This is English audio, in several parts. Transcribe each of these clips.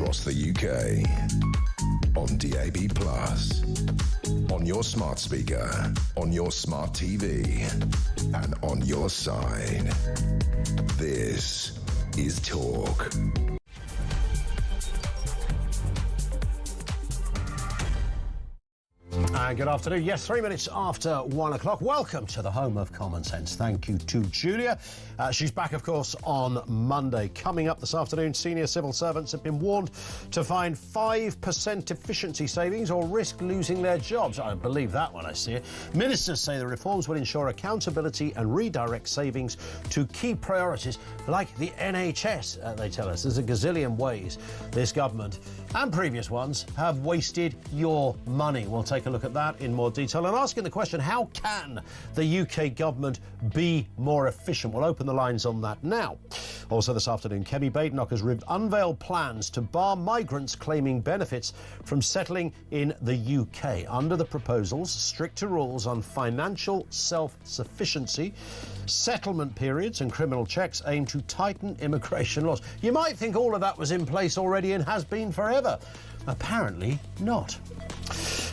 across the UK. On DAB+, on your smart speaker, on your smart TV, and on your side. This is Talk. Good afternoon. Yes, 3 minutes after 1 o'clock. Welcome to the home of common sense. Thank you to Julia. She's back, of course, on Monday. Coming up this afternoon, senior civil servants have been warned to find 5% efficiency savings or risk losing their jobs. I believe that when I see it. Ministers say the reforms will ensure accountability and redirect savings to key priorities like the NHS, they tell us. There's a gazillion ways this government and previous ones have wasted your money. We'll take a look at that in more detail and asking the question, how can the UK government be more efficient? We'll open the lines on that now. Also this afternoon, Kemi Badenoch has unveiled plans to bar migrants claiming benefits from settling in the UK. Under the proposals, stricter rules on financial self-sufficiency, settlement periods and criminal checks aim to tighten immigration laws. You might think all of that was in place already and has been forever. Apparently not.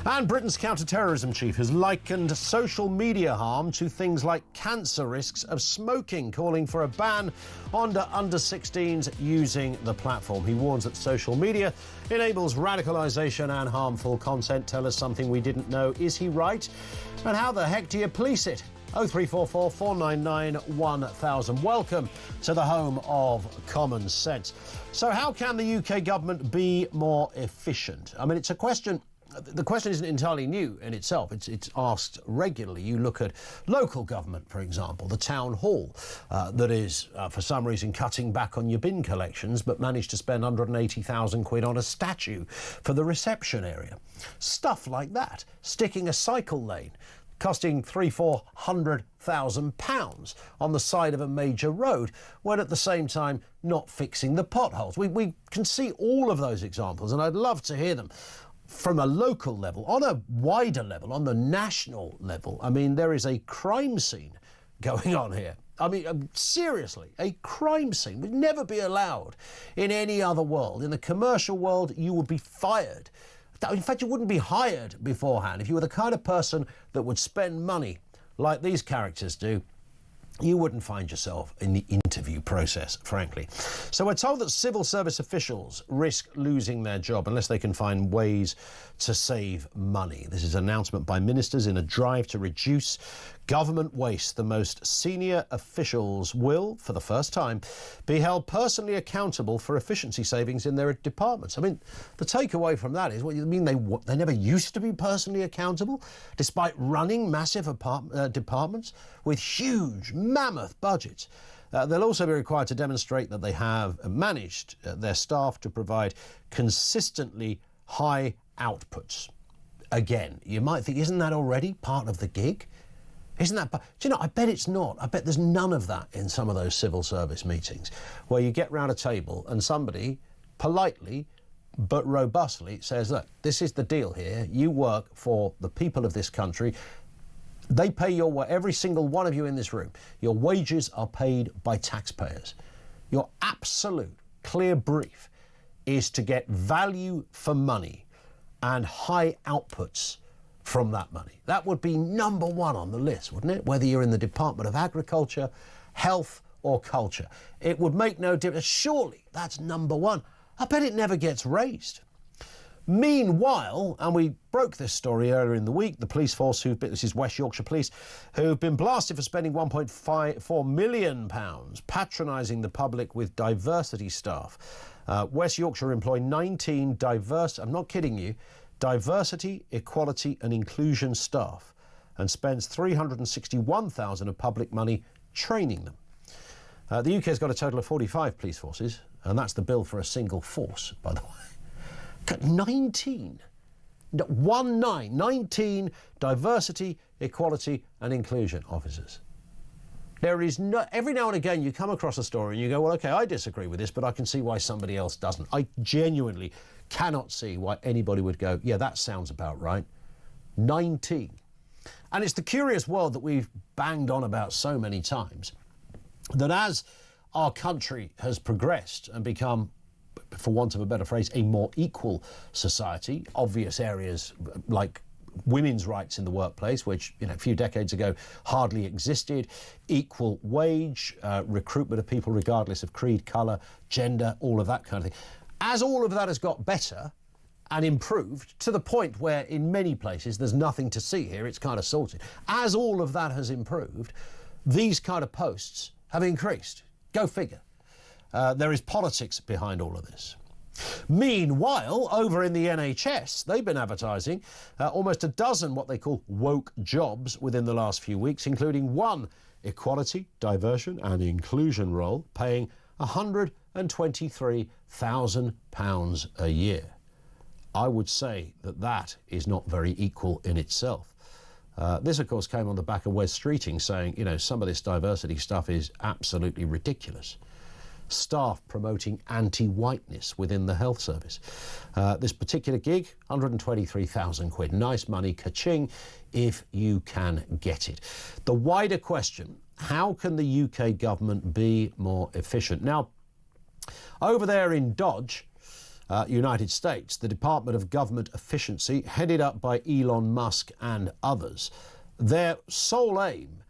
And Britain's counter-terrorism chief has likened social media harm to things like cancer risks of smoking, calling for a ban on under-16s using the platform. He warns that social media enables radicalisation and harmful content. Tell us something we didn't know. Is he right? And how the heck do you police it? 0344 499 1000. Welcome to the home of common sense. So how can the UK government be more efficient? I mean, it's a question. The question isn't entirely new in itself. It's asked regularly. You look at local government, for example, the town hall that is, for some reason, cutting back on your bin collections, but managed to spend 180,000 quid on a statue for the reception area. Stuff like that. Sticking a cycle lane costing £300,000-400,000 on the side of a major road, when at the same time not fixing the potholes. We can see all of those examples, and I'd love to hear them from a local level, on a wider level, on the national level. I mean, there is a crime scene going on here. I mean, seriously, a crime scene would never be allowed in any other world. In the commercial world, you would be fired. In fact, you wouldn't be hired beforehand. If you were the kind of person that would spend money like these characters do, you wouldn't find yourself in the interview process, frankly. So we're told that civil service officials risk losing their job unless they can find ways to save money. This is an announcement by ministers in a drive to reduce government waste. The most senior officials will, for the first time, be held personally accountable for efficiency savings in their departments. I mean, the takeaway from that is, what you mean they never used to be personally accountable, despite running massive departments with huge, mammoth budgets. They'll also be required to demonstrate that they have managed their staff to provide consistently high outputs. Again, you might think, isn't that already part of the gig? Isn't that? Do you know, I bet it's not. I bet there's none of that in some of those civil service meetings where you get round a table and somebody politely but robustly says, look, this is the deal here. You work for the people of this country. They pay your, every single one of you in this room, your wages are paid by taxpayers. Your absolute clear brief is to get value for money and high outputs from that money. That would be number one on the list, wouldn't it? Whether you're in the Department of Agriculture, Health or Culture. It would make no difference. Surely that's number one. I bet it never gets raised. Meanwhile, and we broke this story earlier in the week, the police force, this is West Yorkshire Police, who've been blasted for spending £1.4 million patronising the public with diversity staff. West Yorkshire employ 19 diverse, I'm not kidding you, diversity, equality and inclusion staff, and spends £361,000 of public money training them. The UK's got a total of 45 police forces, and that's the bill for a single force, by the way. 19 diversity, equality and inclusion officers. There is no, every now and again you come across a story and you go, well, okay, I disagree with this, but I can see why somebody else doesn't. I genuinely cannot see why anybody would go, yeah, that sounds about right. 19. And it's the curious world that we've banged on about so many times, that as our country has progressed and become for want of a better phrase, a more equal society. Obvious areas like women's rights in the workplace, which a few decades ago hardly existed, equal wage, recruitment of people regardless of creed, colour, gender, all of that kind of thing. As all of that has got better and improved to the point where in many places there's nothing to see here, it's kind of sorted. As all of that has improved, these kind of posts have increased. Go figure. There is politics behind all of this. Meanwhile, over in the NHS, they've been advertising almost a dozen what they call woke jobs within the last few weeks, including one equality, diversion and inclusion role paying £123,000 a year. I would say that that is not very equal in itself. This, of course, came on the back of Wes Streeting saying, some of this diversity stuff is absolutely ridiculous. Staff promoting anti-whiteness within the health service. This particular gig, 123,000 quid. Nice money, ka-ching, if you can get it. The wider question, how can the UK government be more efficient? Now, over there in Dodge, United States, the Department of Government Efficiency, headed up by Elon Musk and others, their sole aim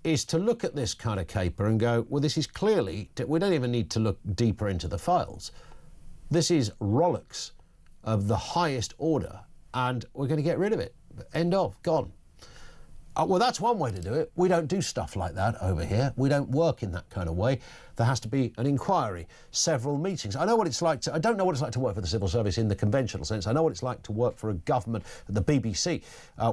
is to look at this kind of caper and go, well, this is clearly, we don't even need to look deeper into the files. This is rollicks of the highest order, and we're going to get rid of it. End of, gone. Well, that's one way to do it. We don't do stuff like that over here. We don't work in that kind of way. There has to be an inquiry, several meetings. I don't know what it's like to work for the civil service in the conventional sense. I know what it's like to work for a government, the BBC,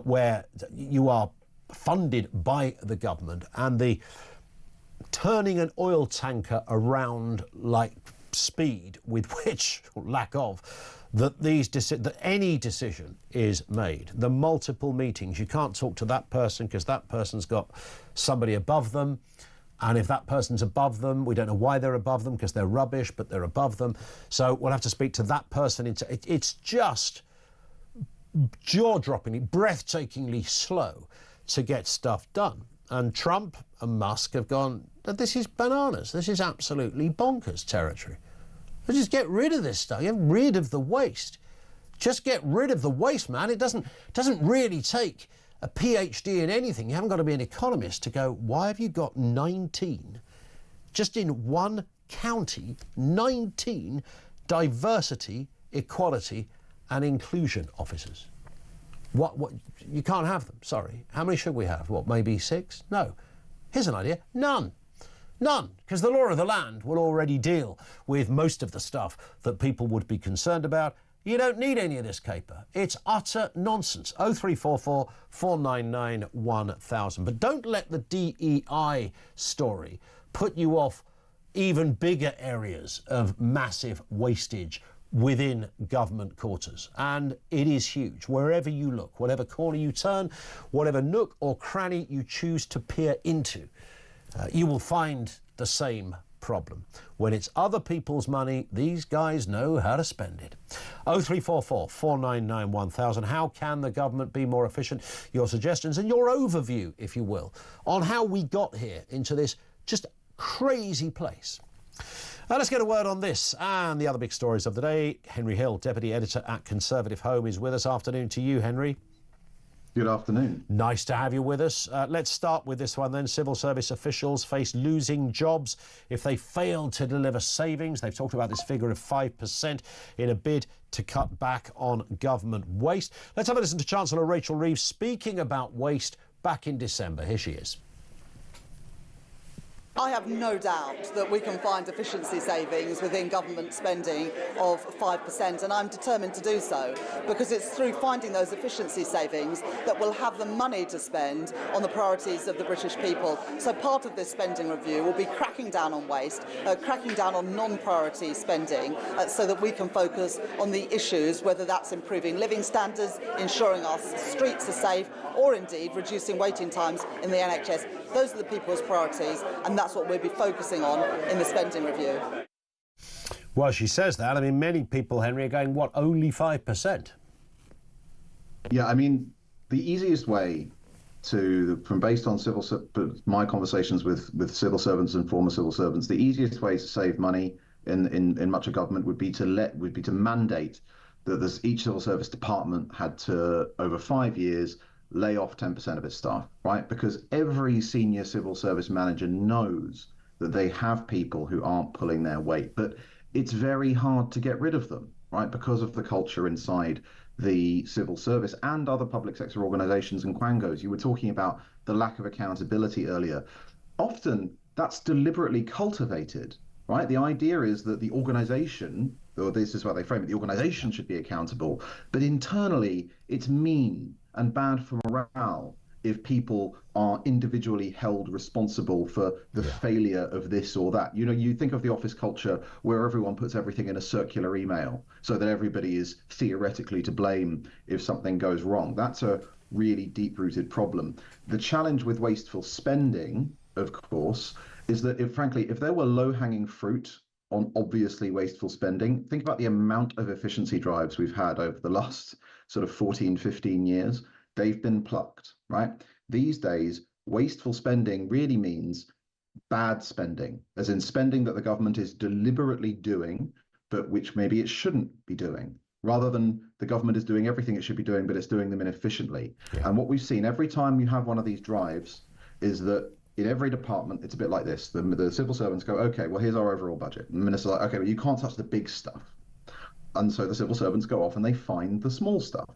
where you are funded by the government, and the turning an oil tanker around like speed with which, or lack of, that any decision is made. The multiple meetings, you can't talk to that person because that person's got somebody above them, and if that person's above them, we don't know why they're above them because they're rubbish, but they're above them, so we'll have to speak to that person. It's just jaw-droppingly, breathtakingly slow to get stuff done. And Trump and Musk have gone, this is bananas. This is absolutely bonkers territory. Just get rid of this stuff. Get rid of the waste. Just get rid of the waste, man. It doesn't really take a PhD in anything. You haven't got to be an economist to go, why have you got 19, just in one county, 19 diversity, equality and inclusion officers? What, you can't have them, sorry. How many should we have? What, maybe 6? No. Here's an idea. None. None, because the law of the land will already deal with most of the stuff that people would be concerned about. You don't need any of this caper. It's utter nonsense. 0344 499 1000. But don't let the DEI story put you off even bigger areas of massive wastage within government quarters. And it is huge. Wherever you look, whatever corner you turn, whatever nook or cranny you choose to peer into, you will find the same problem. When it's other people's money, these guys know how to spend it. 0344 499 1000. How can the government be more efficient? Your suggestions and your overview, if you will, on how we got here into this just crazy place. Now let's get a word on this and the other big stories of the day. Henry Hill, Deputy Editor at Conservative Home, is with us. Afternoon to you, Henry. Good afternoon. Nice to have you with us. Let's start with this one then. Civil service officials face losing jobs if they fail to deliver savings. They've talked about this figure of 5% in a bid to cut back on government waste. Let's have a listen to Chancellor Rachel Reeves speaking about waste back in December. Here she is. I have no doubt that we can find efficiency savings within government spending of 5%, and I'm determined to do so, because it's through finding those efficiency savings that we'll have the money to spend on the priorities of the British people. So part of this spending review will be cracking down on waste, cracking down on non-priority spending, so that we can focus on the issues, whether that's improving living standards, ensuring our streets are safe, or indeed reducing waiting times in the NHS. Those are the people's priorities, and that's what we'll be focusing on in the spending review. Well, she says that. I mean, many people, Henry, are going, what, only 5%? Yeah, I mean, the easiest way from based on my conversations with civil servants and former civil servants, the easiest way to save money in much of government would be to mandate that each civil service department had to, over 5 years, lay off 10% of its staff, right? Because every senior civil service manager knows that they have people who aren't pulling their weight, but it's very hard to get rid of them, right? Because of the culture inside the civil service and other public sector organizations and quangos. You were talking about the lack of accountability earlier. Often that's deliberately cultivated, right? The idea is that the organization, or this is how they frame it, the organization should be accountable, but internally it's mean and bad for morale if people are individually held responsible for the failure of this or that. You know, you think of the office culture where everyone puts everything in a circular email so that everybody is theoretically to blame if something goes wrong. That's a really deep-rooted problem. The challenge with wasteful spending, of course, is that if there were low-hanging fruit on obviously wasteful spending, think about the amount of efficiency drives we've had over the last sort of 14, 15 years. They've been plucked, right? These days, wasteful spending really means bad spending, as in spending that the government is deliberately doing, but which maybe it shouldn't be doing, rather than the government is doing everything it should be doing, but it's doing them inefficiently. Yeah. And what we've seen every time you have one of these drives is that in every department, it's a bit like this. The civil servants go, okay, well, here's our overall budget. And the minister's like, okay, well, you can't touch the big stuff. And so the civil servants go off and they find the small stuff.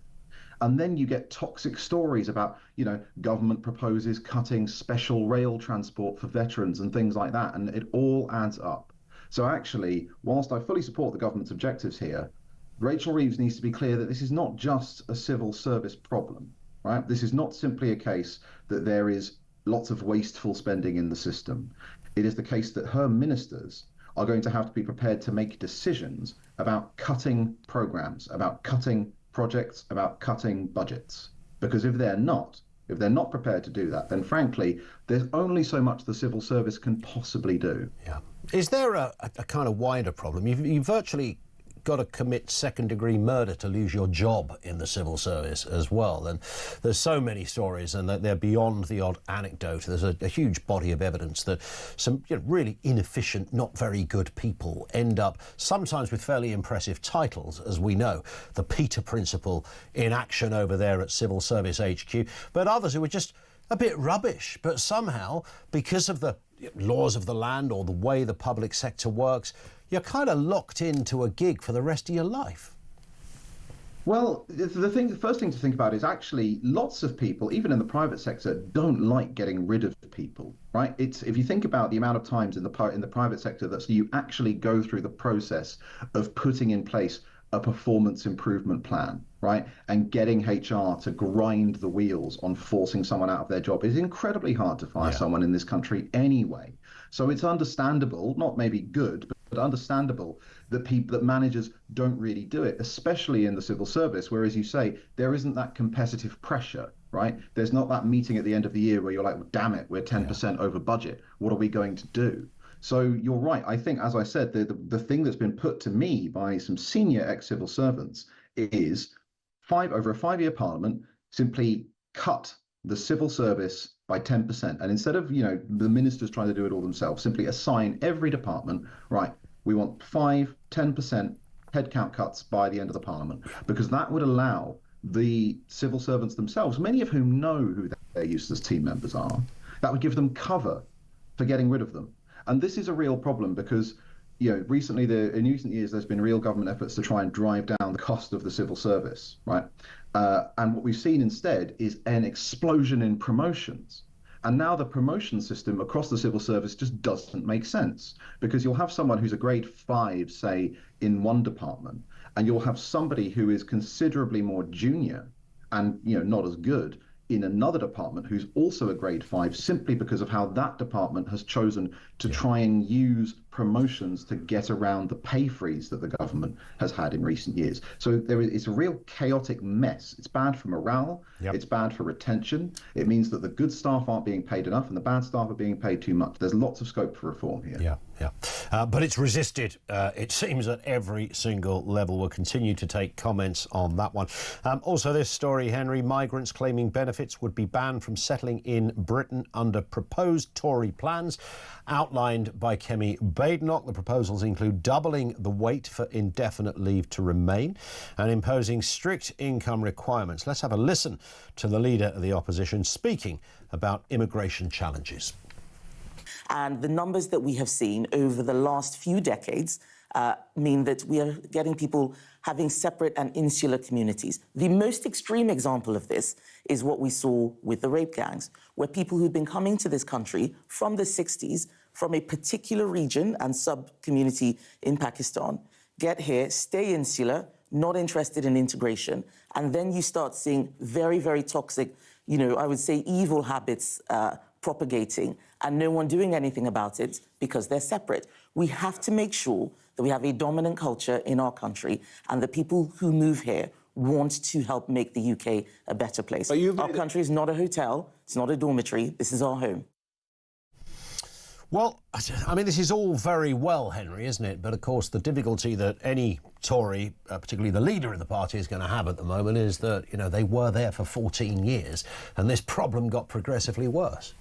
And then you get toxic stories about, you know, government proposes cutting special rail transport for veterans and things like that. And it all adds up. So actually, whilst I fully support the government's objectives here, Rachel Reeves needs to be clear that this is not just a civil service problem, right? This is not simply a case that there is lots of wasteful spending in the system. It is the case that her ministers are going to have to be prepared to make decisions about cutting programs, about cutting projects, about cutting budgets. Because if they're not prepared to do that, then frankly, there's only so much the civil service can possibly do. Yeah. Is there a kind of wider problem? You've virtually got to commit second-degree murder to lose your job in the civil service as well. And there's so many stories, and they're beyond the odd anecdote. There's a huge body of evidence that some really inefficient, not very good people end up sometimes with fairly impressive titles, as we know. The Peter Principle in action over there at Civil Service HQ, but others who are just a bit rubbish, but somehow, because of the laws of the land or the way the public sector works, you're kind of locked into a gig for the rest of your life. Well, the first thing to think about is actually lots of people, even in the private sector, don't like getting rid of people, right? If you think about the amount of times in the private sector that you actually go through the process of putting in place a performance improvement plan, right? And getting HR to grind the wheels on forcing someone out of their job is incredibly hard to fire someone in this country anyway. So it's understandable, not maybe good, but understandable that managers don't really do it, especially in the civil service, where, as you say, there isn't that competitive pressure, right? There's not that meeting at the end of the year where you're like, well, damn it, we're 10% over budget. What are we going to do? So you're right. I think, as I said, the thing that's been put to me by some senior ex-civil servants is over a 5-year parliament, simply cut the civil service by 10%. And instead of, the ministers trying to do it all themselves, simply assign every department, right, we want 5-10% headcount cuts by the end of the parliament, because that would allow the civil servants themselves, many of whom know who their useless team members are, that would give them cover for getting rid of them. And this is a real problem because, in recent years, there's been real government efforts to try and drive down the cost of the civil service, right? And what we've seen instead is an explosion in promotions. And now the promotion system across the civil service just doesn't make sense, because you'll have someone who's a grade 5, say, in one department, and you'll have somebody who is considerably more junior and, not as good in another department who's also a grade 5, simply because of how that department has chosen to try and use promotions to get around the pay freeze that the government has had in recent years. So it's a real chaotic mess. It's bad for morale. It's bad for retention. It means that the good staff aren't being paid enough and the bad staff are being paid too much. There's lots of scope for reform here. Yeah. But it's resisted, it seems, at every single level. We'll continue to take comments on that one. Also, this story, Henry, migrants claiming benefits would be banned from settling in Britain under proposed Tory plans outlined by Kemi Badenoch. The proposals include doubling the wait for indefinite leave to remain and imposing strict income requirements. Let's have a listen to the leader of the opposition speaking about immigration challenges. And the numbers that we have seen over the last few decades mean that we are getting people having separate and insular communities. The most extreme example of this is what we saw with the rape gangs, where people who've been coming to this country from the 60s, from a particular region and sub-community in Pakistan, get here, stay insular, not interested in integration, and then you start seeing very, very toxic, I would say evil habits propagating, and no one doing anything about it because they're separate. We have to make sure that we have a dominant culture in our country and the people who move here want to help make the UK a better place. Our country is not a hotel, it's not a dormitory, this is our home. Well, I mean, this is all very well, Henry, isn't it? But, of course, the difficulty that any Tory, particularly the leader of the party, is going to have at the moment is that, they were there for 14 years and this problem got progressively worse.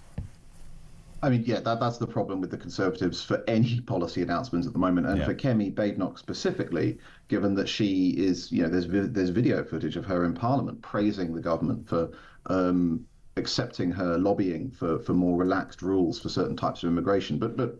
I mean, yeah, that's the problem with the Conservatives for any policy announcements at the moment. And for Kemi Badenoch specifically, given that she is, there's video footage of her in Parliament praising the government for accepting her lobbying for more relaxed rules for certain types of immigration. But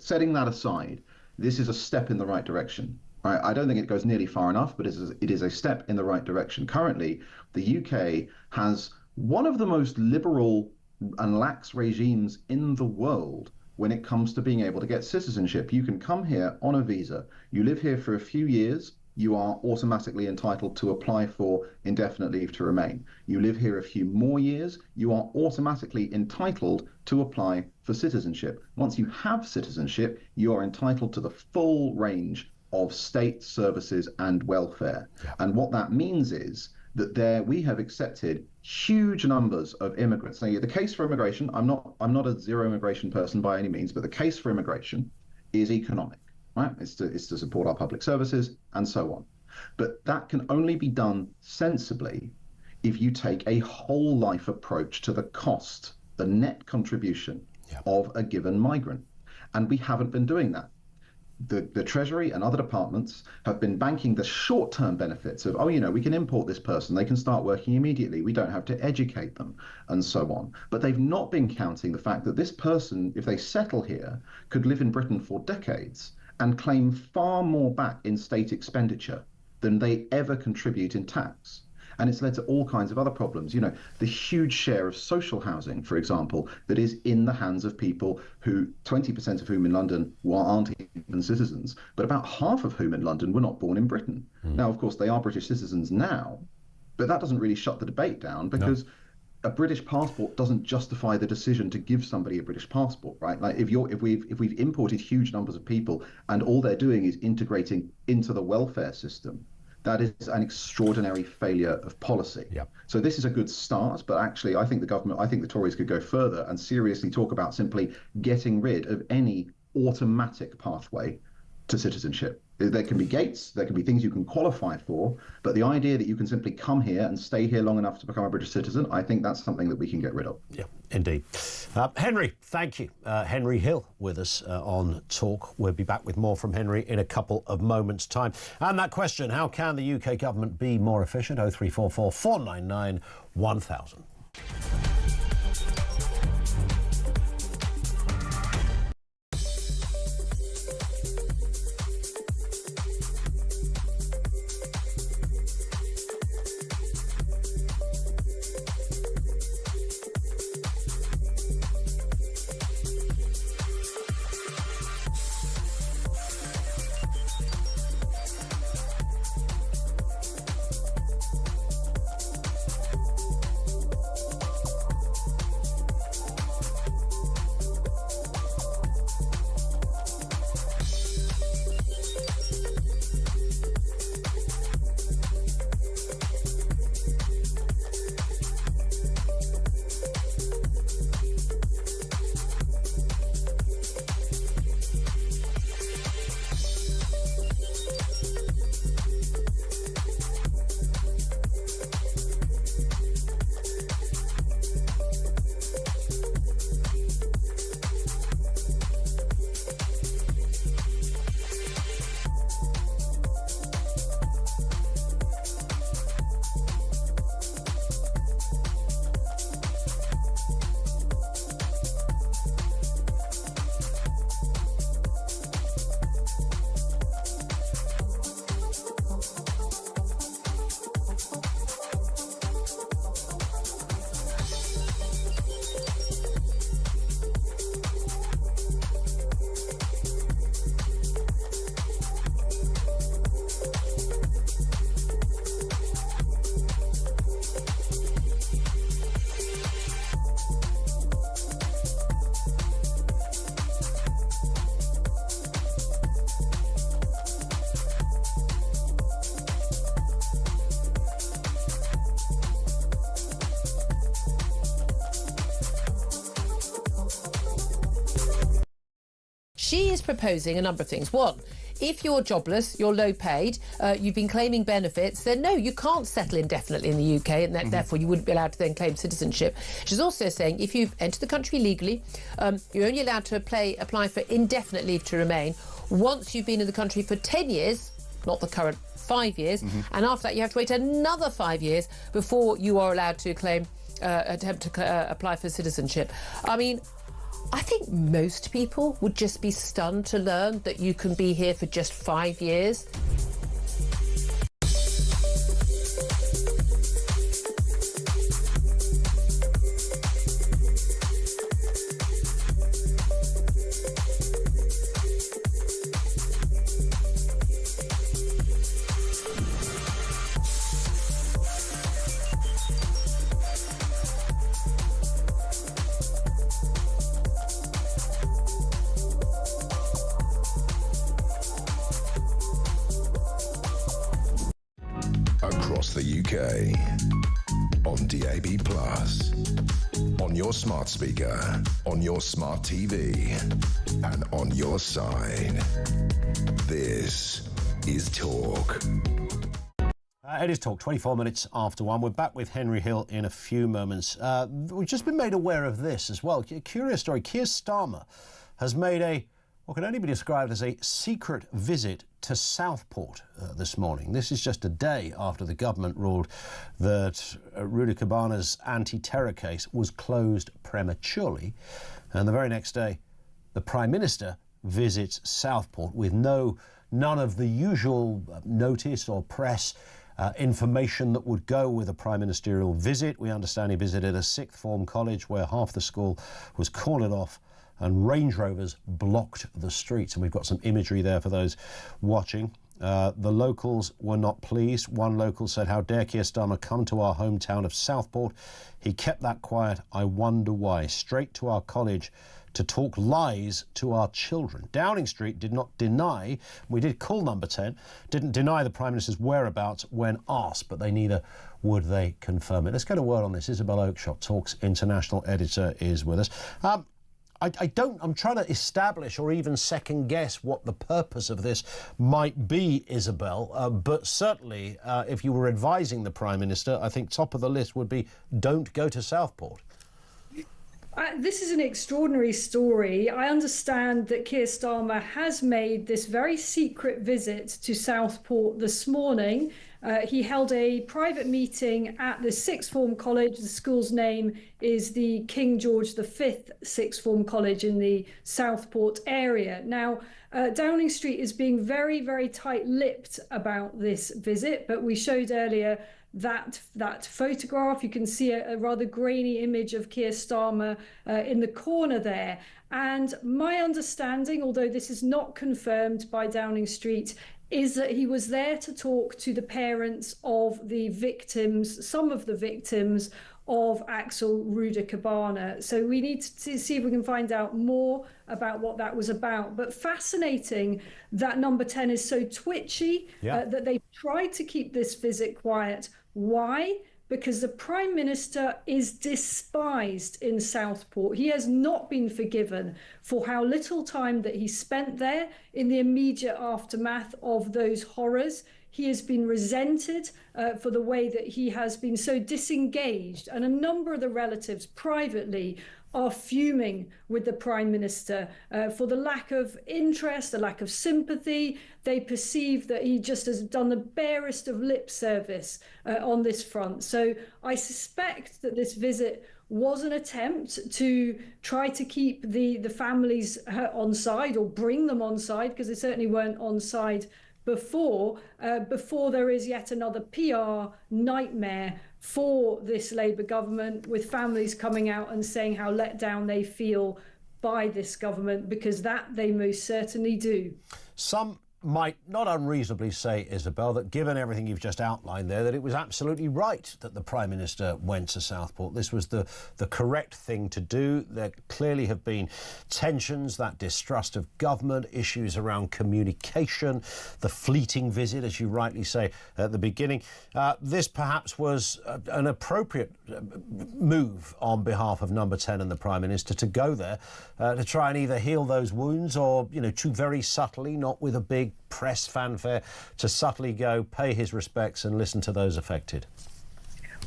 setting that aside, this is a step in the right direction. Right? I don't think it goes nearly far enough, but it is a step in the right direction. Currently, the UK has one of the most liberal and lax regimes in the world when it comes to being able to get citizenship. You can come here on a visa, you live here for a few years, you are automatically entitled to apply for indefinite leave to remain. You live here a few more years, you are automatically entitled to apply for citizenship. Once you have citizenship, you are entitled to the full range of state services and welfare. And what that means is that we have accepted huge numbers of immigrants. Now, the case for immigration, I'm not a zero immigration person by any means, but the case for immigration is economic, right? It's to support our public services and so on. But that can only be done sensibly if you take a whole life approach to the cost, the net contribution of a given migrant. And we haven't been doing that. The Treasury and other departments have been banking the short-term benefits of, we can import this person, they can start working immediately, we don't have to educate them, and so on. But they've not been counting the fact that this person, if they settle here, could live in Britain for decades and claim far more back in state expenditure than they ever contribute in tax. And it's led to all kinds of other problems. The huge share of social housing, for example, that is in the hands of people who, 20% of whom in London aren't even citizens, but about half of whom in London were not born in Britain. Now, of course, they are British citizens now, but that doesn't really shut the debate down because a British passport doesn't justify the decision to give somebody a British passport, right? Like if we've imported huge numbers of people and all they're doing is integrating into the welfare system, that is an extraordinary failure of policy. So this is a good start, but actually I think the Tories could go further and seriously talk about simply getting rid of any automatic pathway to citizenship. There can be gates, there can be things you can qualify for, but the idea that you can simply come here and stay here long enough to become a British citizen, I think that's something that we can get rid of. Yeah, indeed. Henry, thank you. Henry Hill with us on Talk. We'll be back with more from Henry in a couple of moments' time. And that question, how can the UK government be more efficient? 0344 499 1000. She is proposing a number of things. One, if you're jobless, you're low paid, you've been claiming benefits, then no, you can't settle indefinitely in the UK, and therefore you wouldn't be allowed to then claim citizenship. She's also saying if you've entered the country legally, you're only allowed to apply for indefinite leave to remain once you've been in the country for 10 years, not the current 5 years, and after that you have to wait another 5 years before you are allowed to attempt to apply for citizenship. I mean, I think most people would just be stunned to learn that you can be here for just 5 years. Across the UK, on DAB+, on your smart speaker, on your smart TV, and on your side. This is Talk. It is Talk, 24 minutes after 1. We're back with Henry Hill in a few moments. We've just been made aware of this as well. A curious story. Keir Starmer has made what can only be described as a secret visit to Southport this morning. This is just a day after the government ruled that Rudy Cabana's anti-terror case was closed prematurely. And the very next day, the Prime Minister visits Southport with none of the usual notice or press information that would go with a prime ministerial visit. We understand he visited a sixth form college where half the school was cordoned off and Range Rovers blocked the streets. And we've got some imagery there for those watching. The locals were not pleased. One local said, "How dare Keir Starmer come to our hometown of Southport? He kept that quiet. I wonder why. Straight to our college to talk lies to our children." Downing Street did not deny, we did call number 10, didn't deny the Prime Minister's whereabouts when asked, but neither would they confirm it. Let's get a word on this. Isabel Oakeshott, Talk's international editor, is with us. I'm trying to establish or even second guess what the purpose of this might be, Isabel, but certainly if you were advising the Prime Minister, I think top of the list would be don't go to Southport. This is an extraordinary story. I understand that Keir Starmer has made this very secret visit to Southport this morning. He held a private meeting at the sixth form college. The school's name is the King George V sixth form college in the Southport area. Now, Downing Street is being very, very tight-lipped about this visit, but we showed earlier that photograph. You can see a rather grainy image of Keir Starmer in the corner there. And my understanding, although this is not confirmed by Downing Street, is that he was there to talk to the parents of the victims, some of the victims of Axel Ruda Cabana. So we need to see if we can find out more about what that was about. But fascinating that number 10 is so twitchy that they tried to keep this visit quiet. Why? Because the Prime Minister is despised in Southport. He has not been forgiven for how little time that he spent there in the immediate aftermath of those horrors. He has been resented for the way that he has been so disengaged. And a number of the relatives privately are fuming with the Prime Minister for the lack of interest, the lack of sympathy. They perceive that he just has done the barest of lip service on this front. So I suspect that this visit was an attempt to try to keep the families on side, or bring them on side, because they certainly weren't on side before there is yet another PR nightmare for this Labour government, with families coming out and saying how let down they feel by this government, because that they most certainly do. Some might not unreasonably say, Isabel, that given everything you've just outlined there, that it was absolutely right that the Prime Minister went to Southport. This was the correct thing to do. There clearly have been tensions, that distrust of government, issues around communication, the fleeting visit, as you rightly say at the beginning. This perhaps was an appropriate move on behalf of Number 10 and the Prime Minister to go there to try and either heal those wounds or, to very subtly, not with a big press fanfare, to subtly go, pay his respects and listen to those affected.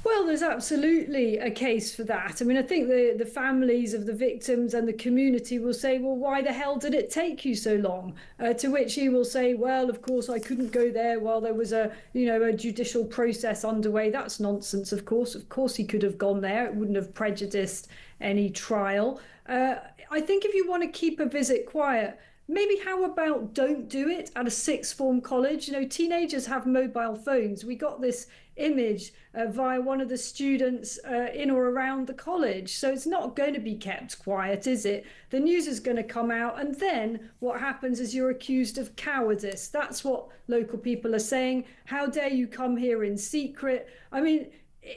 Well, there's absolutely a case for that. I mean, I think the families of the victims and the community will say, well, why the hell did it take you so long? To which he will say, well, of course, I couldn't go there while there was a judicial process underway. That's nonsense, of course. Of course, he could have gone there. It wouldn't have prejudiced any trial. I think if you want to keep a visit quiet, maybe how about don't do it at a sixth form college? Teenagers have mobile phones. We got this image via one of the students in or around the college. So it's not going to be kept quiet, is it? The news is going to come out, and then what happens is you're accused of cowardice. That's what local people are saying. How dare you come here in secret? I mean,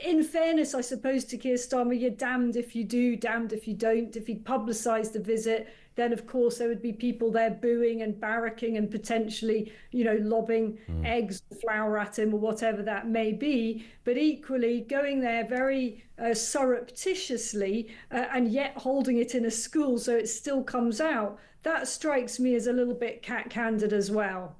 in fairness, I suppose, to Keir Starmer, you're damned if you do, damned if you don't. If he'd publicised the visit, then of course there would be people there booing and barracking and potentially, lobbing eggs, flour at him or whatever that may be. But equally, going there very surreptitiously and yet holding it in a school so it still comes out, that strikes me as a little bit cat-handed as well.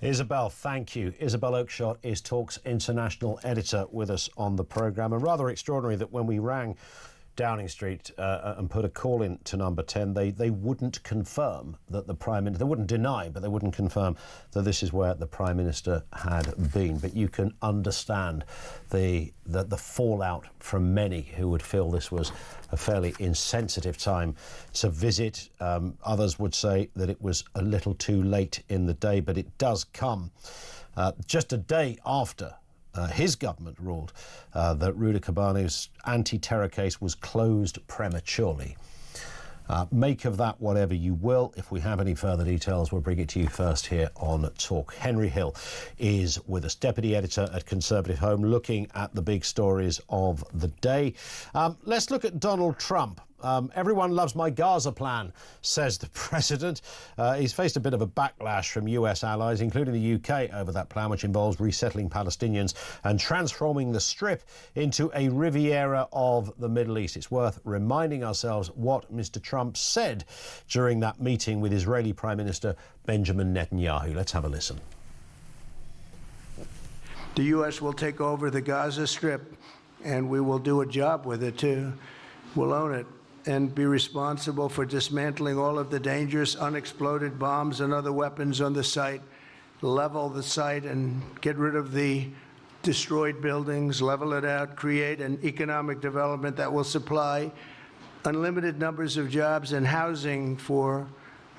Isabel, thank you. Isabel Oakeshott is Talk's international editor with us on the programme. And rather extraordinary that when we rang Downing Street and put a call in to Number 10, they wouldn't confirm that the Prime Minister, they wouldn't deny, but they wouldn't confirm that this is where the Prime Minister had been. But you can understand the fallout from many who would feel this was a fairly insensitive time to visit. Others would say that it was a little too late in the day, but it does come just a day after his government ruled that Rudy Cabanu's anti-terror case was closed prematurely. Make of that whatever you will. If we have any further details, we'll bring it to you first here on Talk. Henry Hill is with us, Deputy Editor at Conservative Home, looking at the big stories of the day. Let's look at Donald Trump. Everyone loves my Gaza plan, says the president. He's faced a bit of a backlash from US allies, including the UK, over that plan, which involves resettling Palestinians and transforming the Strip into a Riviera of the Middle East. It's worth reminding ourselves what Mr. Trump said during that meeting with Israeli Prime Minister Benjamin Netanyahu. Let's have a listen. The U.S. will take over the Gaza Strip, and we will do a job with it, too. We'll own it and be responsible for dismantling all of the dangerous unexploded bombs and other weapons on the site, level the site and get rid of the destroyed buildings, level it out, create an economic development that will supply unlimited numbers of jobs and housing for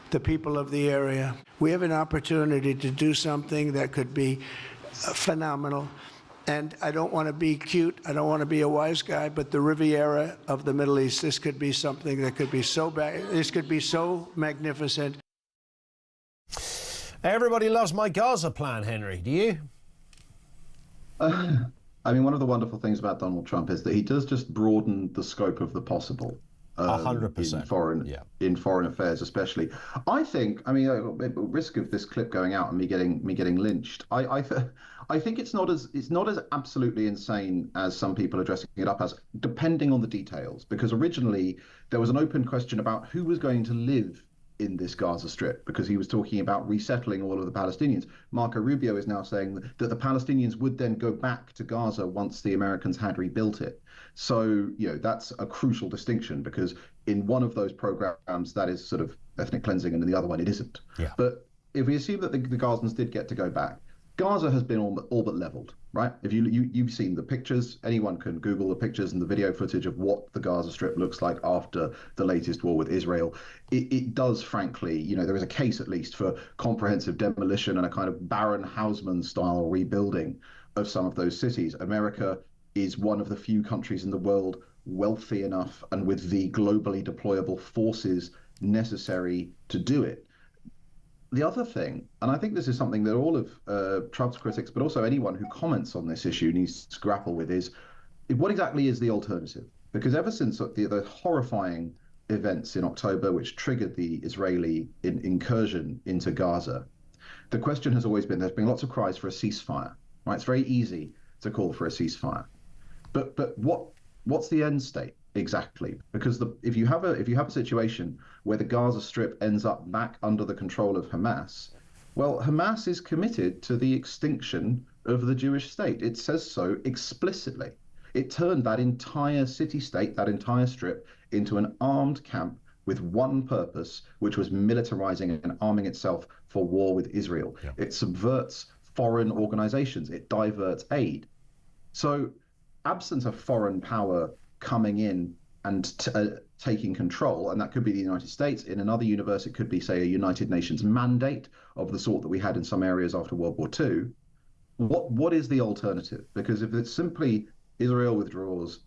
the people of the area. We have an opportunity to do something that could be phenomenal. And I don't want to be cute, I don't want to be a wise guy, but the Riviera of the Middle East, this could be something that could be so bad, this could be so magnificent. Everybody loves my Gaza plan, Henry. Do you? I mean, one of the wonderful things about Donald Trump is that he does just broaden the scope of the possible. 100%. In foreign affairs, especially. I think. I mean, at risk of this clip going out and me getting lynched. I think it's not as absolutely insane as some people are dressing it up as, depending on the details. Because originally there was an open question about who was going to live in this Gaza Strip, because he was talking about resettling all of the Palestinians. Marco Rubio is now saying that the Palestinians would then go back to Gaza once the Americans had rebuilt it. So, that's a crucial distinction, because in one of those programs, that is sort of ethnic cleansing, and in the other one, it isn't. Yeah. But if we assume that the Gazans did get to go back, Gaza has been all but leveled, right? If you've seen the pictures, anyone can Google the pictures and the video footage of what the Gaza Strip looks like after the latest war with Israel. It does, frankly, there is a case at least for comprehensive demolition and a kind of Baron Haussmann style rebuilding of some of those cities. America is one of the few countries in the world wealthy enough and with the globally deployable forces necessary to do it. the other thing, and I think this is something that all of Trump's critics, but also anyone who comments on this issue needs to grapple with, is what exactly is the alternative? Because ever since the horrifying events in October, which triggered the Israeli incursion into Gaza, the question has always been, there's been lots of cries for a ceasefire, right? It's very easy to call for a ceasefire. But what's the end state exactly? Because if you have a situation where the Gaza Strip ends up back under the control of Hamas, well, Hamas is committed to the extinction of the Jewish state. It says so explicitly. It turned that entire city-state, that entire strip, into an armed camp with one purpose, which was militarizing and arming itself for war with Israel. Yeah. It subverts foreign organizations. It diverts aid. So, absent a foreign power coming in and taking control, and that could be the United States. In another universe, it could be, say, a United Nations mandate of the sort that we had in some areas after World War II. What is the alternative? Because if it's simply Israel withdraws,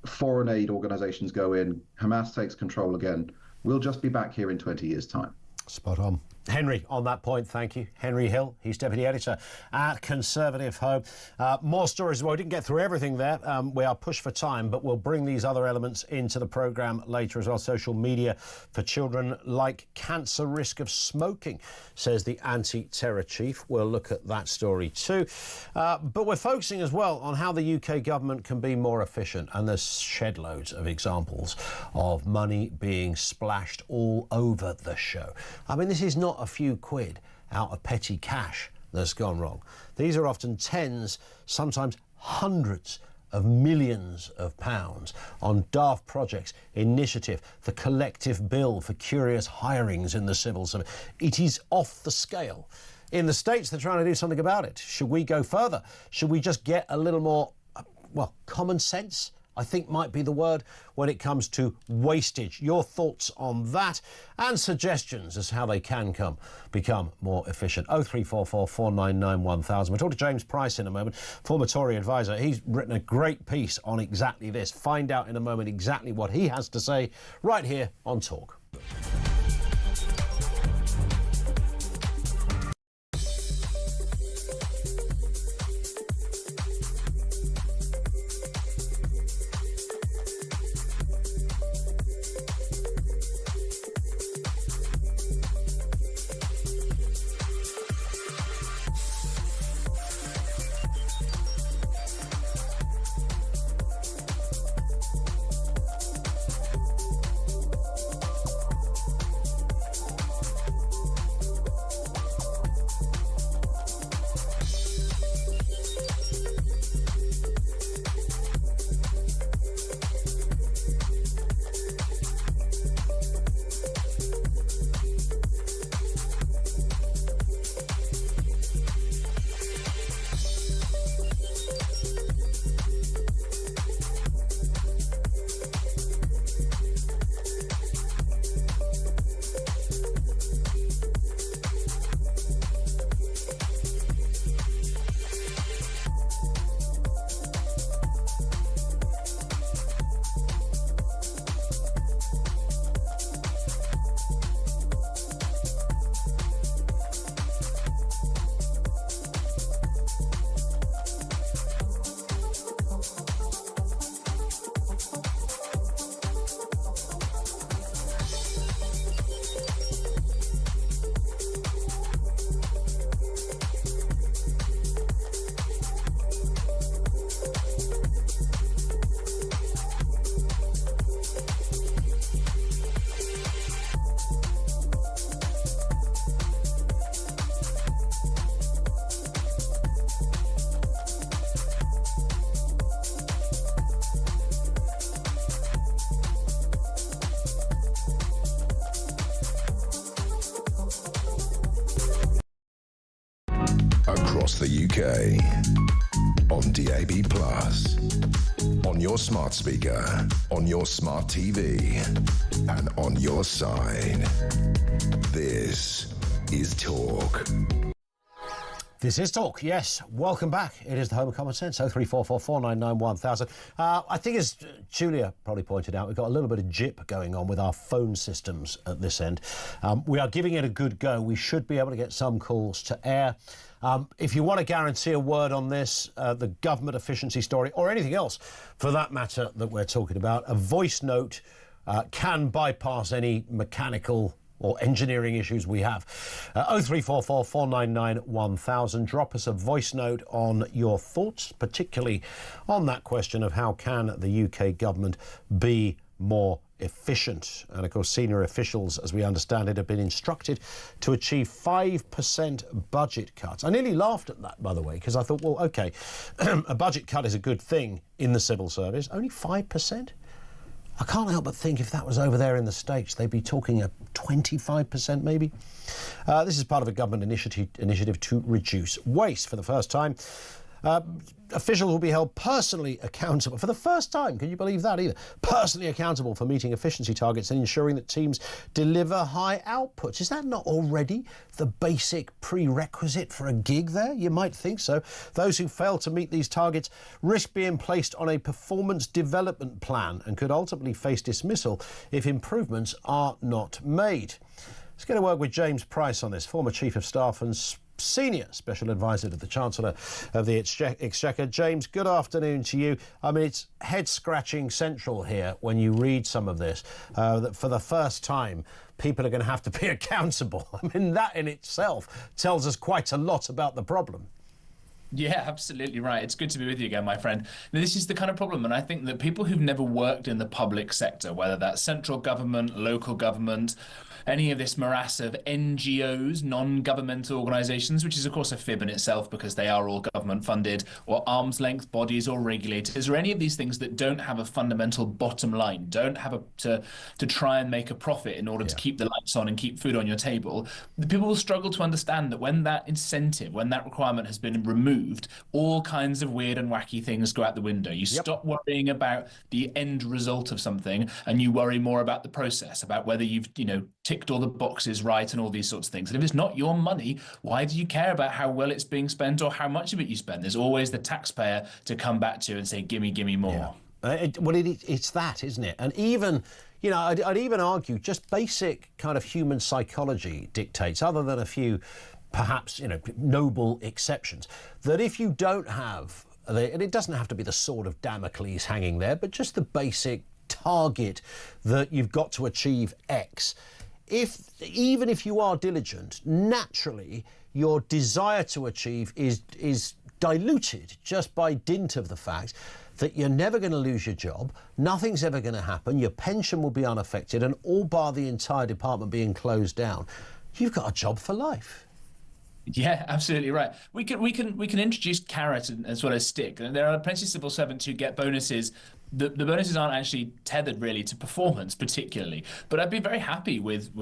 foreign aid organizations go in, Hamas takes control again, we'll just be back here in 20 years' time. Spot on. Henry, on that point, thank you. Henry Hill, he's Deputy Editor at Conservative Home. More stories. Well, we didn't get through everything there. We are pushed for time, but we'll bring these other elements into the programme later as well. Social media for children, like cancer risk of smoking, says the anti-terror chief. We'll look at that story too. But we're focusing as well on how the UK government can be more efficient, and there's shed loads of examples of money being splashed all over the show. I mean, this is not a few quid out of petty cash that's gone wrong. These are often tens, sometimes hundreds of millions of pounds on daft projects, initiative, the collective bill for curious hirings in the civil service. It is off the scale. In the States, they're trying to do something about it. Should we go further? Should we just get a little more, common sense, I think might be the word, when it comes to wastage? Your thoughts on that and suggestions as to how they can become more efficient. 0344 499 1000. We'll talk to James Price in a moment, former Tory advisor. He's written a great piece on exactly this. Find out in a moment exactly what he has to say right here on Talk. Across the UK, on DAB+, on your smart speaker, on your smart TV, and on your side. This is Talk. This is Talk, yes. Welcome back. It is the home of common sense, 0344 499 1000. I think, as Julia probably pointed out, we've got a little bit of jip going on with our phone systems at this end. We are giving it a good go. We should be able to get some calls to air. If you want to guarantee a word on this, the government efficiency story, or anything else for that matter that we're talking about, a voice note can bypass any mechanical or engineering issues we have. 0344 499 1000. Drop us a voice note on your thoughts, particularly on that question of how can the UK government be more efficient. And of course, senior officials, as we understand it, have been instructed to achieve 5% budget cuts. I nearly laughed at that, by the way, because I thought, well, OK, a budget cut is a good thing in the civil service. Only 5%? I can't help but think if that was over there in the States, they'd be talking a 25% maybe. This is part of a government initiative to reduce waste. For the first time, officials will be held personally accountable. For the first time, can you believe that either? Personally accountable for meeting efficiency targets and ensuring that teams deliver high outputs. Is that not already the basic prerequisite for a gig there? You might think so. Those who fail to meet these targets risk being placed on a performance development plan and could ultimately face dismissal if improvements are not made. Let's get to work with James Price on this, former Chief of Staff and Senior Special Advisor to the Chancellor of the Exchequer. James, good afternoon to you. I mean, it's head-scratching central here when you read some of this, that for the first time, people are going to have to be accountable. I mean, that in itself tells us quite a lot about the problem. Yeah, absolutely right. It's good to be with you again, my friend. Now, this is the kind of problem, and I think that people who've never worked in the public sector, whether that's central government, local government, any of this morass of NGOs, non-governmental organisations, which is, of course, a fib in itself because they are all government-funded, or arm's-length bodies or regulators, or any of these things that don't have a fundamental bottom line, don't have to try and make a profit in order to keep the lights on and keep food on your table, the people will struggle to understand that when that incentive, when that requirement has been removed, all kinds of weird and wacky things go out the window. You stop worrying about the end result of something and you worry more about the process, about whether you've, ticked all the boxes right and all these sorts of things. And if it's not your money, why do you care about how well it's being spent or how much of it you spend? There's always the taxpayer to come back to and say, gimme more. Yeah. It's that, isn't it? And even, I'd even argue just basic kind of human psychology dictates, other than a few perhaps, noble exceptions, that if you don't have, and it doesn't have to be the sword of Damocles hanging there, but just the basic target that you've got to achieve X, even if you are diligent, naturally your desire to achieve is diluted just by dint of the fact that you're never going to lose your job, nothing's ever going to happen, your pension will be unaffected, and all bar the entire department being closed down, you've got a job for life. Yeah, absolutely right. We can introduce carrot as well as stick. There are plenty of civil servants who get bonuses. The bonuses aren't actually tethered really to performance particularly, but I'd be very happy with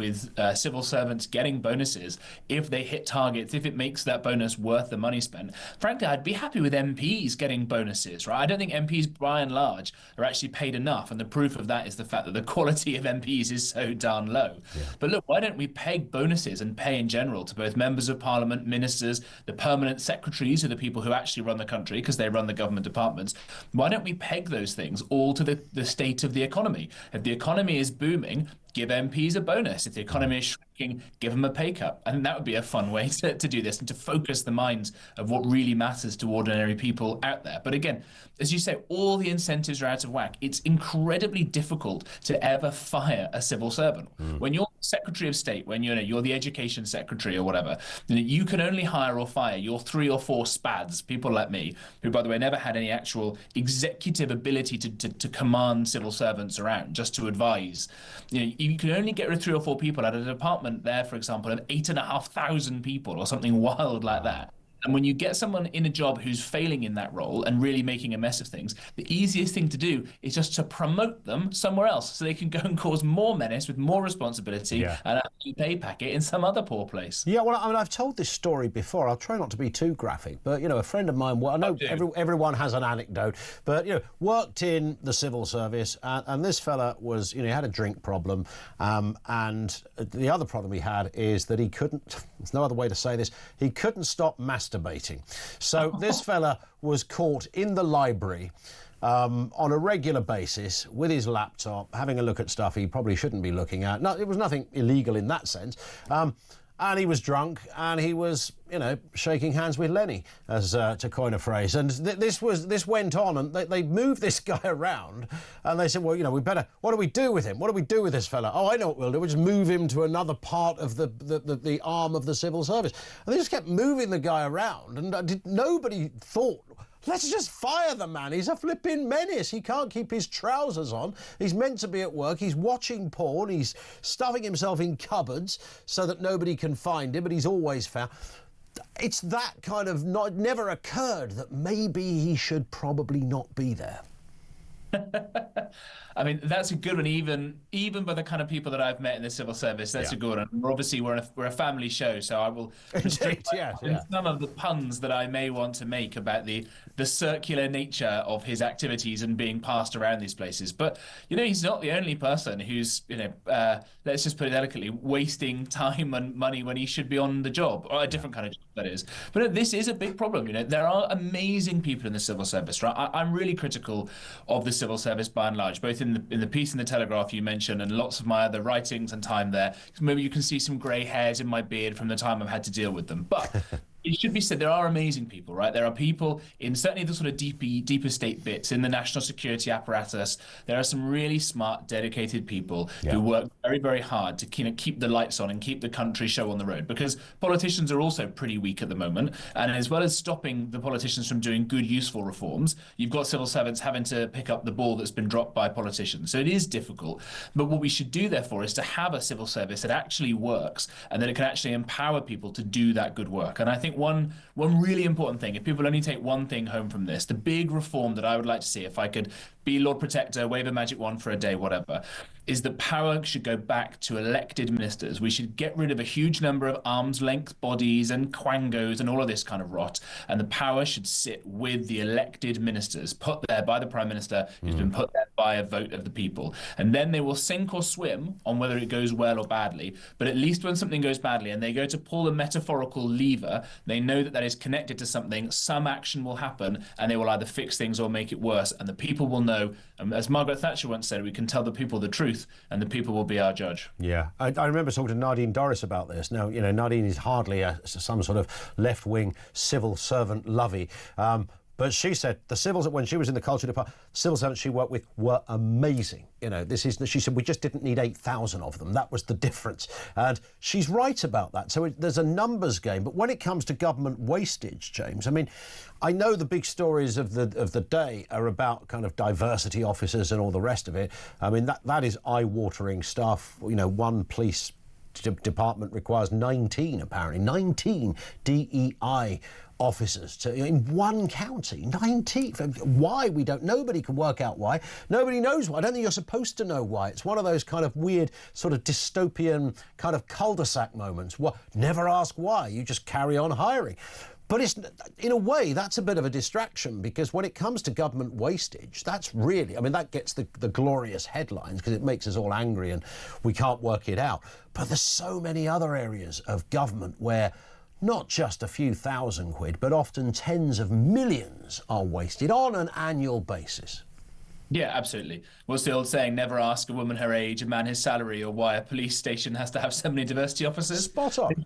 civil servants getting bonuses if they hit targets, if it makes that bonus worth the money spent. Frankly, I'd be happy with MPs getting bonuses, right? I don't think MPs by and large are actually paid enough, and the proof of that is the fact that the quality of MPs is so darn low. Yeah. But look, why don't we peg bonuses and pay in general to both members of parliament, ministers, the permanent secretaries, who are the people who actually run the country because they run the government departments? Why don't we peg those things all to the state of the economy? If the economy is booming, give MPs a bonus. If the economy is shrinking, give them a pay cut. I think that would be a fun way to do this and to focus the minds of what really matters to ordinary people out there. But again, as you say, all the incentives are out of whack. It's incredibly difficult to ever fire a civil servant. When you're Secretary of State, when you're the Education Secretary or whatever, you can only hire or fire your 3 or 4 spads, people like me, who, by the way, never had any actual executive ability to command civil servants around, just to advise. You can only get rid of 3 or 4 people at a department there, for example, of 8,500 people or something wild like that. And when you get someone in a job who's failing in that role and really making a mess of things, the easiest thing to do is just to promote them somewhere else so they can go and cause more menace with more responsibility and a pay packet in some other poor place. Yeah, well, I mean, I've told this story before. I'll try not to be too graphic, but, a friend of mine, well, I know everyone has an anecdote, but, worked in the civil service, and this fella was, he had a drink problem, and the other problem he had is that he couldn't, there's no other way to say this, he couldn't stop masturbating masturbating. So this fella was caught in the library on a regular basis with his laptop, having a look at stuff he probably shouldn't be looking at. No, it was nothing illegal in that sense. And he was drunk, and he was, you know, shaking hands with Lenny, as to coin a phrase. And this went on, and they moved this guy around, and they said, well, you know, what do we do with him? What do we do with this fella? Oh, I know what we'll do. We'll just move him to another part of the arm of the civil service. And they just kept moving the guy around, and nobody thought, let's just fire the man. He's a flipping menace. He can't keep his trousers on. He's meant to be at work. He's watching porn. He's stuffing himself in cupboards so that nobody can find him, but he's always found. It's that kind of never occurred that maybe he should probably not be there. I mean, that's a good one, even by the kind of people that I've met in the civil service. That's a good one. Obviously, we're a family show, so I will restrict some of the puns that I may want to make about the circular nature of his activities and being passed around these places. But, you know, he's not the only person who's, you know, let's just put it delicately, wasting time and money when he should be on the job, or a different kind of job, that is. But no, this is a big problem. You know, there are amazing people in the civil service, right? I'm really critical of the civil service by and large, both in the piece in the Telegraph you mentioned and lots of my other writings and time there. Maybe you can see some grey hairs in my beard from the time I've had to deal with them. But it should be said, there are amazing people, right? There are people in certainly the sort of deeper state bits in the national security apparatus. There are some really smart, dedicated people who work very, very hard to keep the lights on and keep the country show on the road, because politicians are also pretty weak at the moment. And as well as stopping the politicians from doing good, useful reforms, you've got civil servants having to pick up the ball that's been dropped by politicians. So it is difficult. But what we should do, therefore, is to have a civil service that actually works and that it can actually empower people to do that good work. And I think one really important thing, if people only take one thing home from this, the big reform that I would like to see, if I could be Lord Protector, wave a magic wand for a day, whatever, is that power should go back to elected ministers. We should get rid of a huge number of arm's length bodies and quangos and all of this kind of rot. And the power should sit with the elected ministers, put there by the Prime Minister, who's been put there by a vote of the people. And then they will sink or swim on whether it goes well or badly. But at least when something goes badly and they go to pull the metaphorical lever, they know that that is connected to something, some action will happen, and they will either fix things or make it worse. And the people will know, as Margaret Thatcher once said, we can tell the people the truth and the people will be our judge. Yeah, I remember talking to Nadine Dorries about this. Now, you know, Nadine is hardly some sort of left-wing civil servant lovey. But she said the civils, when she was in the culture department, civil servants she worked with were amazing. You know, she said, we just didn't need 8,000 of them. That was the difference. And she's right about that. So there's a numbers game. But when it comes to government wastage, James, I mean, I know the big stories of the day are about kind of diversity officers and all the rest of it. I mean, that is eye-watering stuff. You know, one police department requires 19, apparently, 19 DEI officers in one county. 19. Why? We don't. Nobody can work out why. Nobody knows why. I don't think you're supposed to know why. It's one of those kind of weird sort of dystopian kind of cul-de-sac moments. What? Never ask why. You just carry on hiring. But it's, in a way, that's a bit of a distraction, because when it comes to government wastage, that's really, I mean, that gets the glorious headlines because it makes us all angry and we can't work it out. But there's so many other areas of government where not just a few thousand quid, but often tens of millions are wasted on an annual basis. Yeah, absolutely. What's the old saying? Never ask a woman her age, a man his salary, or why a police station has to have so many diversity officers. Spot on.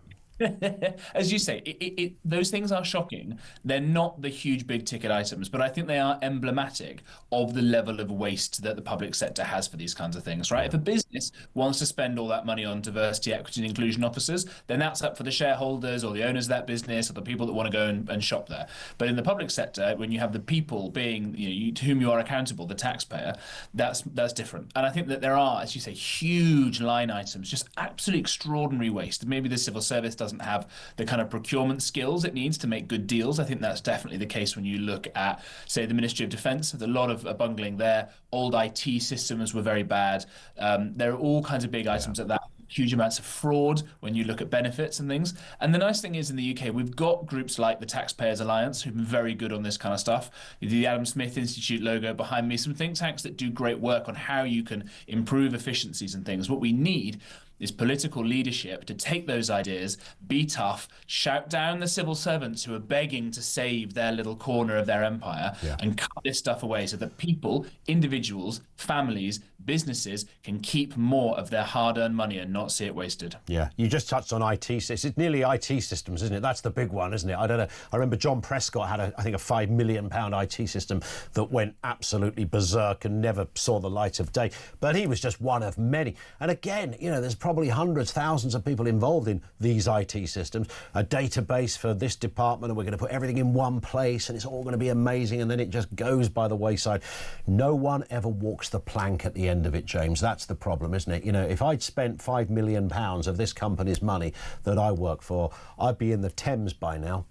As you say, those things are shocking. They're not the huge big ticket items, but I think they are emblematic of the level of waste that the public sector has for these kinds of things, right? If a business wants to spend all that money on diversity, equity and inclusion officers, then that's up for the shareholders or the owners of that business or the people that want to go and shop there. But in the public sector, when you have the people being, to whom you are accountable, the taxpayer, that's different. And I think that there are, as you say, huge line items, just absolutely extraordinary waste. Maybe the civil service doesn't have the kind of procurement skills it needs to make good deals. I think that's definitely the case when you look at, say, the Ministry of Defence. There's a lot of bungling there. Old IT systems were very bad. There are all kinds of big items at that. Huge amounts of fraud when you look at benefits and things. And the nice thing is in the UK, we've got groups like the Taxpayers Alliance who've been very good on this kind of stuff. The Adam Smith Institute logo behind me, some think tanks that do great work on how you can improve efficiencies and things. What we need is political leadership to take those ideas, be tough, shout down the civil servants who are begging to save their little corner of their empire, and cut this stuff away so that people, individuals, families, businesses can keep more of their hard-earned money and not see it wasted. Yeah, you just touched on IT. It's nearly IT systems, isn't it? That's the big one, isn't it? I don't know. I remember John Prescott had, I think, a £5 million IT system that went absolutely berserk and never saw the light of day. But he was just one of many. And again, you know, there's probably hundreds, thousands of people involved in these IT systems. A database for this department, and we're going to put everything in one place, and it's all going to be amazing, and then it just goes by the wayside. No one ever walks the plank at the end of it, James. That's the problem, isn't it? You know, if I'd spent £5 million of this company's money that I work for, I'd be in the Thames by now.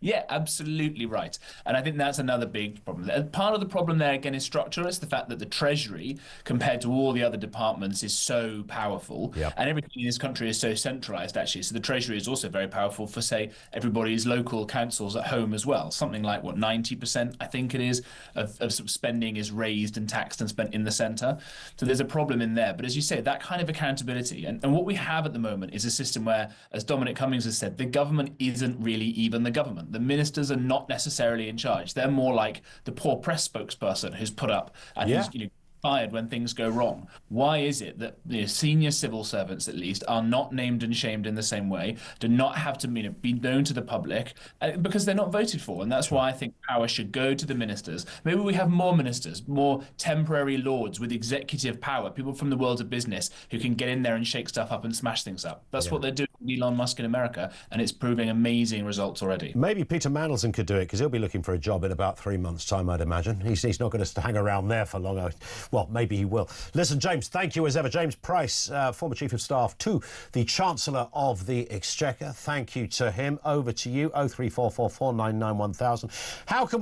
Yeah, absolutely right. And I think that's another big problem. Part of the problem there, again, is structural. It's the fact that the Treasury, compared to all the other departments, is so powerful. Yep. And everything in this country is so centralised, actually. So the Treasury is also very powerful for, say, everybody's local councils at home as well. Something like, what, 90%, I think it is, of sort of spending is raised and taxed and spent in the centre. So there's a problem in there. But as you say, that kind of accountability, and what we have at the moment is a system where, as Dominic Cummings has said, the government isn't really even the government. The ministers are not necessarily in charge. They're more like the poor press spokesperson who's put up and who's, you know, fired when things go wrong. Why is it that senior civil servants, at least, are not named and shamed in the same way, do not have to be known to the public, because they're not voted for? And that's why I think power should go to the ministers. Maybe we have more ministers, more temporary lords with executive power, people from the world of business who can get in there and shake stuff up and smash things up. That's what they're doing with Elon Musk in America, and it's proving amazing results already. Maybe Peter Mandelson could do it, because he'll be looking for a job in about 3 months' time, I'd imagine. He's not going to hang around there for long. Well, maybe he will. Listen, James, thank you as ever. James Price, former Chief of Staff to the Chancellor of the Exchequer. Thank you to him. Over to you, 03444991000. How can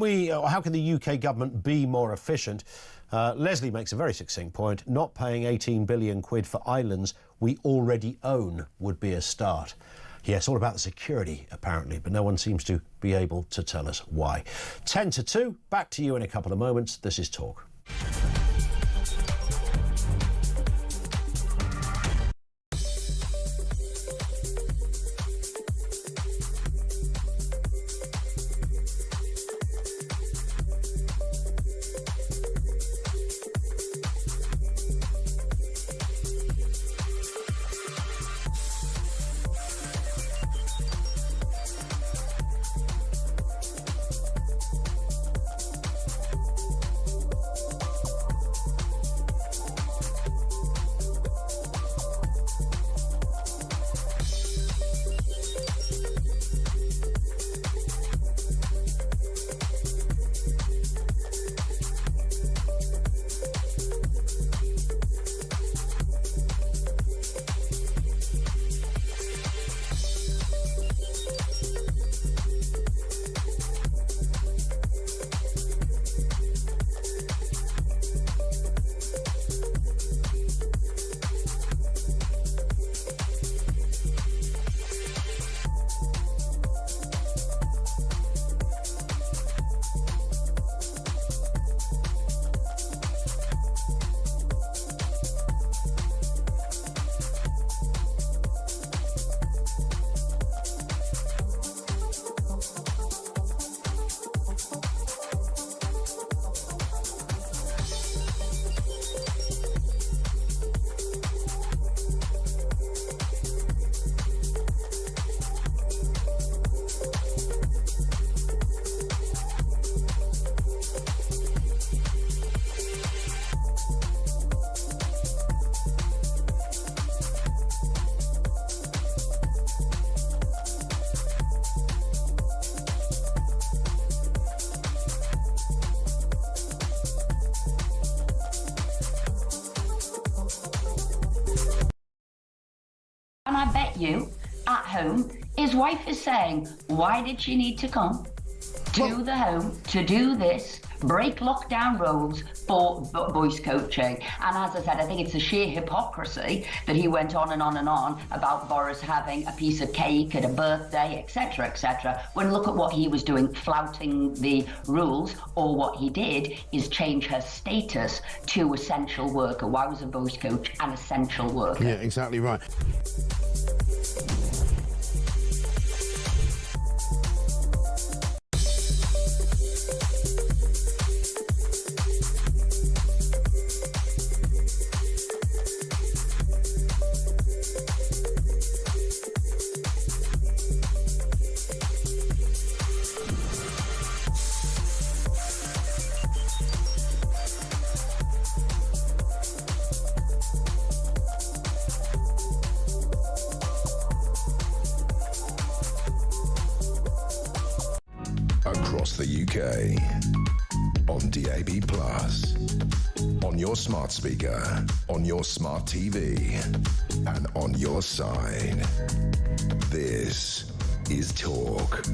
the UK government be more efficient? Leslie makes a very succinct point. Not paying 18 billion quid for islands we already own would be a start. Yeah, it's all about the security, apparently, but no one seems to be able to tell us why. 10 to 2, back to you in a couple of moments. This is Talk. And I bet you, at home, his wife is saying, why did she need to come to the home to do this, break lockdown rules for voice coaching. And as I said, I think it's a sheer hypocrisy that he went on and on and on about Boris having a piece of cake at a birthday, etc., when look at what he was doing, flouting the rules. Or what he did is change her status to essential worker. Why was a voice coach an essential worker? Yeah, exactly right. Across the UK, on DAB+, on your smart speaker, on your smart TV, and on your side. This is Talk.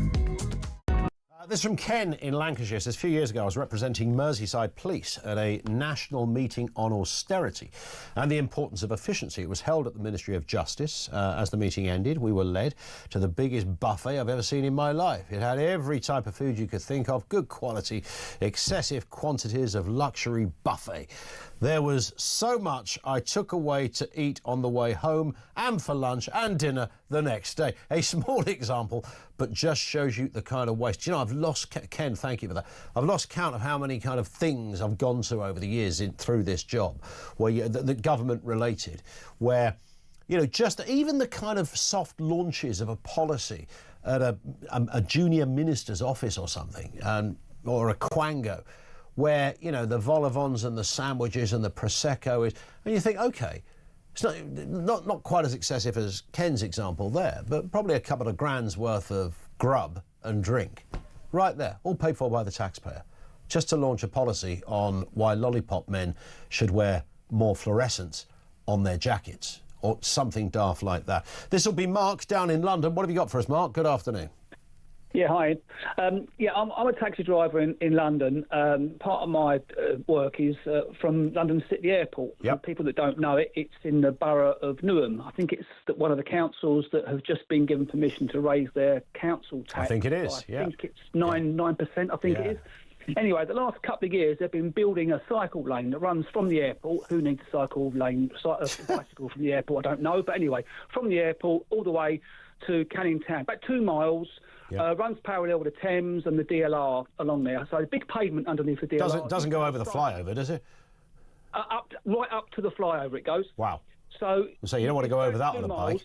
This is from Ken in Lancashire. It says, a few years ago I was representing Merseyside Police at a national meeting on austerity and the importance of efficiency. It was held at the Ministry of Justice. As the meeting ended, we were led to the biggest buffet I've ever seen in my life. It had every type of food you could think of, good quality, excessive quantities of luxury buffet. There was so much I took away to eat on the way home and for lunch and dinner the next day. A small example, but just shows you the kind of waste. You know, I've lost, Ken, thank you for that. I've lost count of how many kind of things I've gone to over the years through this job, where the government related, where, you know, just even the kind of soft launches of a policy at a junior minister's office or something, or a quango, where, you know, the vol au vents and the sandwiches and the Prosecco is, and you think, OK, it's not quite as excessive as Ken's example there, but probably a couple of grand's worth of grub and drink. Right there, all paid for by the taxpayer, just to launch a policy on why lollipop men should wear more fluorescence on their jackets, or something daft like that. This will be Mark down in London. What have you got for us, Mark? Good afternoon. Yeah, hi. I'm a taxi driver in London. Part of my work is from London City Airport. Yep. For people that don't know it, it's in the borough of Newham. I think it's one of the councils that have just been given permission to raise their council tax. I think it is, I think it's 9%, I think it is. Anyway, the last couple of years, they've been building a cycle lane that runs from the airport. Who needs a cycle lane, bicycle from the airport? I don't know. But anyway, from the airport all the way to Canning Town, about 2 miles. Runs parallel with the Thames and the DLR along there. So a big pavement underneath the DLR. Doesn't go over the flyover, does it? Right up to the flyover it goes. Wow. So you don't want to go over that on a bike.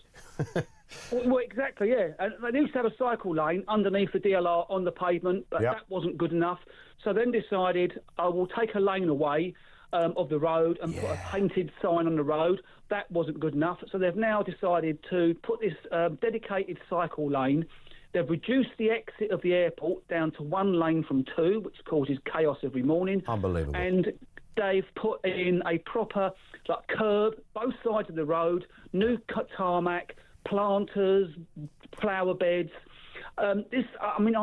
Well, exactly, yeah. And they used to have a cycle lane underneath the DLR on the pavement, but that wasn't good enough. So then decided, I will take a lane away of the road and put a painted sign on the road. That wasn't good enough. So they've now decided to put this dedicated cycle lane. They've reduced the exit of the airport down to 1 lane from 2, which causes chaos every morning. Unbelievable. And they've put in a proper curb, both sides of the road, new tarmac, planters, flower beds. I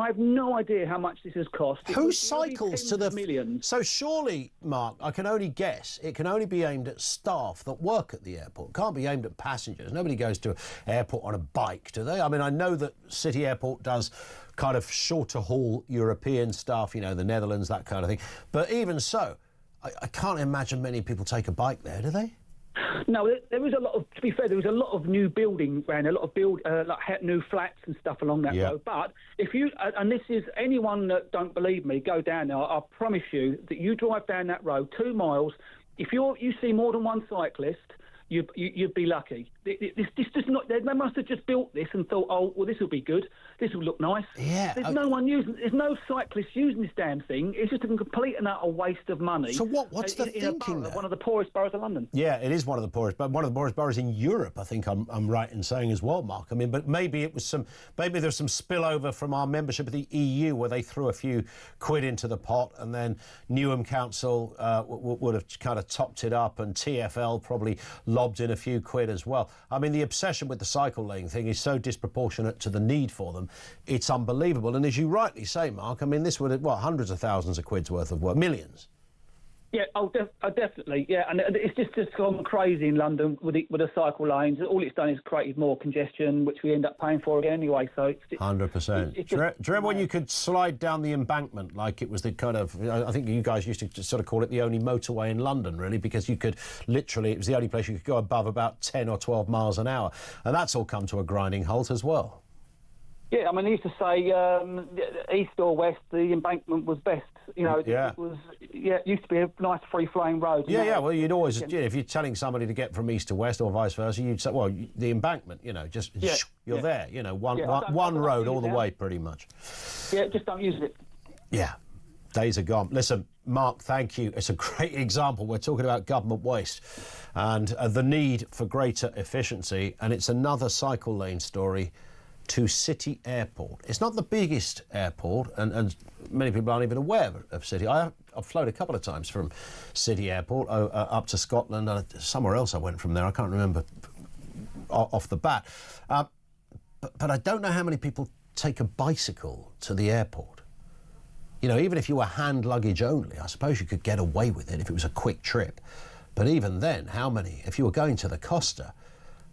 have no idea how much this has cost. Who cycles to the millions? So surely, Mark, I can only guess, it can only be aimed at staff that work at the airport. It can't be aimed at passengers. Nobody goes to an airport on a bike, do they? I mean, I know that City Airport does kind of shorter haul European stuff, you know, the Netherlands, that kind of thing. But even so, I can't imagine many people take a bike there, do they? No, there was a lot of, to be fair, there was a lot of new building around, a lot of new flats and stuff along that road. But if you, and this is, anyone that don't believe me, go down there. I promise you that you drive down that road 2 miles, if you see more than one cyclist, you'd be lucky. This does not. They must have just built this and thought, oh, well, this will be good. This will look nice. Yeah. There's no cyclists using this damn thing. It's just a complete and utter waste of money. So what's the thinking there? One of the poorest boroughs of London. Yeah, it is one of the poorest, but one of the poorest boroughs in Europe, I think I'm right in saying as well, Mark. I mean, but maybe there's some spillover from our membership of the EU where they threw a few quid into the pot, and then Newham Council would have kind of topped it up, and TfL probably lobbed in a few quid as well. I mean, the obsession with the cycle lane thing is so disproportionate to the need for them. It's unbelievable. And as you rightly say, Mark, I mean, this would have, hundreds of thousands of quid's worth of work, millions. Yeah, definitely. Yeah, and it's just gone crazy in London with the cycle lanes. All it's done is created more congestion, which we end up paying for again anyway. So 100%. Do you remember when you could slide down the embankment like it was the kind of? I think you guys used to sort of call it the only motorway in London, really, because you could literally, it was the only place you could go above about 10 or 12 miles an hour, and that's all come to a grinding halt as well. Yeah, I mean, I used to say east or west, the embankment was best. You know, it used to be a nice free-flowing road. Yeah, well, you'd always, if you're telling somebody to get from east to west or vice versa, you'd say, well, the embankment, just, you're there, one road all the way, pretty much. Yeah, just don't use it. Yeah, days are gone. Listen, Mark, thank you. It's a great example. We're talking about government waste and the need for greater efficiency, and it's another cycle lane story to City Airport. It's not the biggest airport, and many people aren't even aware of City. I've flown a couple of times from City Airport up to Scotland, and somewhere else I went from there. I can't remember off the bat. But I don't know how many people take a bicycle to the airport. You know, even if you were hand luggage only, I suppose you could get away with it if it was a quick trip. But even then, how many? If you were going to the Costa,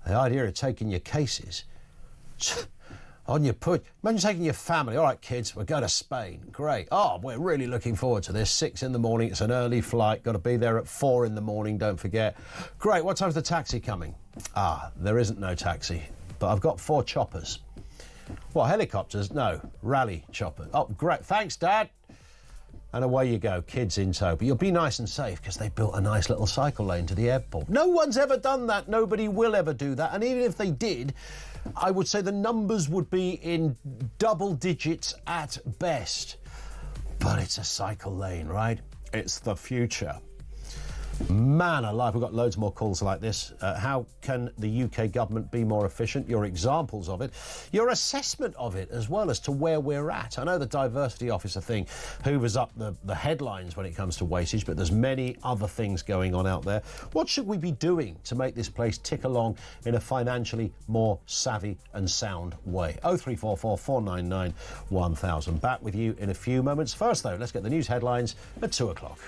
the idea of taking your cases on your imagine taking your family. All right, kids, we're going to Spain. Great. Oh, we're really looking forward to this. 6 in the morning. It's an early flight. Got to be there at 4 in the morning. Don't forget. Great. What time's the taxi coming? There isn't no taxi, but I've got 4 choppers. What, helicopters? No, rally choppers. Oh, great. Thanks, Dad. And away you go, kids in tow. But you'll be nice and safe because they built a nice little cycle lane to the airport. No one's ever done that. Nobody will ever do that. And even if they did, I would say the numbers would be in double digits at best. But it's a cycle lane, right? It's the future. Man alive, we've got loads more calls like this. How can the UK government be more efficient? Your examples of it, your assessment of it, as well as to where we're at. I know the diversity officer thing hoovers up the headlines when it comes to wastage, but there's many other things going on out there. What should we be doing to make this place tick along in a financially more savvy and sound way? 0344 499 1000. Back with you in a few moments. First, though, let's get the news headlines at 2 o'clock.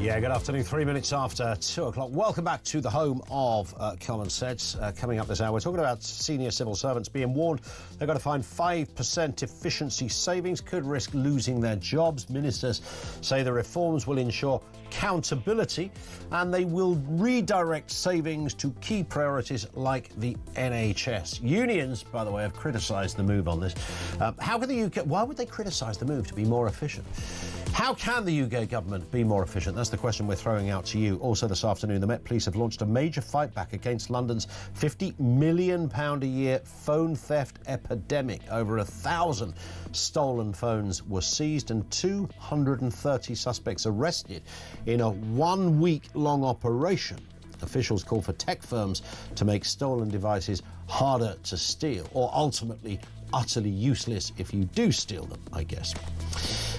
Yeah, good afternoon. 3 minutes after 2 o'clock. Welcome back to the home of Common Sense. Coming up this hour, we're talking about senior civil servants being warned they've got to find 5% efficiency savings, could risk losing their jobs. Ministers say the reforms will ensure accountability and they will redirect savings to key priorities like the NHS. Unions, by the way, have criticised the move on this. How can the UK... Why would they criticise the move to be more efficient? How can the UK government be more efficient? That's the question we're throwing out to you. Also this afternoon, the Met Police have launched a major fight back against London's £50 million a year phone theft epidemic. Over 1,000 stolen phones were seized and 230 suspects arrested in a 1-week-long operation. Officials call for tech firms to make stolen devices harder to steal, or ultimately utterly useless if you do steal them, I guess.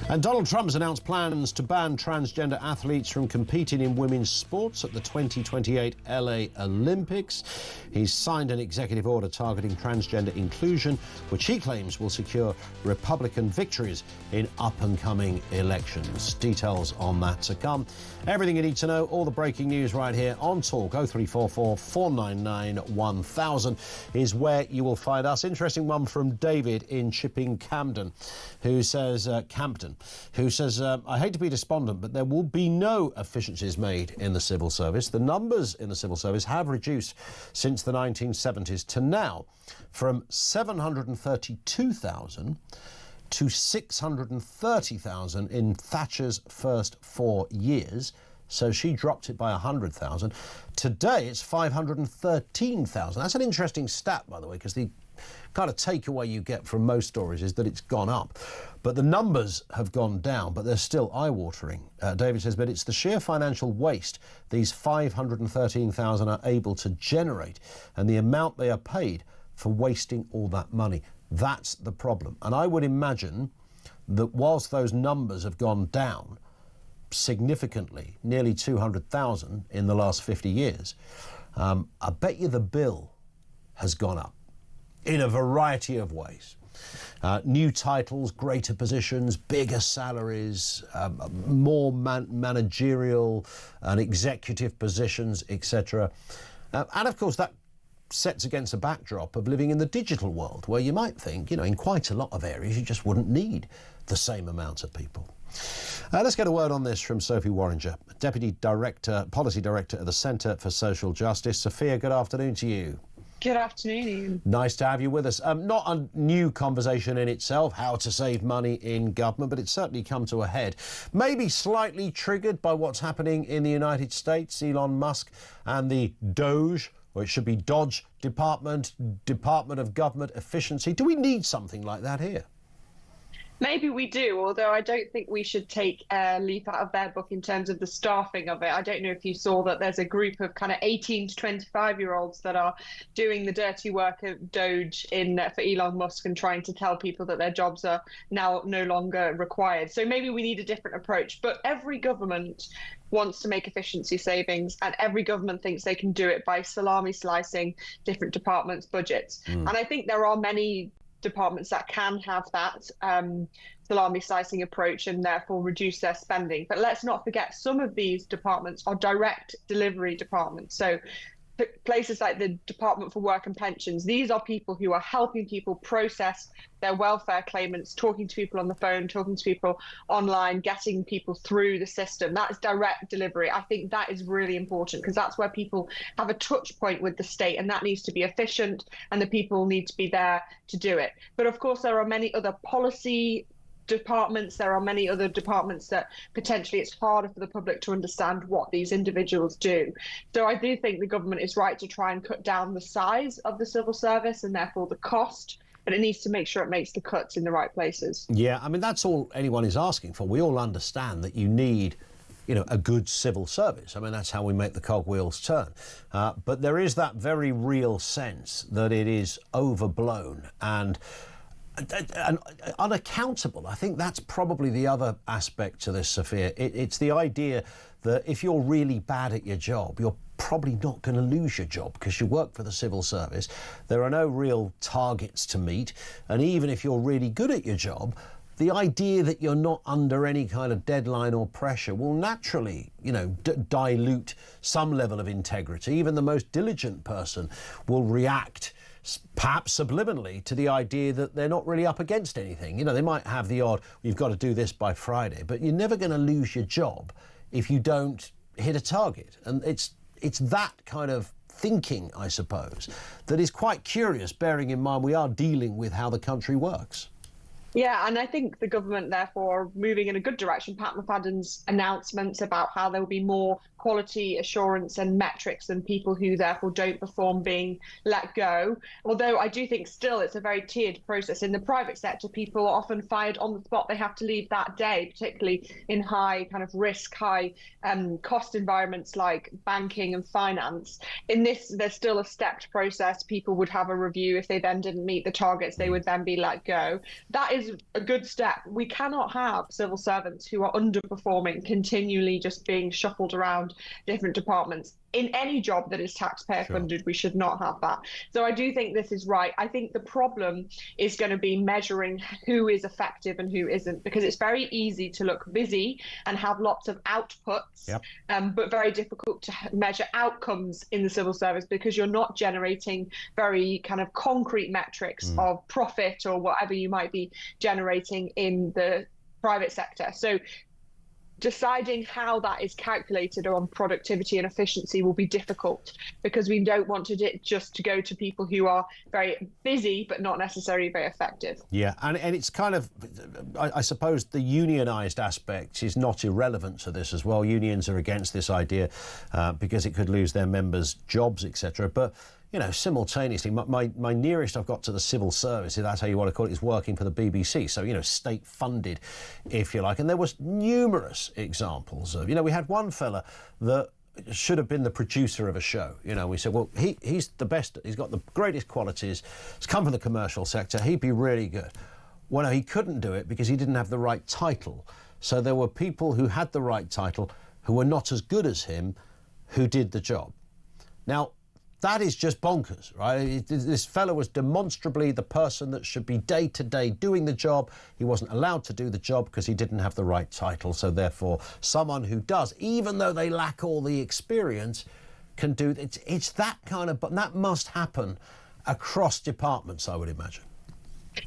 And Donald Trump has announced plans to ban transgender athletes from competing in women's sports at the 2028 LA Olympics. He's signed an executive order targeting transgender inclusion, which he claims will secure Republican victories in up-and-coming elections. Details on that to come. Everything you need to know, all the breaking news right here on Talk. 0344 499 1000 is where you will find us. Interesting one from David in Chipping Campden, who says, I hate to be despondent, but there will be no efficiencies made in the civil service. The numbers in the civil service have reduced since the 1970s to now from 732,000 to 630,000 in Thatcher's first 4 years. So she dropped it by 100,000. Today it's 513,000. That's an interesting stat, by the way, because the kind of takeaway you get from most stories is that it's gone up. But the numbers have gone down, but they're still eye-watering. David says, but it's the sheer financial waste these 513,000 are able to generate and the amount they are paid for wasting all that money. That's the problem. And I would imagine that whilst those numbers have gone down significantly, nearly 200,000 in the last 50 years, I bet you the bill has gone up in a variety of ways. New titles, greater positions, bigger salaries, more managerial and executive positions, etc. And of course that sets against a backdrop of living in the digital world, where you might think, you know, in quite a lot of areas you just wouldn't need the same amount of people. Let's get a word on this from Sophie Warringer, Deputy Director, Policy Director at the Centre for Social Justice. Sophia, good afternoon to you. Good afternoon, Ian. Nice to have you with us. Not a new conversation in itself, how to save money in government, but it's certainly come to a head. Maybe slightly triggered by what's happening in the United States, Elon Musk and the DOGE, or it should be Dodge Department of Government Efficiency. Do we need something like that here? Maybe we do, although I don't think we should take a leaf out of their book in terms of the staffing of it. I don't know if you saw that there's a group of kind of 18 to 25-year-olds that are doing the dirty work of Doge for Elon Musk and trying to tell people that their jobs are now no longer required. So maybe we need a different approach. But every government wants to make efficiency savings, and every government thinks they can do it by salami slicing different departments' budgets. And I think there are many departments that can have that salami slicing approach and therefore reduce their spending. But let's not forget, some of these departments are direct delivery departments. So places like the Department for Work and Pensions, these are people who are helping people process their welfare claimants, talking to people on the phone, talking to people online, getting people through the system. That is direct delivery. I think that is really important because that's where people have a touch point with the state, and that needs to be efficient and the people need to be there to do it. But of course, there are many other policy departments. There are many other departments that potentially it's harder for the public to understand what these individuals do. So I do think the government is right to try and cut down the size of the civil service and therefore the cost, but it needs to make sure it makes the cuts in the right places. Yeah, I mean, that's all anyone is asking for. We all understand that you need, you know, a good civil service. I mean, that's how we make the cogwheels turn. But there is that very real sense that it is overblown and unaccountable. I think that's probably the other aspect to this, Sophia. It's the idea that if you're really bad at your job, you're probably not going to lose your job because you work for the civil service. There are no real targets to meet. And even if you're really good at your job, the idea that you're not under any kind of deadline or pressure will naturally, you know, dilute some level of integrity. Even the most diligent person will react, perhaps subliminally, to the idea that they're not really up against anything. You know, they might have the odd, you've got to do this by Friday, but you're never going to lose your job if you don't hit a target. And it's that kind of thinking, I suppose, that is quite curious, bearing in mind we are dealing with how the country works. Yeah, and I think the government, therefore, are moving in a good direction. Pat McFadden's announcements about how there will be more quality assurance and metrics and people who therefore don't perform being let go. Although I do think still it's a very tiered process. In the private sector, people are often fired on the spot. They have to leave that day, particularly in high kind of risk, high cost environments like banking and finance. In this, there's still a stepped process. People would have a review. If they then didn't meet the targets, they would then be let go. That is a good step. We cannot have civil servants who are underperforming continually just being shuffled around different departments. In any job that is taxpayer funded, we should not have that. So I do think this is right. I think the problem is going to be measuring who is effective and who isn't, because it's very easy to look busy and have lots of outputs, but very difficult to measure outcomes in the civil service because you're not generating very kind of concrete metrics of profit or whatever you might be generating in the private sector. So deciding how that is calculated on productivity and efficiency will be difficult because we don't want it just to go to people who are very busy but not necessarily very effective. Yeah, and it's kind of, I suppose the unionised aspect is not irrelevant to this as well. Unions are against this idea because it could lose their members' jobs, etc. But you know, simultaneously, my nearest I've got to the civil service, if that's how you want to call it, is working for the BBC. So, you know, state-funded, if you like. And there was numerous examples of, you know, we had one fella that should have been the producer of a show. You know, we said, well, he's the best, he's got the greatest qualities, he's come from the commercial sector, he'd be really good. Well, no, he couldn't do it because he didn't have the right title. So there were people who had the right title who were not as good as him who did the job. Now, that is just bonkers, right? This fellow was demonstrably the person that should be day to day doing the job. He wasn't allowed to do the job because he didn't have the right title. So therefore, someone who does, even though they lack all the experience, can do it. It's that kind of, but that must happen across departments, I would imagine.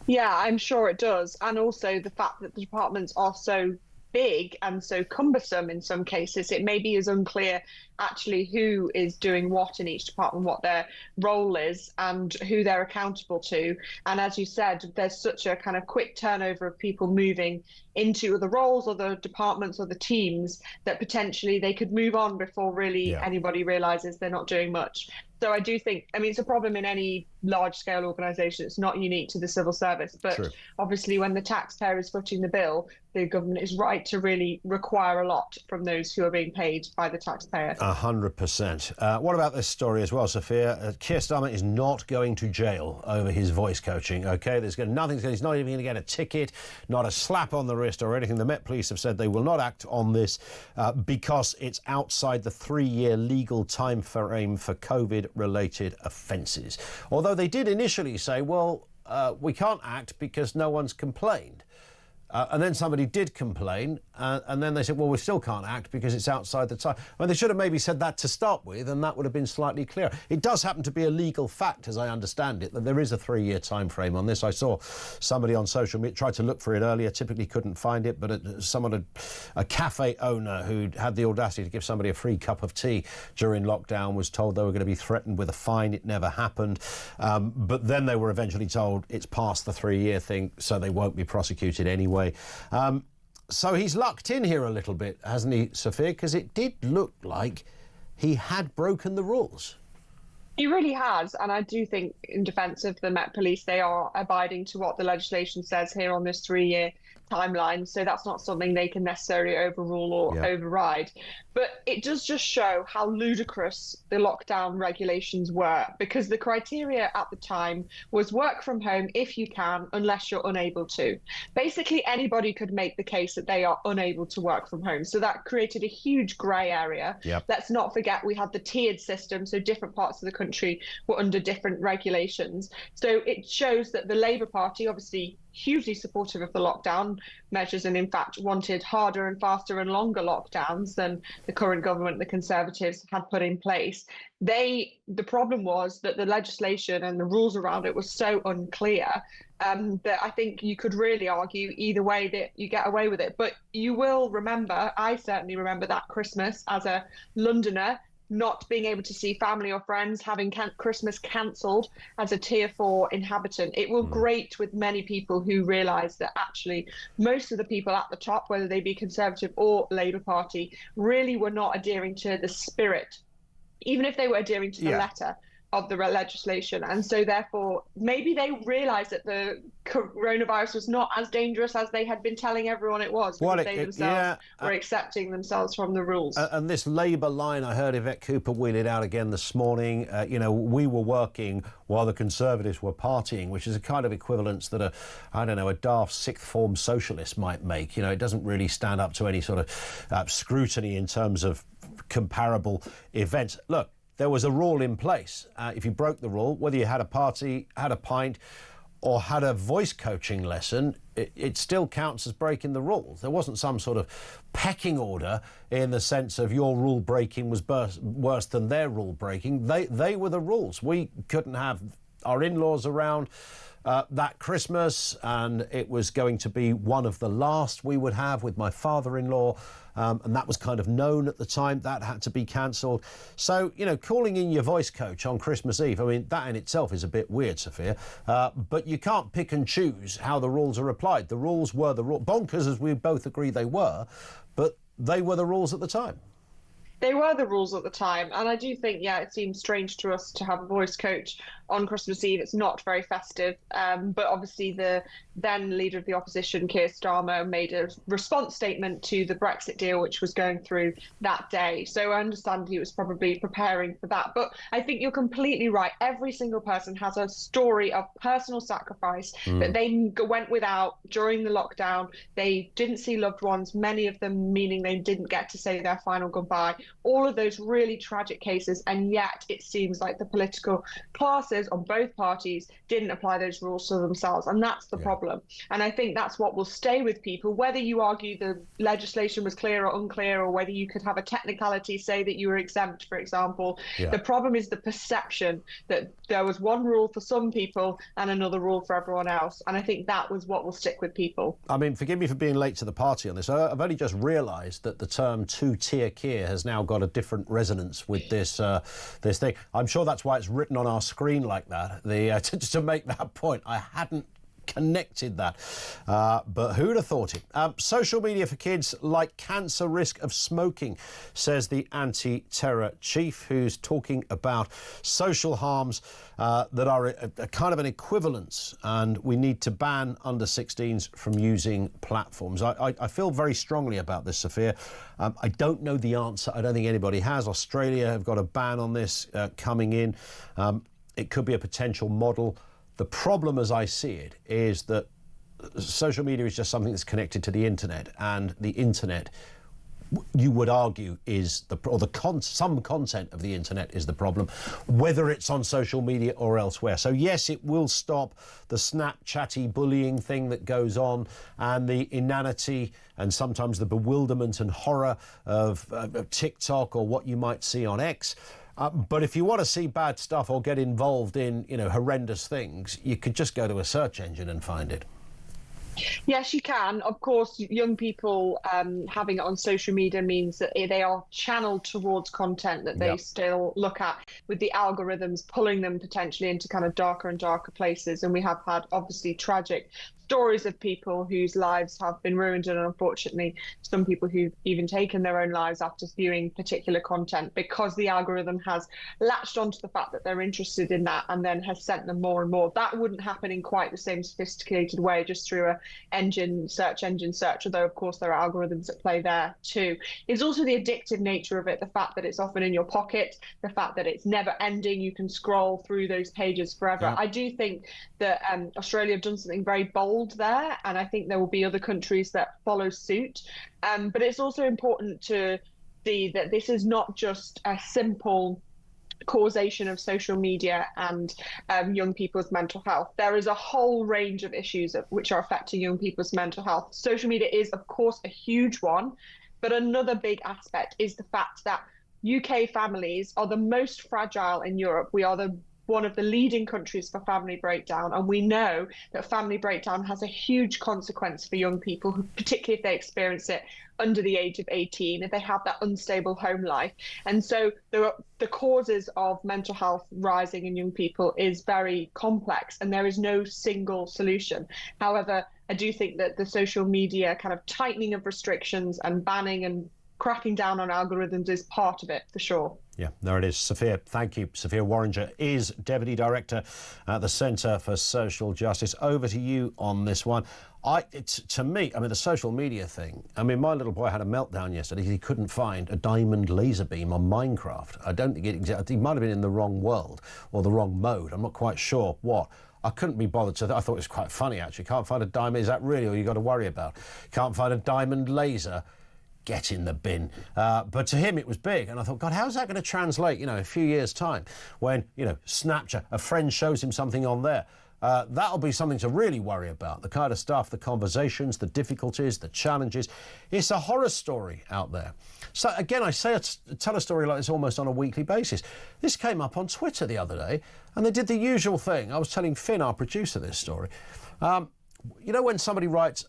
Yeah, I'm sure it does. And also the fact that the departments are so big and so cumbersome in some cases, it maybe is unclear actually who is doing what in each department, what their role is and who they're accountable to. And as you said, there's such a kind of quick turnover of people moving into the roles or the departments or the teams that potentially they could move on before really anybody realizes they're not doing much. So I do think, I mean, it's a problem in any large-scale organisation. It's not unique to the civil service. But obviously, when the taxpayer is footing the bill, the government is right to really require a lot from those who are being paid by the taxpayer. 100%. What about this story as well, Sophia? Keir Starmer is not going to jail over his voice coaching, OK? There's nothing. He's not even going to get a ticket, not a slap on the wrist or anything. The Met Police have said they will not act on this because it's outside the 3-year legal time frame for COVID-related offences. Although they did initially say, well, we can't act because no one's complained. And then somebody did complain, and then they said, well, we still can't act because it's outside the time. Well, they should have maybe said that to start with, and that would have been slightly clearer. It does happen to be a legal fact, as I understand it, that there is a 3-year time frame on this. I saw somebody on social media tried to look for it earlier, typically couldn't find it, but a cafe owner who had the audacity to give somebody a free cup of tea during lockdown was told they were going to be threatened with a fine. It never happened. But then they were eventually told it's past the 3-year thing, so they won't be prosecuted anyway. So he's lucked in here a little bit, hasn't he, Sophia? Because it did look like he had broken the rules. He really has, and I do think in defence of the Met Police, they are abiding to what the legislation says here on this 3-year timeline, so that's not something they can necessarily overrule or override. But it does just show how ludicrous the lockdown regulations were, because the criteria at the time was work from home if you can, unless you're unable to. Basically, anybody could make the case that they are unable to work from home. So that created a huge grey area. Let's not forget we had the tiered system, so different parts of the country were under different regulations. So it shows that the Labour Party, obviously hugely supportive of the lockdown measures and in fact wanted harder and faster and longer lockdowns than the current government, the Conservatives, had put in place. The problem was that the legislation and the rules around it was so unclear that I think you could really argue either way that you get away with it. But you will remember, I certainly remember that Christmas as a Londoner, not being able to see family or friends, having Christmas cancelled as a Tier 4 inhabitant. It will grate with many people who realise that actually most of the people at the top, whether they be Conservative or Labour Party, really were not adhering to the spirit, even if they were adhering to the letter of the legislation. And so therefore maybe they realised that the coronavirus was not as dangerous as they had been telling everyone it was, because they themselves were accepting themselves from the rules. And this Labour line, I heard Yvette Cooper wheel it out again this morning. We were working while the Conservatives were partying, which is a kind of equivalence that a daft sixth form socialist might make. It doesn't really stand up to any sort of scrutiny in terms of comparable events. Look, there was a rule in place. If you broke the rule, whether you had a party, had a pint, or had a voice coaching lesson, it still counts as breaking the rules. There wasn't some sort of pecking order in the sense of your rule breaking was worse than their rule breaking. They were the rules. We couldn't have our in-laws around that Christmas, and it was going to be one of the last we would have with my father-in-law. And that was kind of known at the time. That had to be cancelled. So, calling in your voice coach on Christmas Eve, I mean, that in itself is a bit weird, Sophia. But you can't pick and choose how the rules are applied. The rules were the rules. Bonkers, as we both agree they were, but they were the rules at the time. They were the rules at the time. And I do think, it seems strange to us to have a voice coach on Christmas Eve. It's not very festive. But obviously the then leader of the opposition, Keir Starmer, made a response statement to the Brexit deal, which was going through that day. So I understand he was probably preparing for that. But I think you're completely right. Every single person has a story of personal sacrifice that they went without during the lockdown. They didn't see loved ones, many of them meaning they didn't get to say their final goodbye. All of those really tragic cases, and yet it seems like the political classes on both parties didn't apply those rules to themselves, and that's the problem. And I think that's what will stay with people, whether you argue the legislation was clear or unclear, or whether you could have a technicality say that you were exempt, for example. The problem is the perception that there was one rule for some people and another rule for everyone else, and I think that was what will stick with people. I mean, forgive me for being late to the party on this. I've only just realised that the term two-tier Keir has now got a different resonance with this this thing. I'm sure that's why it's written on our screen like that. To make that point, I hadn't connected that, but who'd have thought it? Social media for kids like cancer risk of smoking, says the anti-terror chief, who's talking about social harms that are a kind of an equivalence, and we need to ban under 16s from using platforms. I feel very strongly about this, Sophia. I don't know the answer. I don't think anybody has. Australia have got a ban on this coming in. It could be a potential model. The problem, as I see it, is that social media is just something that's connected to the internet, and the internet, you would argue, is some content of the internet is the problem, whether it's on social media or elsewhere. So yes, it will stop the Snapchatty bullying thing that goes on, and the inanity and sometimes the bewilderment and horror of TikTok or what you might see on X. But if you want to see bad stuff or get involved in, horrendous things, you could just go to a search engine and find it. Yes, you can. Of course, young people having it on social media means that they are channeled towards content that they still look at, with the algorithms pulling them potentially into kind of darker and darker places. And we have had, obviously, tragic stories of people whose lives have been ruined, and unfortunately some people who've even taken their own lives after viewing particular content because the algorithm has latched onto the fact that they're interested in that and then has sent them more and more. That wouldn't happen in quite the same sophisticated way just through a search engine search, although of course there are algorithms at play there too. It's also the addictive nature of it, the fact that it's often in your pocket, the fact that it's never ending, you can scroll through those pages forever. I do think that Australia have done something very bold there, and I think there will be other countries that follow suit. But it's also important to see that this is not just a simple causation of social media and young people's mental health. There is a whole range of issues which are affecting young people's mental health. Social media is, of course, a huge one, but another big aspect is the fact that UK families are the most fragile in Europe. We are one of the leading countries for family breakdown, and we know that family breakdown has a huge consequence for young people, particularly if they experience it under the age of 18, if they have that unstable home life. And so the causes of mental health rising in young people is very complex, and there is no single solution. However, I do think that the social media kind of tightening of restrictions and banning and cracking down on algorithms is part of it, for sure. Yeah, there it is. Sophia, thank you. Sophia Warringer is Deputy Director at the Centre for Social Justice. Over to you on this one. To me, the social media thing, my little boy had a meltdown yesterday. He couldn't find a diamond laser beam on Minecraft. I don't think he might have been in the wrong world or the wrong mode. I'm not quite sure what. I couldn't be bothered to. I thought it was quite funny, actually. Can't find a diamond. Is that really all you got to worry about? Can't find a diamond laser. Get in the bin. But to him, it was big. And I thought, God, how's that going to translate, a few years' time when, Snapchat, a friend shows him something on there. That'll be something to really worry about. The kind of stuff, the conversations, the difficulties, the challenges. It's a horror story out there. So, again, I tell a story like this almost on a weekly basis. This came up on Twitter the other day, and they did the usual thing. I was telling Finn, our producer, this story. When somebody writes...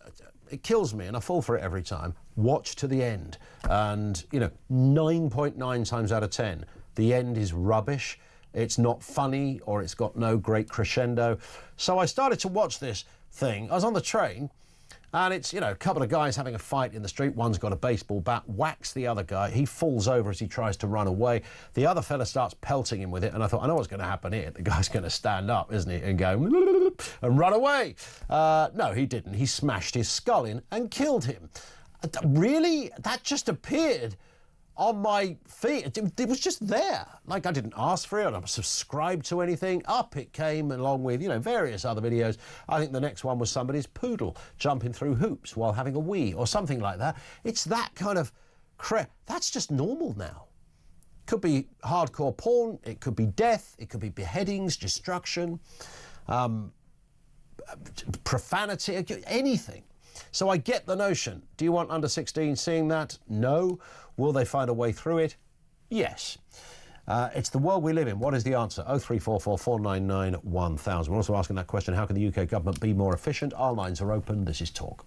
It kills me, and I fall for it every time. Watch to the end. And, 9.9 times out of 10, the end is rubbish. It's not funny, or it's got no great crescendo. So I started to watch this thing. I was on the train, and it's, a couple of guys having a fight in the street. One's got a baseball bat, whacks the other guy. He falls over as he tries to run away. The other fella starts pelting him with it, and I thought, I know what's going to happen here. The guy's going to stand up, isn't he, and go, and run away. No, he didn't. He smashed his skull in and killed him. Really? That just appeared on my feed. It was just there. Like, I didn't ask for it. I didn't subscribe to anything. Up it came, along with, various other videos. I think the next one was somebody's poodle jumping through hoops while having a wee or something like that. It's that kind of that's just normal now. Could be hardcore porn. It could be death. It could be beheadings, destruction, profanity, anything. So I get the notion. Do you want under 16 seeing that? No. Will they find a way through it? Yes. It's the world we live in. What is the answer? 0344 499 1000. We're also asking that question, how can the UK government be more efficient? Our lines are open. This is Talk.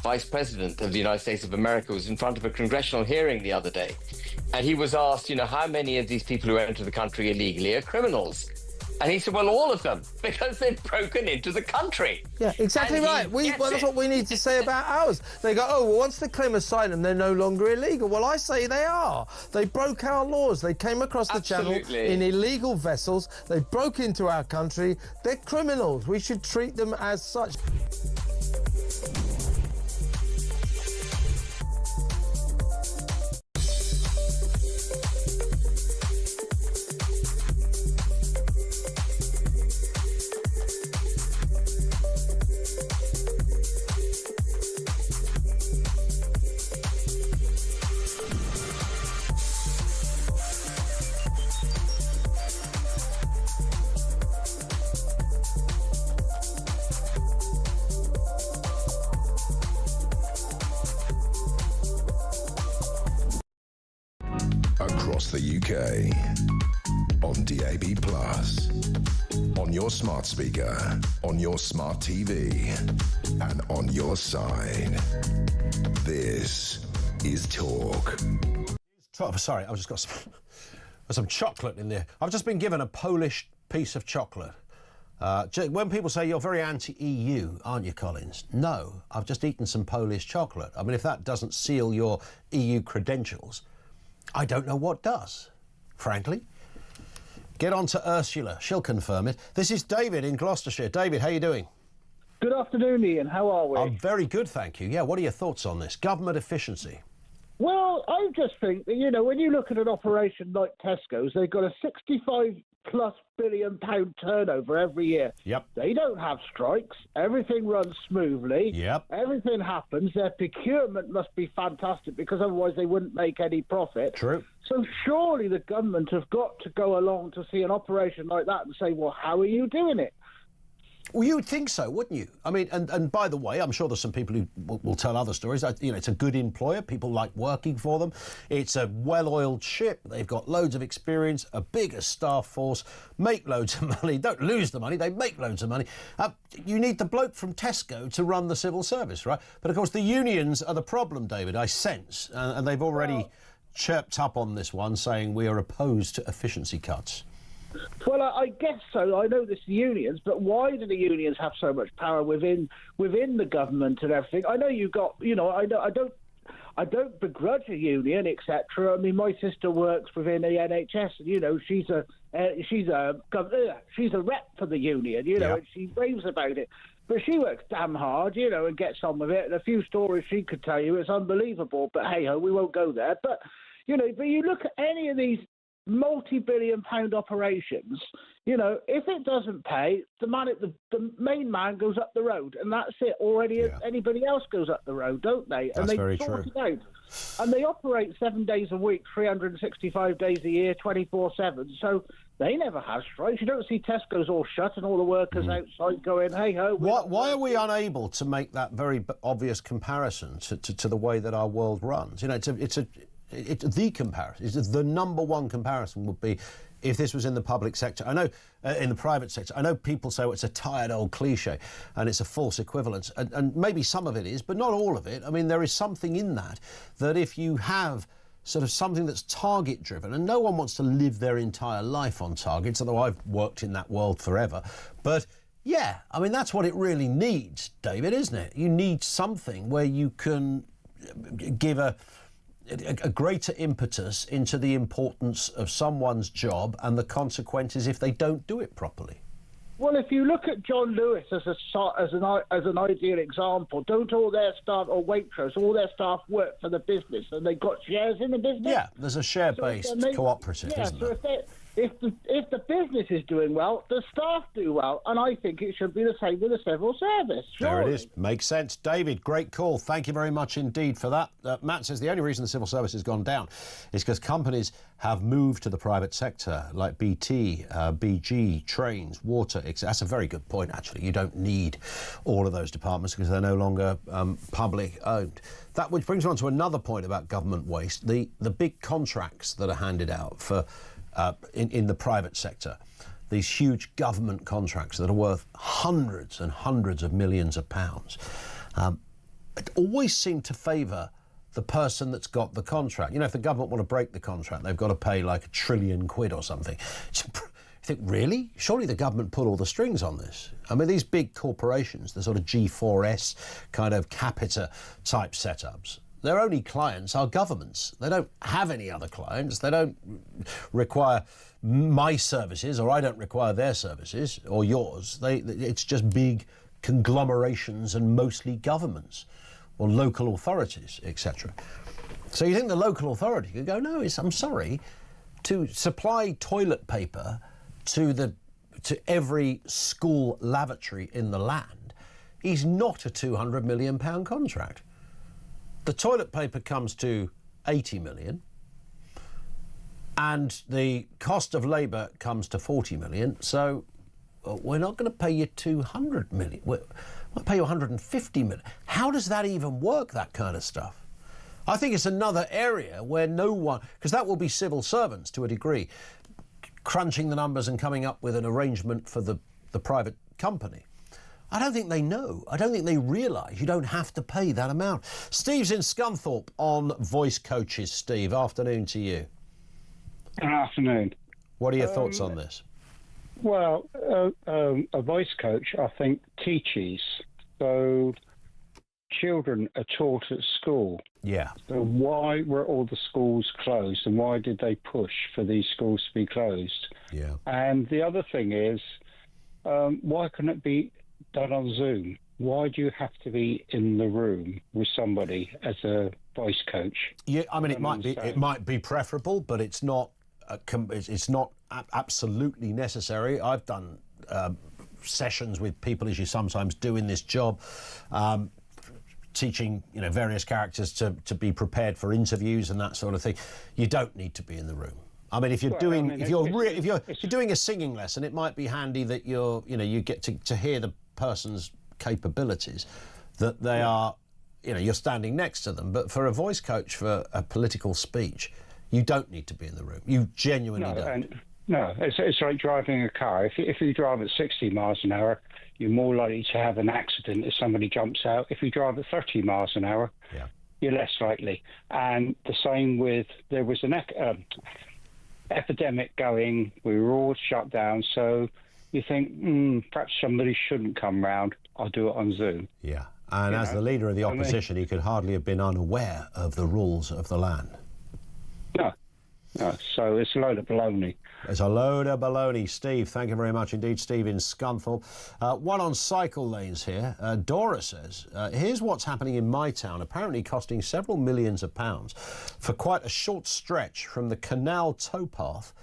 Vice President of the United States of America, was in front of a congressional hearing the other day, and he was asked, how many of these people who enter the country illegally are criminals? And he said, well, all of them, because they've broken into the country. Yeah, exactly right. That's what we need to say about ours. They go, oh, well, once they claim asylum, they're no longer illegal. Well, I say they are. They broke our laws. They came across the channel in illegal vessels. They broke into our country. They're criminals. We should treat them as such. Across the UK, on DAB+, on your smart speaker, on your smart TV, and on your side. This is Talk. Sorry, I've just got some chocolate in there. I've just been given a Polish piece of chocolate. When people say you're very anti-EU, aren't you, Collins? No, I've just eaten some Polish chocolate. I mean, if that doesn't seal your EU credentials, I don't know what does, frankly. Get on to Ursula. She'll confirm it. This is David in Gloucestershire. David, how are you doing? Good afternoon, Ian. How are we? I'm very good, thank you. Yeah, what are your thoughts on this? Government efficiency. Well, I just think that, when you look at an operation like Tesco's, they've got a 65+ billion pound turnover every year. Yep. They don't have strikes. Everything runs smoothly. Yep. Everything happens. Their procurement must be fantastic because otherwise they wouldn't make any profit. True. So surely the government have got to go along to see an operation like that and say, well, how are you doing it? Well, you would think so, wouldn't you? I mean, and by the way, I'm sure there's some people who will tell other stories. It's a good employer. People like working for them. It's a well-oiled ship. They've got loads of experience, a bigger staff force, make loads of money. Don't lose the money. They make loads of money. You need the bloke from Tesco to run the civil service, right? But, of course, the unions are the problem, David, I sense. And they've already chirped up on this one, saying we are opposed to efficiency cuts. Well, I guess so. I know this unions, but why do the unions have so much power within the government and everything? I know you got, I don't begrudge a union, etc. I mean, my sister works within the NHS, and she's a rep for the union, and she raves about it. But she works damn hard, and gets on with it. And a few stories she could tell you, it's unbelievable. But hey ho, we won't go there. But but you look at any of these multi-billion pound operations, if it doesn't pay, the main man goes up the road, and that's it. Anybody else goes up the road, don't they? That's very sort true. it out. And they operate 7 days a week, 365 days a year, 24/7. So they never have strikes. You don't see Tesco's all shut and all the workers outside going, hey ho. Why are we unable to make that very obvious comparison to the way that our world runs? It's the comparison. It's the number one comparison would be if this was in the public sector. I know in the private sector, I know people say it's a tired old cliche and it's a false equivalence, and maybe some of it is, but not all of it. I mean, there is something in that if you have sort of something that's target driven, and no one wants to live their entire life on targets, although I've worked in that world forever, but yeah, I mean, that's what it really needs, David, isn't it? You need something where you can give a greater impetus into the importance of someone's job and the consequences if they don't do it properly. Well, if you look at John Lewis as an ideal example, don't all their staff, or Waitrose, all their staff work for the business and they've got shares in the business? Yeah, there's a share-based cooperative, isn't there? If the business is doing well, the staff do well, and I think it should be the same with the civil service. Surely. There it is. Makes sense. David, great call. Thank you very much indeed for that. Matt says the only reason the civil service has gone down is because companies have moved to the private sector, like BT, BG, trains, water, etc. That's a very good point, actually. You don't need all of those departments because they're no longer public owned. That which brings me on to another point about government waste, the big contracts that are handed out for in the private sector, these huge government contracts that are worth hundreds and hundreds of millions of pounds. it always seemed to favour the person that's got the contract. You know, if the government want to break the contract, they've got to pay like £1 trillion or something. You think, really? Surely the government put all the strings on this. I mean, these big corporations, the sort of G4S kind of capita type setups, their only clients are governments. They don't have any other clients. They don't require my services, or I don't require their services or yours. It's just big conglomerations and mostly governments or local authorities, etc. So you think the local authority could go, no, I'm sorry, to supply toilet paper to every school lavatory in the land is not a £200 million contract. The toilet paper comes to 80 million and the cost of labour comes to 40 million, so we're not going to pay you 200 million, we'll pay you 150 million. How does that even work, that kind of stuff? I think it's another area where no one, because that will be civil servants to a degree, crunching the numbers and coming up with an arrangement for the private company. I don't think they know. I don't think they realise you don't have to pay that amount. Steve's in Scunthorpe on voice coaches. Steve, afternoon to you. Good afternoon. What are your thoughts on this? Well, a voice coach, I think, teaches. So children are taught at school. Yeah. So why were all the schools closed, and why did they push for these schools to be closed? Yeah. And the other thing is, why couldn't it be done on Zoom? Why do you have to be in the room with somebody as a voice coach? Yeah, I mean, it might be preferable, but it's not. It's not absolutely necessary. I've done sessions with people, as you sometimes do in this job, teaching various characters to be prepared for interviews and that sort of thing. You don't need to be in the room. I mean, if you're doing a singing lesson, it might be handy that you get to hear the person's capabilities, that they are, you're standing next to them. But for a voice coach for a political speech, you don't need to be in the room. You genuinely don't. No, it's like driving a car. If you drive at 60 miles an hour, you're more likely to have an accident if somebody jumps out. If you drive at 30 miles an hour, you're less likely. And the same with, there was an epidemic going, we were all shut down, so you think, perhaps somebody shouldn't come round, I'll do it on Zoom. Yeah, and as the leader of the opposition, he could hardly have been unaware of the rules of the land. No, so it's a load of baloney. It's a load of baloney. Steve, thank you very much indeed. Steve in Scunthorpe. One on cycle lanes here. Dora says, here's what's happening in my town, apparently costing several millions of pounds for quite a short stretch from the canal towpath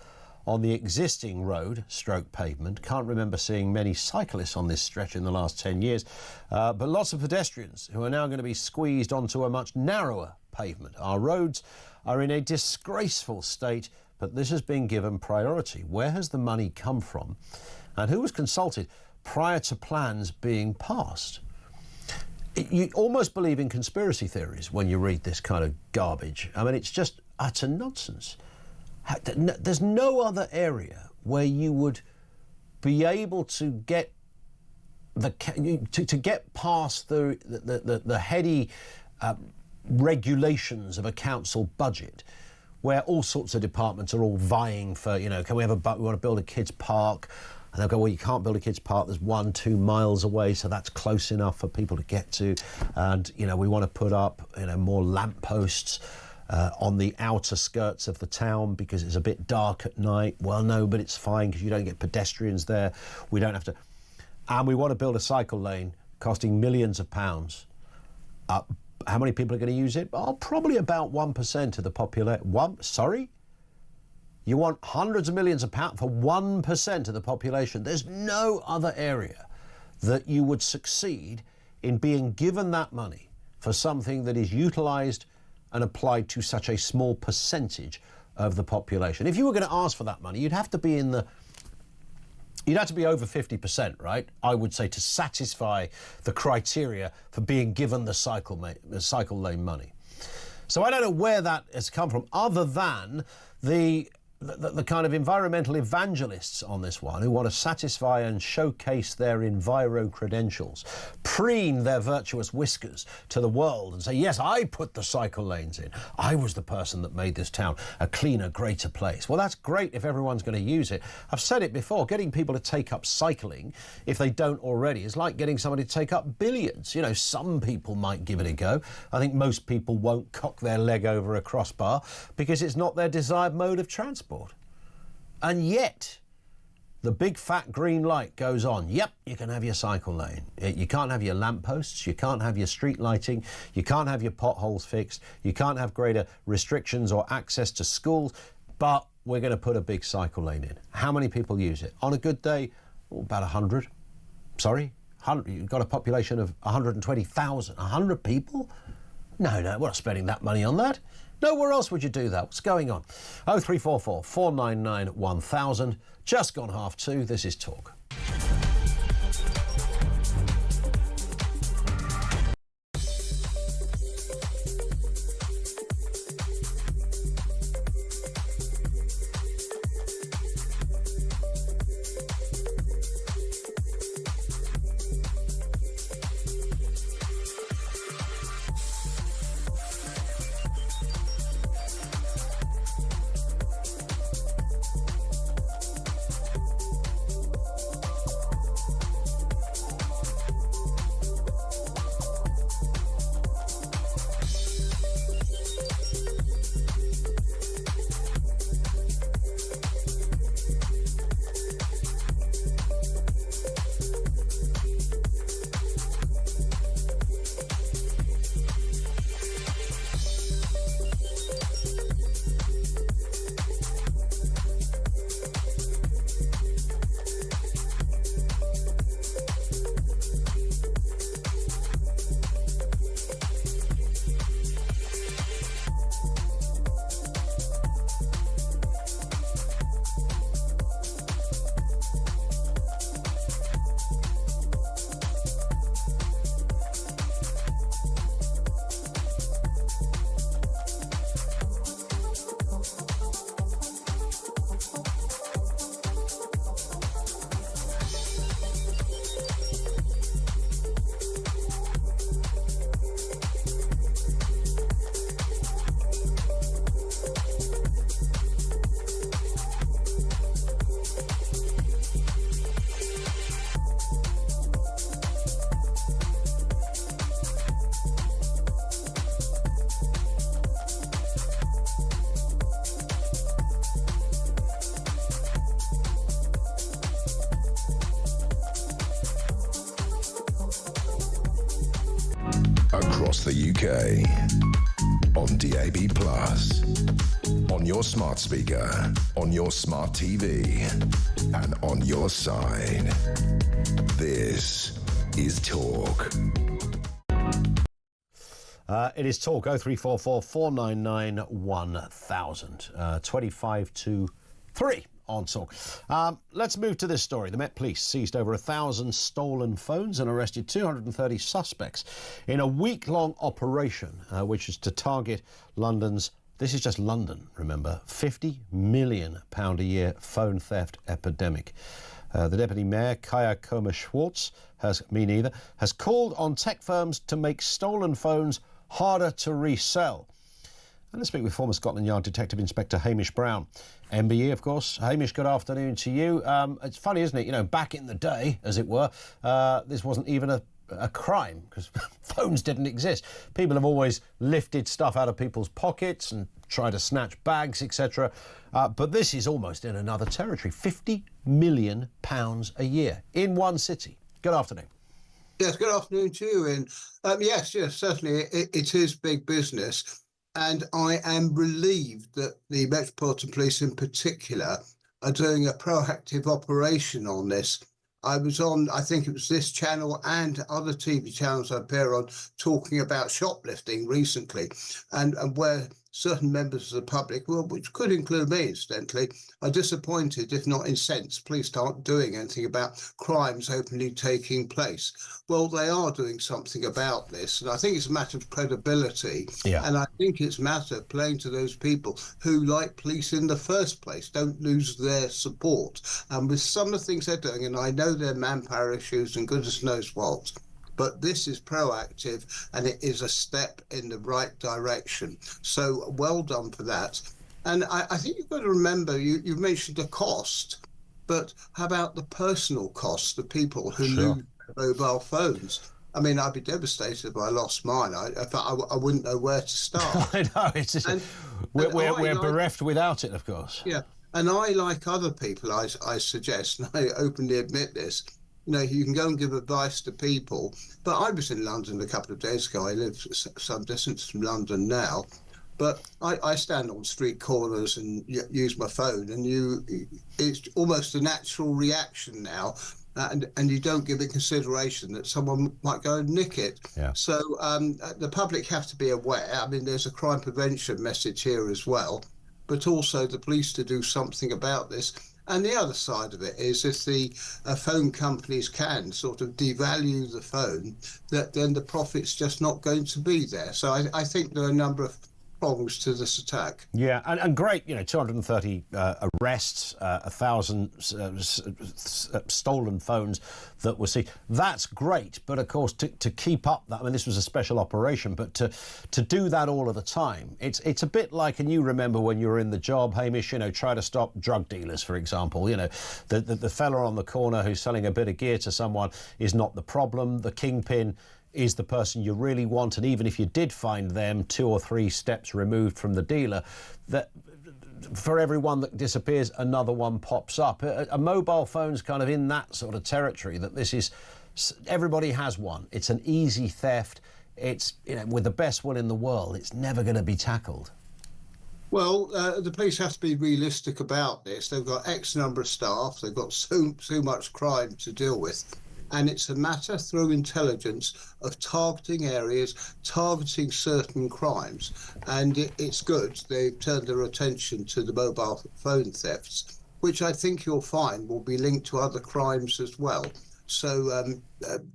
on the existing road stroke pavement. Can't remember seeing many cyclists on this stretch in the last 10 years, but lots of pedestrians who are now going to be squeezed onto a much narrower pavement. Our roads are in a disgraceful state, but this has been given priority. Where has the money come from? And who was consulted prior to plans being passed? You almost believe in conspiracy theories when you read this kind of garbage. I mean, it's just utter nonsense. There's no other area where you would be able to get to get past the heady regulations of a council budget, where all sorts of departments are all vying for, can we have we want to build a kids' park, and they'll go, well, you can't build a kids' park, there's 1-2 miles away, so that's close enough for people to get to, and we want to put up more lampposts on the outer skirts of the town because it's a bit dark at night. Well, no, but it's fine because you don't get pedestrians there, we don't have to, and we want to build a cycle lane costing millions of pounds. How many people are going to use it? Oh, probably about 1% of the population. Sorry? You want hundreds of millions of pounds for 1% of the population? There's no other area that you would succeed in being given that money for something that is utilised and applied to such a small percentage of the population. If you were going to ask for that money, you'd have to be you'd have to be over 50%, right? I would say, to satisfy the criteria for being given the cycle lane money. So I don't know where that has come from, other than the the kind of environmental evangelists on this one who want to satisfy and showcase their enviro credentials, preen their virtuous whiskers to the world and say, yes, I put the cycle lanes in. I was the person that made this town a cleaner, greater place. Well, that's great if everyone's going to use it. I've said it before, getting people to take up cycling, if they don't already, is like getting somebody to take up billiards. You know, some people might give it a go. I think most people won't cock their leg over a crossbar because it's not their desired mode of transport. And yet, the big fat green light goes on. Yep, you can have your cycle lane. You can't have your lampposts, you can't have your street lighting, you can't have your potholes fixed, you can't have greater restrictions or access to schools, but we're going to put a big cycle lane in. How many people use it? On a good day, about 100. Sorry? 100. You've got a population of 120,000. 100 people? No, we're not spending that money on that. No, where else would you do that? What's going on? 0344 499 1000. Just gone 2:30. This is Talk. Across the UK, on DAB+, on your smart speaker, on your smart TV, and on your side. This is Talk. It is Talk. 0344 499 1000. 25 to 3 on Talk. Let's move to this story. The Met Police seized over 1,000 stolen phones and arrested 230 suspects in a week-long operation, which is to target London's, this is just London, remember, £50 million a year phone theft epidemic. The Deputy Mayor, Kaya Koma-Schwartz, has called on tech firms to make stolen phones harder to resell. And let's speak with former Scotland Yard Detective Inspector Hamish Brown, MBE, of course. Hamish, good afternoon to you. It's funny, isn't it? You know, back in the day, as it were, this wasn't even a crime because phones didn't exist. People have always lifted stuff out of people's pockets and tried to snatch bags, etc. But this is almost in another territory. £50 million a year in one city. Good afternoon. Yes, good afternoon to you, Ian. Yes, certainly it is big business. And I am relieved that the Metropolitan Police in particular are doing a proactive operation on this. I was on, I think it was this channel and other TV channels I appear on, talking about shoplifting recently, and where certain members of the public, well, which could include me, incidentally, are disappointed, if not incensed. Police aren't doing anything about crimes openly taking place. Well, they are doing something about this, and I think it's a matter of credibility. And I think it's a matter of playing to those people who, like police in the first place, don't lose their support. And with some of the things they're doing, and I know there are manpower issues and goodness knows what, but this is proactive and it is a step in the right direction. So well done for that. And I think you've got to remember, you've mentioned the cost, but how about the personal cost, the people who lose mobile phones? I mean, I'd be devastated if I lost mine. I wouldn't know where to start. I know, it's just, we're bereft without it, of course. Yeah, and I, like other people, I suggest, and I openly admit this, you know, you can go and give advice to people. But I was in London a couple of days ago. I live some distance from London now. But I stand on street corners and use my phone, and it's almost a natural reaction now. And you don't give it consideration that someone might go and nick it. So the public have to be aware. I mean, there's a crime prevention message here as well, but also the police to do something about this. And the other side of it is if the phone companies can sort of devalue the phone, then the profit's just not going to be there. So I think there are a number of prongs to this attack. Yeah, and great, you know, 230 arrests, 1,000 stolen phones that were seized. That's great, but of course to keep up that, I mean, this was a special operation, but to do that all of the time, it's a bit like, and you remember when you were in the job, Hamish, you know, try to stop drug dealers, for example. You know, the fella on the corner who's selling a bit of gear to someone is not the problem. The kingpin is the person you really want, and even if you did find them 2 or 3 steps removed from the dealer, that for every one that disappears, another one pops up. A mobile phone's kind of in that sort of territory, that this is, everybody has one. It's an easy theft. It's, you know, with the best will in the world, it's never going to be tackled. Well, the police have to be realistic about this. They've got X number of staff. They've got so much crime to deal with. And it's a matter through intelligence of targeting areas, targeting certain crimes. And it's good they've turned their attention to the mobile phone thefts, which I think you'll find will be linked to other crimes as well. So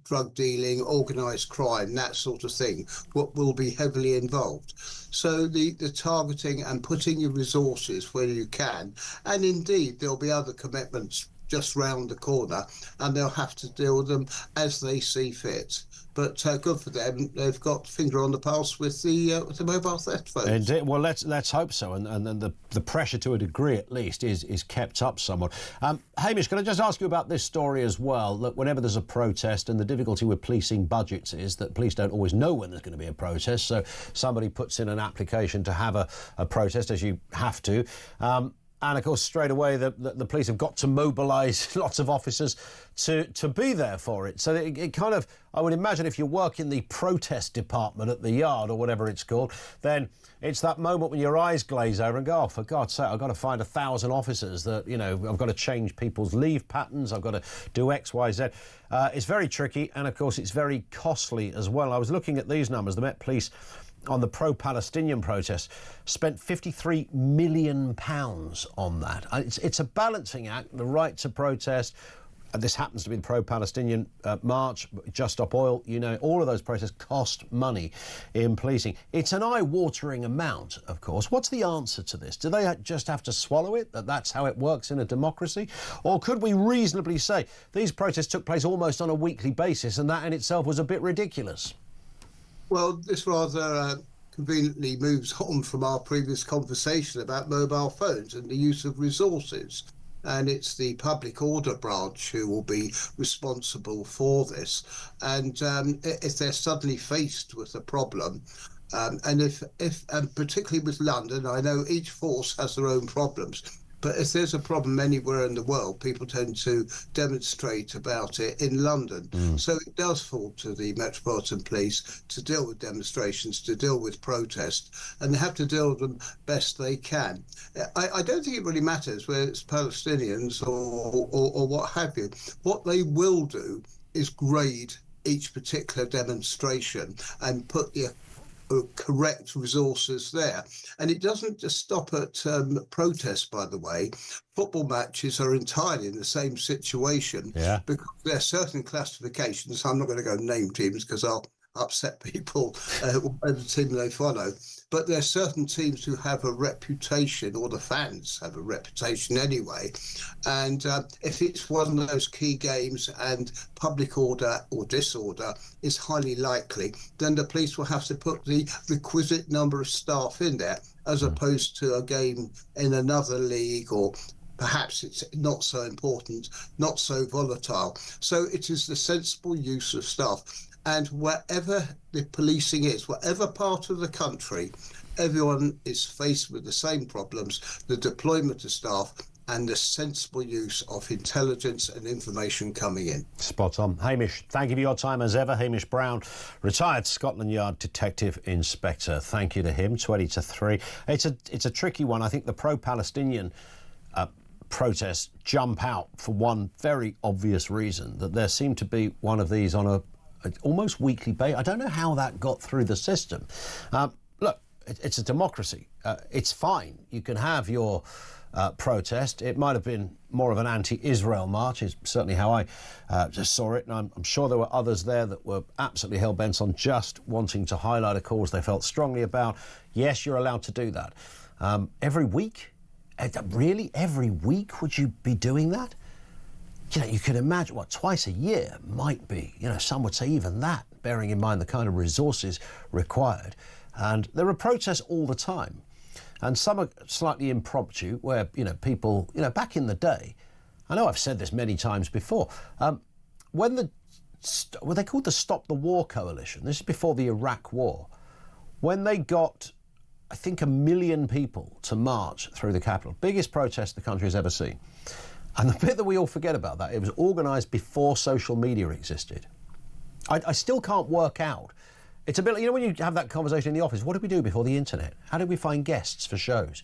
drug dealing, organised crime, that sort of thing, what will be heavily involved. So the targeting and putting your resources where you can, and indeed there'll be other commitments just round the corner, and they'll have to deal with them as they see fit. But good for them. They've got finger on the pulse with the mobile theft phones. Indeed. Well, let's hope so, and the pressure, to a degree at least, is kept up somewhat. Hamish, can I just ask you about this story as well? Look, whenever there's a protest, and the difficulty with policing budgets is that police don't always know when there's going to be a protest, so somebody puts in an application to have a protest, as you have to. And of course, straight away, the police have got to mobilise lots of officers to be there for it. So it kind of, I would imagine, if you work in the protest department at the yard or whatever it's called, then it's that moment when your eyes glaze over and go, oh, for God's sake, I've got to find 1,000 officers that, you know, I've got to change people's leave patterns, I've got to do X, Y, Z. It's very tricky, and of course, it's very costly as well. I was looking at these numbers. The Met Police, on the pro-Palestinian protest, spent £53 million on that. It's a balancing act, the right to protest. This happens to be the pro-Palestinian march, Just Stop Oil, you know, all of those protests cost money in policing. It's an eye-watering amount, of course. What's the answer to this? Do they just have to swallow it, that that's how it works in a democracy? Or could we reasonably say these protests took place almost on a weekly basis, and that in itself was a bit ridiculous? Well, this rather conveniently moves on from our previous conversation about mobile phones and the use of resources. And it's the public order branch who will be responsible for this. And if they're suddenly faced with a problem, and if particularly with London, I know each force has their own problems, but if there's a problem anywhere in the world, people tend to demonstrate about it in London. So it does fall to the Metropolitan Police to deal with demonstrations, to deal with protests, and they have to deal with them best they can. I don't think it really matters whether it's Palestinians or what have you. What they will do is grade each particular demonstration and put the correct resources there. And it doesn't just stop at protests, by the way. Football matches are entirely in the same situation, because there are certain classifications. I'm not going to go name teams because I'll upset people, whatever team they follow. But there are certain teams who have a reputation, or the fans have a reputation anyway. And if it's one of those key games and public order or disorder is highly likely, then the police will have to put the requisite number of staff in there, as opposed to a game in another league, or perhaps it's not so important, not so volatile. So it is the sensible use of staff. And wherever the policing is, whatever part of the country, everyone is faced with the same problems: the deployment of staff and the sensible use of intelligence and information coming in. Spot on. Hamish, thank you for your time as ever. Hamish Brown, retired Scotland Yard Detective Inspector. Thank you to him. 20-3. It's a tricky one. I think the pro-Palestinian protests jump out for one very obvious reason, that there seemed to be one of these on a almost weekly basis. I don't know how that got through the system. Look, it's a democracy. It's fine. You can have your protest. It might have been more of an anti-Israel march, is certainly how I just saw it. And I'm sure there were others there that were absolutely hell-bent on just wanting to highlight a cause they felt strongly about. Yes, you're allowed to do that. Every week? Really? Every week would you be doing that? You know, you can imagine, what, twice a year might be. You know, some would say even that, bearing in mind the kind of resources required. And there are protests all the time. And some are slightly impromptu, where, you know, people, you know, back in the day, I know I've said this many times before, when they called the Stop the War Coalition, this is before the Iraq War, when they got, I think, 1 million people to march through the capital, biggest protest the country has ever seen. And the bit that we all forget about that, it was organised before social media existed. I still can't work out. It's a bit like, you know, when you have that conversation in the office, what did we do before the internet? How did we find guests for shows?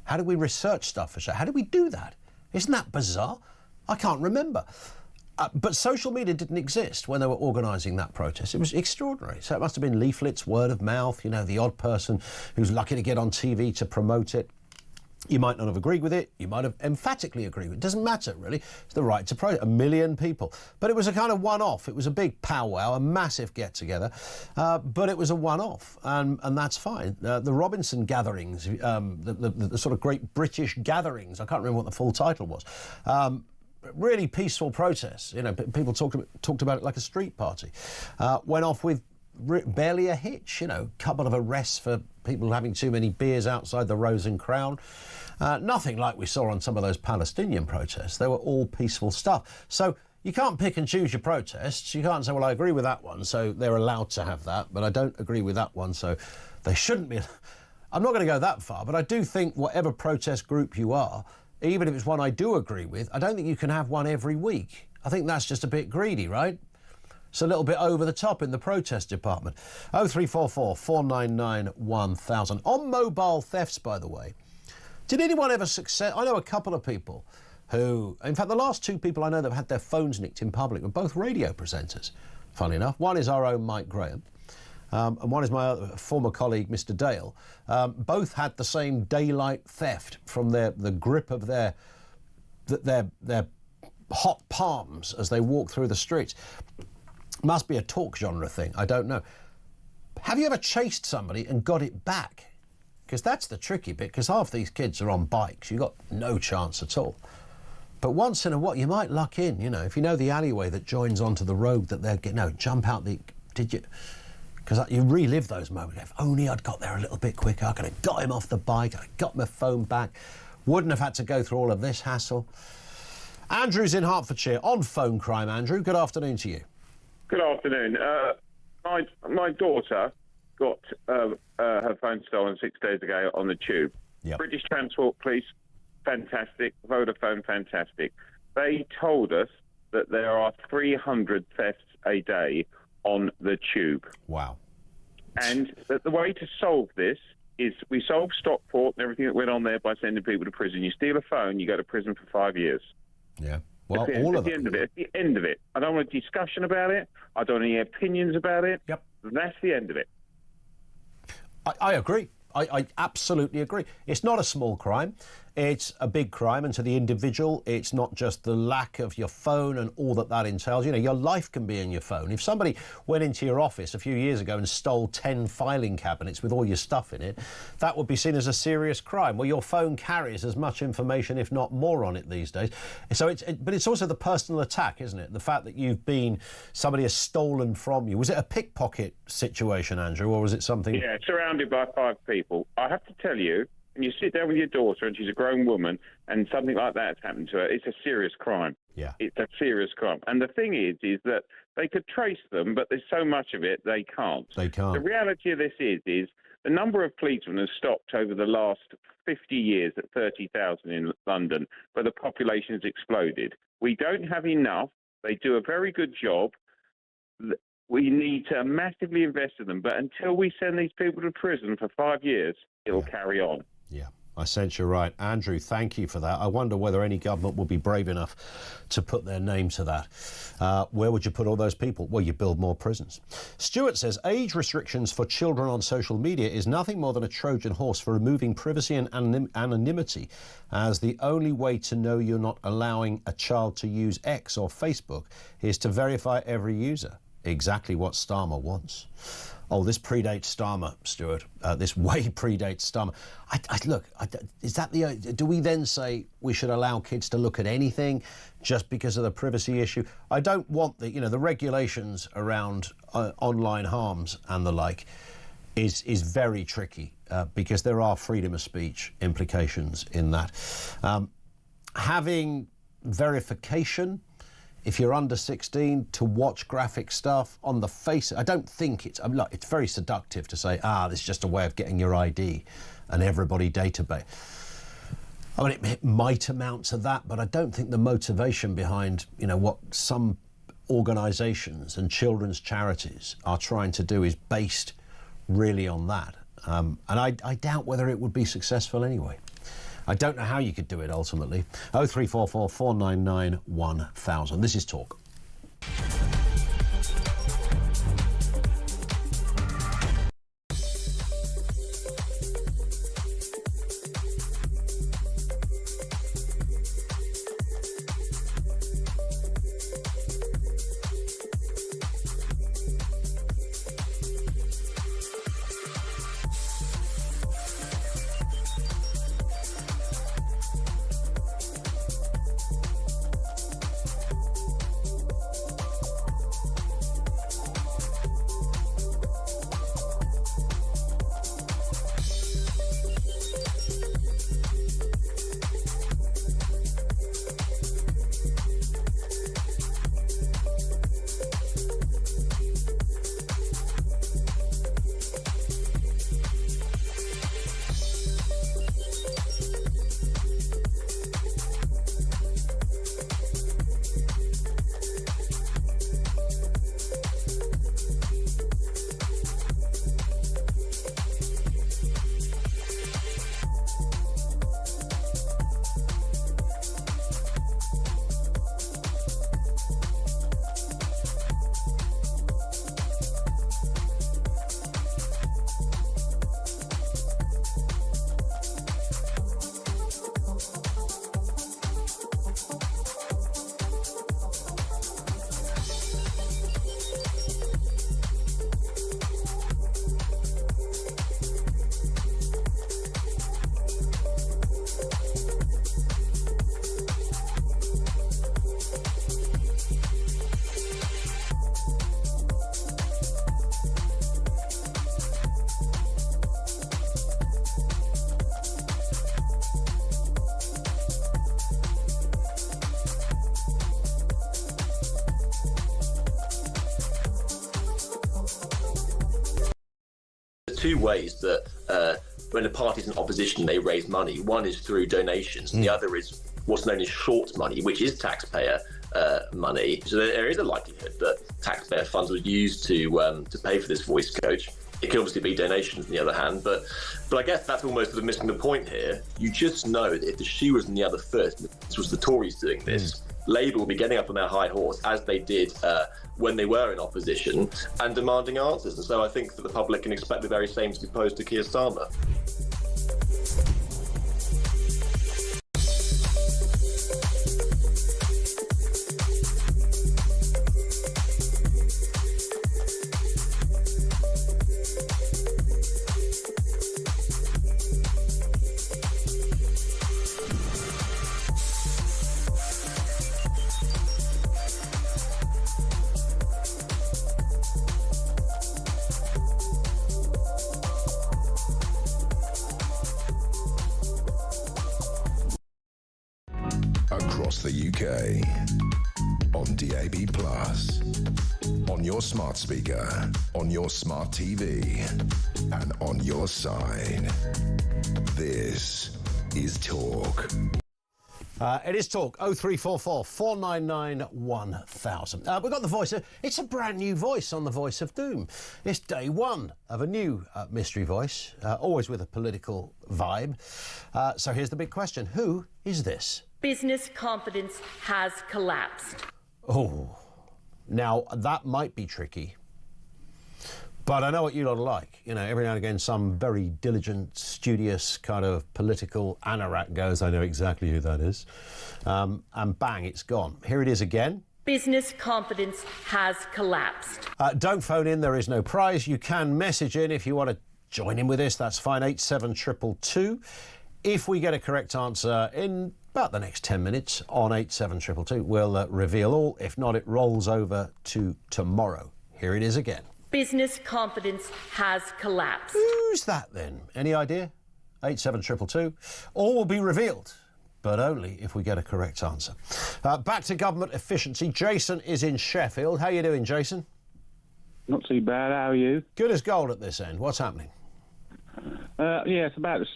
How did we research stuff for shows? How did we do that? Isn't that bizarre? I can't remember. But social media didn't exist when they were organising that protest. It was extraordinary. So it must have been leaflets, word of mouth, you know, the odd person who's lucky to get on TV to promote it. You might not have agreed with it. You might have emphatically agreed with it. It doesn't matter, really. It's the right to protest. 1 million people. But it was a kind of one-off. It was a big powwow, a massive get-together. But it was a one-off, and that's fine. The Robinson gatherings, the sort of great British gatherings, I can't remember what the full title was, really peaceful protests. You know, people talked about it like a street party. Went off with barely a hitch, you know, couple of arrests for people having too many beers outside the Rose and Crown. Nothing like we saw on some of those Palestinian protests. They were all peaceful stuff. So you can't pick and choose your protests. You can't say, well, I agree with that one, so they're allowed to have that, but I don't agree with that one, so they shouldn't be. I'm not going to go that far, but I do think whatever protest group you are, even if it's one I do agree with, I don't think you can have one every week. I think that's just a bit greedy, right? It's a little bit over the top in the protest department. 0344 499 1000. On mobile thefts, by the way, did anyone ever I know a couple of people who, in fact, the last two people I know that have had their phones nicked in public were both radio presenters, funnily enough. One is our own Mike Graham, and one is my other former colleague, Mr. Dale. Both had the same daylight theft from the grip of their hot palms as they walk through the streets. Must be a talk genre thing, I don't know. Have you ever chased somebody and got it back? Because that's the tricky bit, because half these kids are on bikes. You've got no chance at all. But once in a while, you might luck in, you know, if you know the alleyway that joins onto the road that they're getting, no, jump out the, did you? Because you relive those moments. If only I'd got there a little bit quicker, I could have got him off the bike, I got my phone back, wouldn't have had to go through all of this hassle. Andrew's in Hertfordshire on phone crime. Andrew, good afternoon to you. Good afternoon. My daughter got her phone stolen 6 days ago on the tube. Yep. British Transport Police, fantastic. Vodafone, fantastic. They told us that there are 300 thefts a day on the tube. Wow. And that the way to solve this is we solve Stockport and everything that went on there by sending people to prison. You steal a phone, you go to prison for 5 years. Yeah. Well, at the end of it. I don't want a discussion about it. I don't want any opinions about it. Yep. That's the end of it. I agree. I absolutely agree. It's not a small crime. It's a big crime, and to the individual, it's not just the lack of your phone and all that entails. You know, your life can be in your phone. If somebody went into your office a few years ago and stole 10 filing cabinets with all your stuff in it, that would be seen as a serious crime. Well, your phone carries as much information, if not more, on it these days. So but it's also the personal attack, isn't it? The fact that somebody has stolen from you. Was it a pickpocket situation, Andrew, or was it something? Yeah, surrounded by 5 people. I have to tell you, when you sit down with your daughter and she's a grown woman and something like that has happened to her, it's a serious crime. Yeah. It's a serious crime. And the thing is that they could trace them, but there's so much of it they can't. They can't. The reality of this is the number of policemen has stopped over the last 50 years at 30,000 in London, where the population has exploded. We don't have enough. They do a very good job. We need to massively invest in them. But until we send these people to prison for 5 years, it'll carry on. Yeah, I sense you're right. Andrew, thank you for that. I wonder whether any government will be brave enough to put their name to that. Where would you put all those people? Well, you build more prisons. Stuart says age restrictions for children on social media is nothing more than a Trojan horse for removing privacy and anonymity, as the only way to know you're not allowing a child to use X or Facebook is to verify every user. Exactly what Starmer wants. Oh, this predates Starmer, Stuart. This way predates Starmer. Is that do we then say we should allow kids to look at anything just because of the privacy issue? I don't want the regulations around online harms and the like is very tricky because there are freedom of speech implications in that. Having verification, if you're under 16, to watch graphic stuff on the face, I don't think it's very seductive to say, this is just a way of getting your ID and everybody database. I mean, it might amount to that, but I don't think the motivation behind, what some organisations and children's charities are trying to do is based really on that. And I doubt whether it would be successful anyway. I don't know how you could do it ultimately. 0344 499 1000. This is Talk. Two ways that when a party's in opposition, they raise money. One is through donations, and the other is what's known as short money, which is taxpayer money. So there is a likelihood that taxpayer funds were used to pay for this voice coach. It could obviously be donations on the other hand, but I guess that's almost sort of missing the point here. You just know that if the shoe was on the other foot, this was the Tories doing this, Labour will be getting up on their high horse, as they did when they were in opposition, and demanding answers. And so I think that the public can expect the very same to be posed to Keir Starmer. Across the UK, on DAB+, on your smart speaker, on your smart TV, and on your side. This is Talk. It is Talk, 0344 499 1000. We've got the voice. It's a brand new voice on the Voice of Doom. It's day one of a new mystery voice, always with a political vibe. So here's the big question. Who is this? Business confidence has collapsed. Oh, now that might be tricky. But I know what you lot are like. You know, every now and again, some very diligent, studious kind of political anorak goes, I know exactly who that is. And bang, it's gone. Here it is again. Business confidence has collapsed. Don't phone in, there is no prize. You can message in if you want to join in with this. That's fine, 87222. If we get a correct answer in about the next 10 minutes on 87222, we'll reveal all. If not, it rolls over to tomorrow. Here it is again. Business confidence has collapsed. Who's that then? Any idea? 87222. All will be revealed, but only if we get a correct answer. Back to government efficiency. Jason is in Sheffield. How are you doing, Jason? Not too bad. How are you? Good as gold at this end. What's happening? Yeah, it's about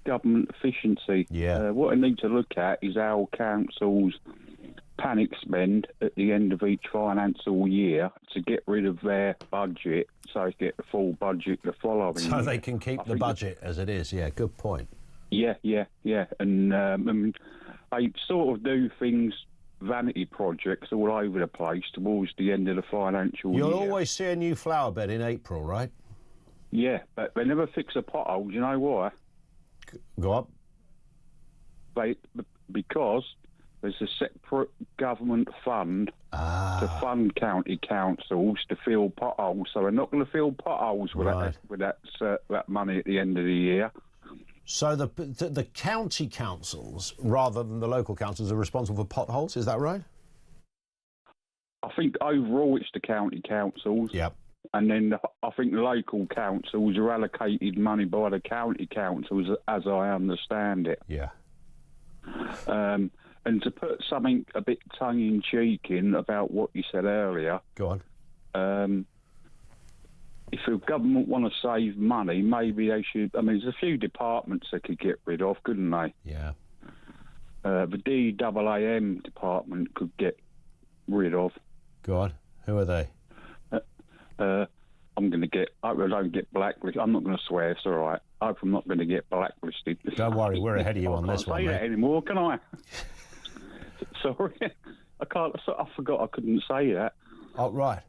government efficiency. Yeah. What I need to look at is how councils panic spend at the end of each financial year to get rid of their budget so they get the full budget the following year. So they can keep the budget as it is. Yeah, good point. Yeah. And they sort of do things, vanity projects all over the place towards the end of the financial year. You'll always see a new flower bed in April, right? Yeah, but they never fix a pothole. Do you know why? Go on. Because there's a separate government fund to fund county councils to fill potholes. So we're not going to fill potholes with that money at the end of the year. So the county councils, rather than the local councils, are responsible for potholes. Is that right? I think overall it's the county councils. Yep. And then I think the local councils are allocated money by the county councils, as I understand it. Yeah. And to put something a bit tongue-in-cheek in about what you said earlier... Go on. If the government want to save money, maybe they should... I mean, there's a few departments they could get rid of, couldn't they? Yeah. The DAAM department could get rid of. Go on. Who are they? I'm going to get... I hope I don't get blacklisted. I'm not going to swear, it's all right. I hope I'm not going to get blacklisted. Don't worry, we're ahead of you on this one, mate. I can't say that anymore, can I? Sorry. I can't... I forgot I couldn't say that. Oh, right.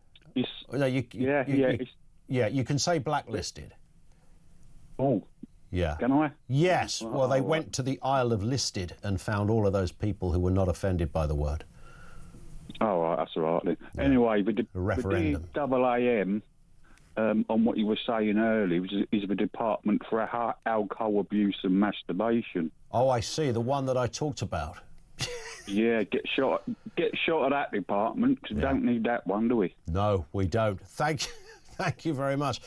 No, you can say blacklisted. Oh. Yeah. Can I? Yes. Well, they went to the Isle of Listed and found all of those people who were not offended by the word. Oh, right, that's all right then. Yeah. Anyway, the referendum. DAAM, on what you were saying earlier, is the Department for Alcohol Abuse and Masturbation. Oh, I see. The one that I talked about. Yeah, get shot at that department, because we don't need that one, do we? No, we don't. Thank you very much.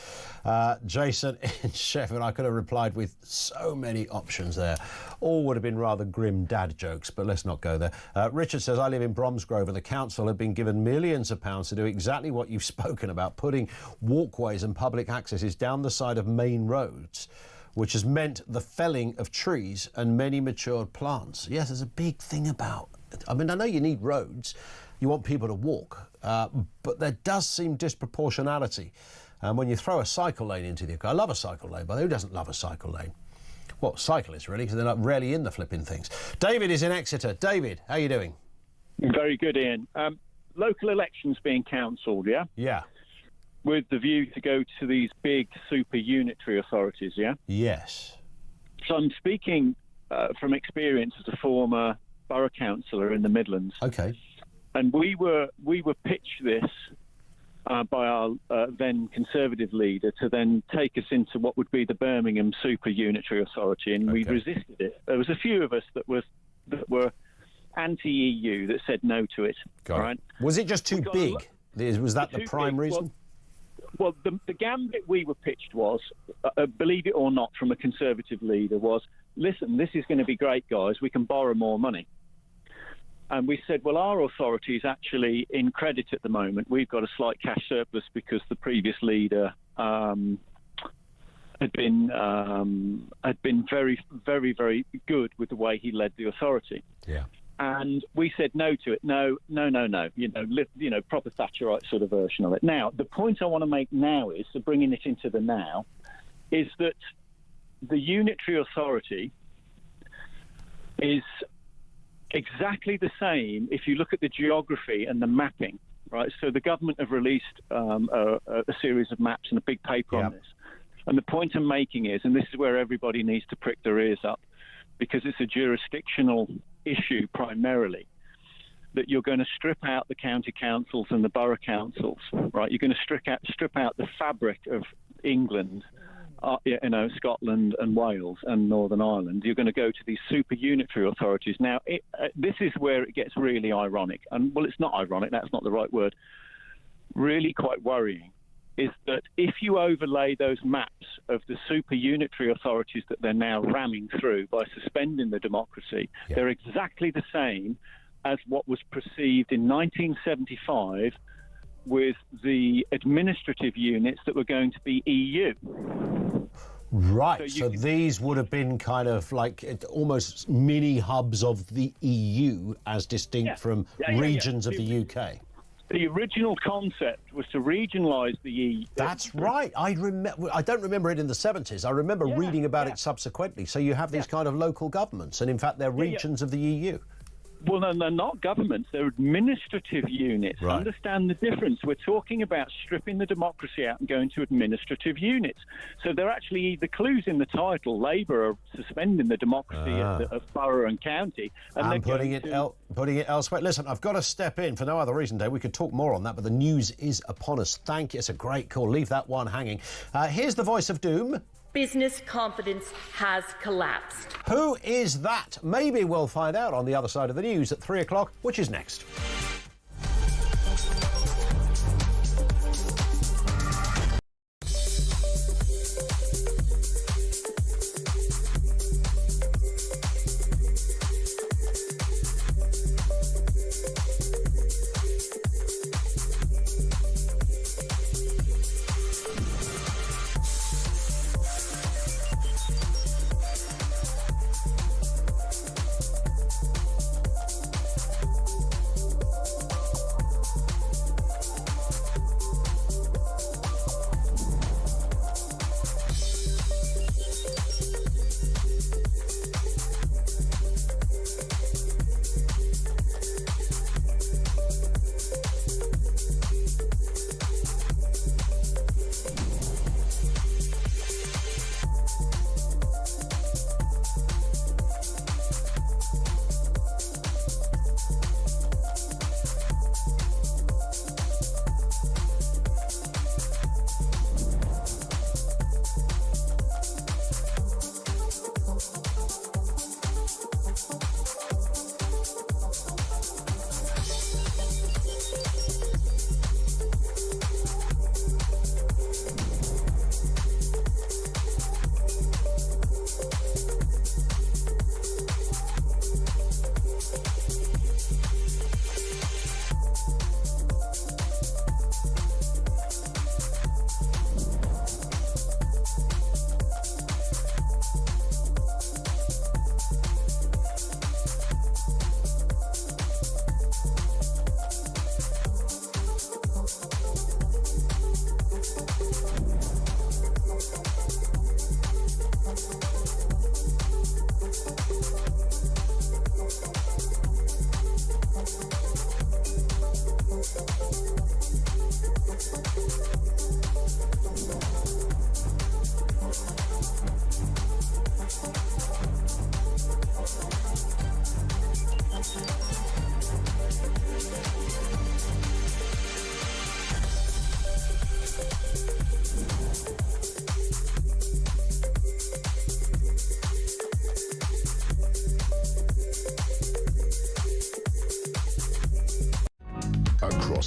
Jason in Sheffield, I could have replied with so many options there. All would have been rather grim dad jokes, but let's not go there. Richard says, I live in Bromsgrove and the council have been given millions of pounds to do exactly what you've spoken about, putting walkways and public accesses down the side of main roads, which has meant the felling of trees and many matured plants. Yes, there's a big thing about... I mean, I know you need roads. You want people to walk, but there does seem disproportionality. And when you throw a cycle lane into the... I love a cycle lane, but who doesn't love a cycle lane? Well, cyclists, really, because they're not rarely in the flipping things. David is in Exeter. David, how are you doing? Very good, Ian. Local elections being cancelled, yeah? Yeah. With the view to go to these big super unitary authorities, yeah? Yes. So I'm speaking from experience as a former borough councillor in the Midlands. Okay. And we were pitched this by our then Conservative leader to then take us into what would be the Birmingham Super Unitary Authority, and we resisted it. There was a few of us that were anti-EU that said no to it. Right? Was it just too big? Was that the prime reason? Well, the gambit we were pitched was, believe it or not, from a Conservative leader was, listen, this is going to be great, guys. We can borrow more money. And we said, well, our authority is actually in credit at the moment. We've got a slight cash surplus because the previous leader had been very, very, very good with the way he led the authority. Yeah. And we said no to it. No. Proper Thatcherite sort of version of it. Now, the point I want to make now is, so bringing it into the now, is that the unitary authority is exactly the same if you look at the geography and the mapping, right? So the government have released a series of maps and a big paper on this. And the point I'm making is, and this is where everybody needs to prick their ears up, because it's a jurisdictional issue primarily, that you're going to strip out the county councils and the borough councils, right? You're going to strip out the fabric of England, Scotland and Wales and Northern Ireland. You're going to go to these super unitary authorities. Now, this is where it gets really ironic. And, well, it's not ironic, that's not the right word. Really quite worrying is that if you overlay those maps of the super unitary authorities that they're now ramming through by suspending the democracy, they're exactly the same as what was perceived in 1975 with the administrative units that were going to be EU. Right, so these would have been kind of like almost mini hubs of the EU as distinct from regions of the UK. The original concept was to regionalise the EU. That's right. I don't remember it in the 70s. I remember reading about it subsequently. So you have these kind of local governments, and in fact, they're regions of the EU. Well, no, they're not governments. They're administrative units. Right. Understand the difference. We're talking about stripping the democracy out and going to administrative units. So they're actually, the clues in the title, Labour are suspending the democracy of borough and county. And putting it elsewhere. Listen, I've got to step in for no other reason, Dave. We could talk more on that, but the news is upon us. Thank you. It's a great call. Leave that one hanging. Here's the voice of doom. Business confidence has collapsed. Who is that? Maybe we'll find out on the other side of the news at 3 o'clock, which is next.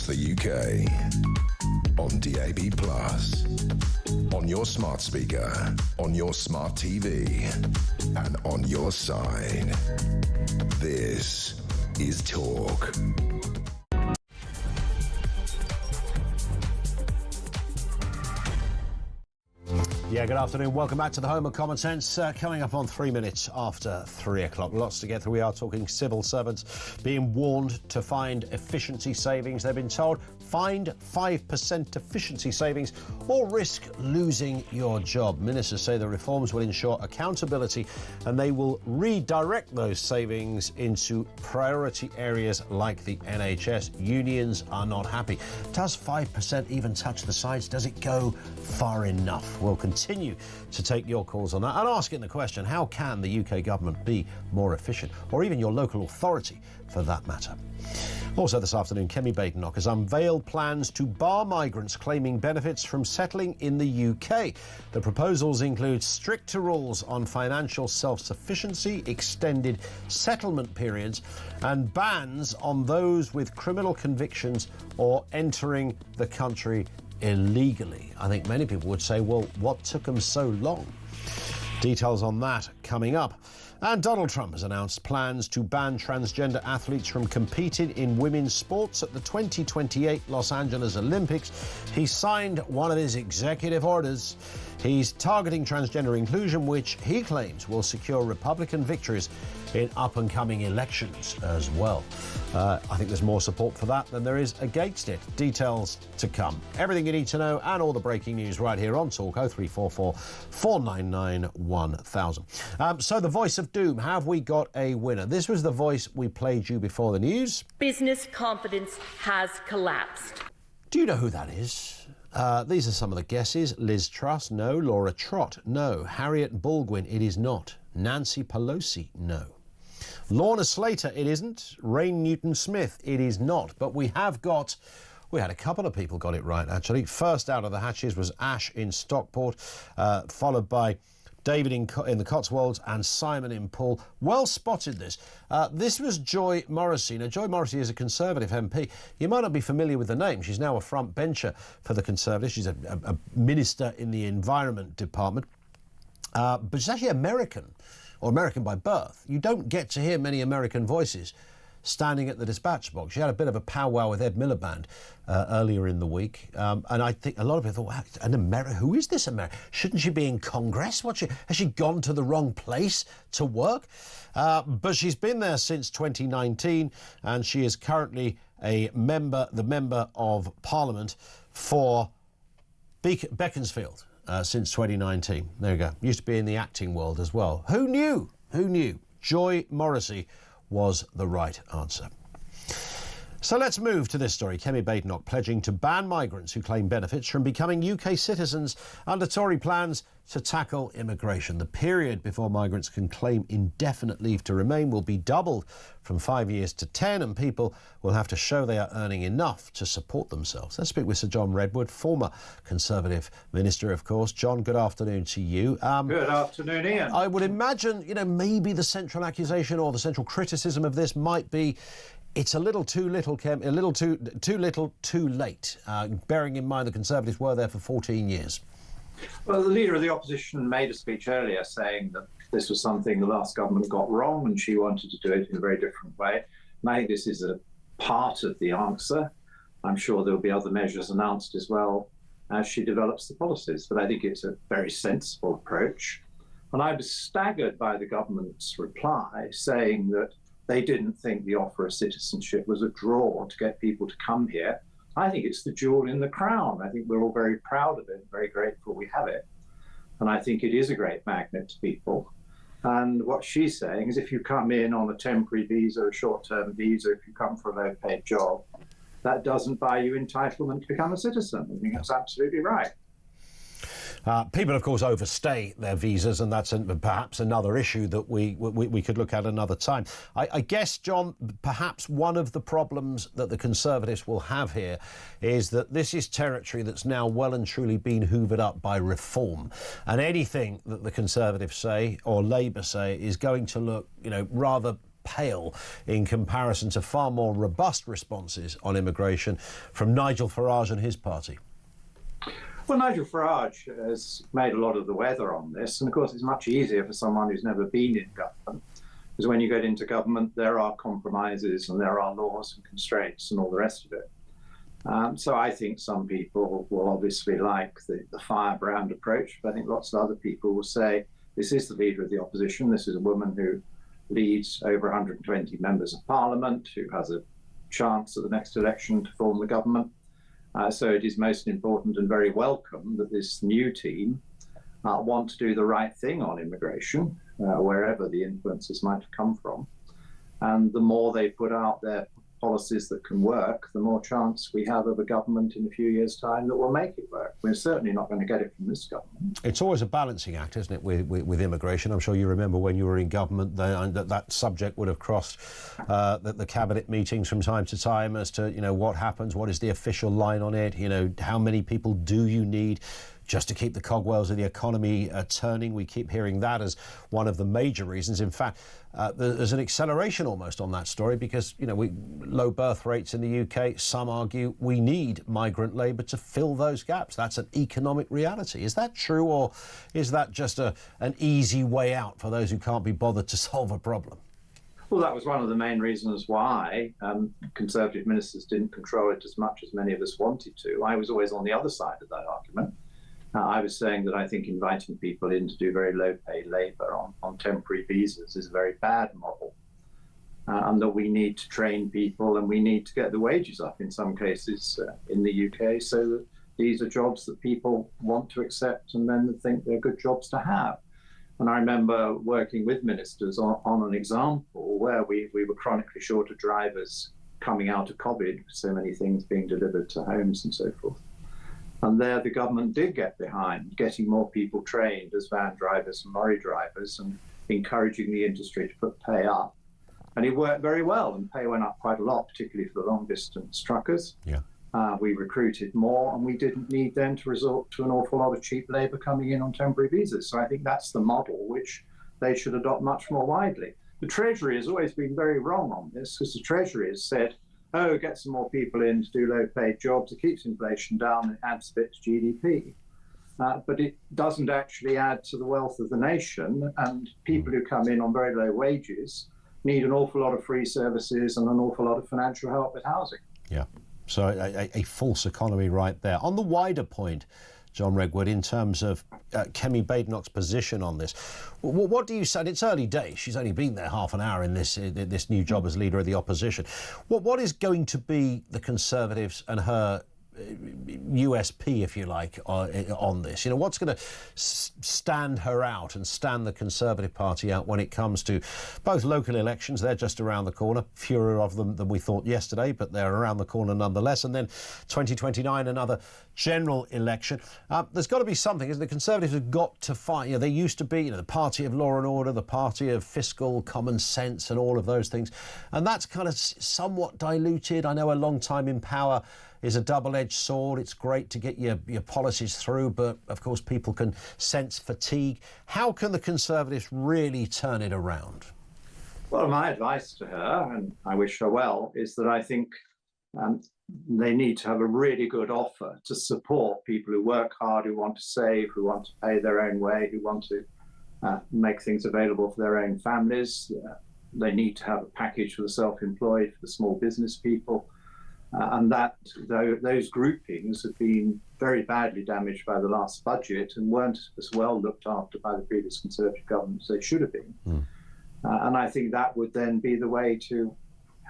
across the UK. On DAB+, on your smart speaker, on your smart TV, and on your side. This is Talk. Yeah, good afternoon. Welcome back to the Home of Common Sense. Coming up on 3 minutes after 3 o'clock. Lots to get through. We are talking civil servants being warned to find efficiency savings. They've been told find 5% efficiency savings or risk losing your job. Ministers say the reforms will ensure accountability and they will redirect those savings into priority areas like the NHS. Unions are not happy. Does 5% even touch the sides? Does it go far enough? We'll continue to take your calls on that and asking the question, how can the UK government be more efficient, or even your local authority for that matter? Also this afternoon, Kemi Badenoch has unveiled plans to bar migrants claiming benefits from settling in the UK. The proposals include stricter rules on financial self-sufficiency, extended settlement periods, and bans on those with criminal convictions or entering the country illegally. I think many people would say, well, what took them so long? Details on that coming up. And Donald Trump has announced plans to ban transgender athletes from competing in women's sports at the 2028 Los Angeles Olympics. He signed one of his executive orders. He's targeting transgender inclusion, which he claims will secure Republican victories in up-and-coming elections as well. I think there's more support for that than there is against it. Details to come. Everything you need to know and all the breaking news right here on Talk 0344 499 1000. So the voice of doom, have we got a winner? This was the voice we played you before the news. Business confidence has collapsed. Do you know who that is? These are some of the guesses. Liz Truss, no. Laura Trott, no. Harriet Baldwin, it is not. Nancy Pelosi, no. Lorna Slater, it isn't. Rain Newton-Smith, it is not. But we had a couple of people got it right, actually. First out of the hatches was Ash in Stockport, followed by David in the Cotswolds and Simon in Poole. Well spotted this. This was Joy Morrissey. Now, Joy Morrissey is a Conservative MP. You might not be familiar with the name. She's now a front bencher for the Conservatives. She's a minister in the Environment Department. But she's actually American, or American by birth. You don't get to hear many American voices standing at the dispatch box. She had a bit of a powwow with Ed Miliband earlier in the week. And I think a lot of people thought, who is this American? Shouldn't she be in Congress? Has she gone to the wrong place to work? But she's been there since 2019, and she is currently the member of Parliament for Beaconsfield since 2019. There you go. Used to be in the acting world as well. Who knew? Who knew? Joy Morrissey was the right answer. So let's move to this story. Kemi Badenoch pledging to ban migrants who claim benefits from becoming UK citizens under Tory plans to tackle immigration. The period before migrants can claim indefinite leave to remain will be doubled from 5 years to 10, and people will have to show they are earning enough to support themselves. Let's speak with Sir John Redwood, former Conservative Minister, of course. John, good afternoon to you. Good afternoon, Ian. I would imagine, maybe the central accusation or the central criticism of this might be it's a little too little, a little too little, too late, bearing in mind the Conservatives were there for 14 years. Well, the Leader of the Opposition made a speech earlier saying that this was something the last government got wrong and she wanted to do it in a very different way. And I think this is a part of the answer. I'm sure there will be other measures announced as well as she develops the policies, but I think it's a very sensible approach. And I was staggered by the government's reply saying that they didn't think the offer of citizenship was a draw to get people to come here. I think it's the jewel in the crown. I think we're all very proud of it, very grateful we have it. And I think it is a great magnet to people. And what she's saying is if you come in on a temporary visa, a short-term visa, if you come for a low-paid job, that doesn't buy you entitlement to become a citizen. I think that's absolutely right. People, of course, overstay their visas, and that's perhaps another issue that we could look at another time. I guess, John, perhaps one of the problems that the Conservatives will have here is that this is territory that's now well and truly been hoovered up by reform. And anything that the Conservatives say, or Labour say, is going to look, rather pale in comparison to far more robust responses on immigration from Nigel Farage and his party? Well, Nigel Farage has made a lot of the weather on this, and of course it's much easier for someone who's never been in government, because when you get into government there are compromises and there are laws and constraints and all the rest of it. So I think some people will obviously like the firebrand approach, but I think lots of other people will say, this is the leader of the opposition, this is a woman who leads over 120 members of parliament, who has a chance at the next election to form the government. So it is most important and very welcome that this new team want to do the right thing on immigration, wherever the influences might come from. And the more they put out their policies that can work, the more chance we have of a government in a few years' time that will make it work. We're certainly not going to get it from this government. It's always a balancing act, isn't it, with immigration? I'm sure you remember when you were in government that subject would have crossed the cabinet meetings from time to time as to, you know, what happens, what is the official line on it, you know, how many people do you need just to keep the cogwheels of the economy turning. We keep hearing that as one of the major reasons. In fact, there's an acceleration almost on that story because, you know, low birth rates in the UK, some argue we need migrant labour to fill those gaps. That's an economic reality. Is that true, or is that just an easy way out for those who can't be bothered to solve a problem? Well, that was one of the main reasons why Conservative ministers didn't control it as much as many of us wanted to. I was always on the other side of that argument. I was saying that I think inviting people in to do very low-paid labour on temporary visas is a very bad model, and that we need to train people and we need to get the wages up in some cases in the UK so that these are jobs that people want to accept and then think they're good jobs to have. And I remember working with ministers on an example where we were chronically short of drivers coming out of COVID, so many things being delivered to homes and so forth. And there the government did get behind getting more people trained as van drivers and lorry drivers and encouraging the industry to put pay up. And it worked very well, and pay went up quite a lot, particularly for the long distance truckers. Yeah. We recruited more, and we didn't need then to resort to an awful lot of cheap labour coming in on temporary visas. So I think that's the model which they should adopt much more widely. The Treasury has always been very wrong on this, because the Treasury has said, oh, get some more people in to do low-paid jobs. It keeps inflation down, it adds a bit to GDP. But it doesn't actually add to the wealth of the nation, and people who come in on very low wages need an awful lot of free services and an awful lot of financial help with housing. Yeah, so a false economy right there. On the wider point, John Redwood, in terms of Kemi Badenoch's position on this, what do you say? It's early days. She's only been there half an hour in this new job as leader of the opposition. What is going to be the Conservatives and her USP, if you like, on this? You know, what's going to stand her out and stand the Conservative Party out when it comes to both local elections? They're just around the corner, fewer of them than we thought yesterday, but they're around the corner nonetheless. And then 2029, another general election. There's got to be something, isn't it? The Conservatives have got to fight. You know, they used to be, you know, the party of law and order, the party of fiscal common sense and all of those things. And that's kind of somewhat diluted. I know a long time in power is a double-edged sword. It's great to get your policies through, but of course people can sense fatigue. How can the Conservatives really turn it around? Well, my advice to her, and I wish her well, is that I think they need to have a really good offer to support people who work hard, who want to save, who want to pay their own way, who want to make things available for their own families. They need to have a package for the self-employed, for the small business people. And those groupings have been very badly damaged by the last budget and weren't as well looked after by the previous Conservative government as they should have been. And I think that would then be the way to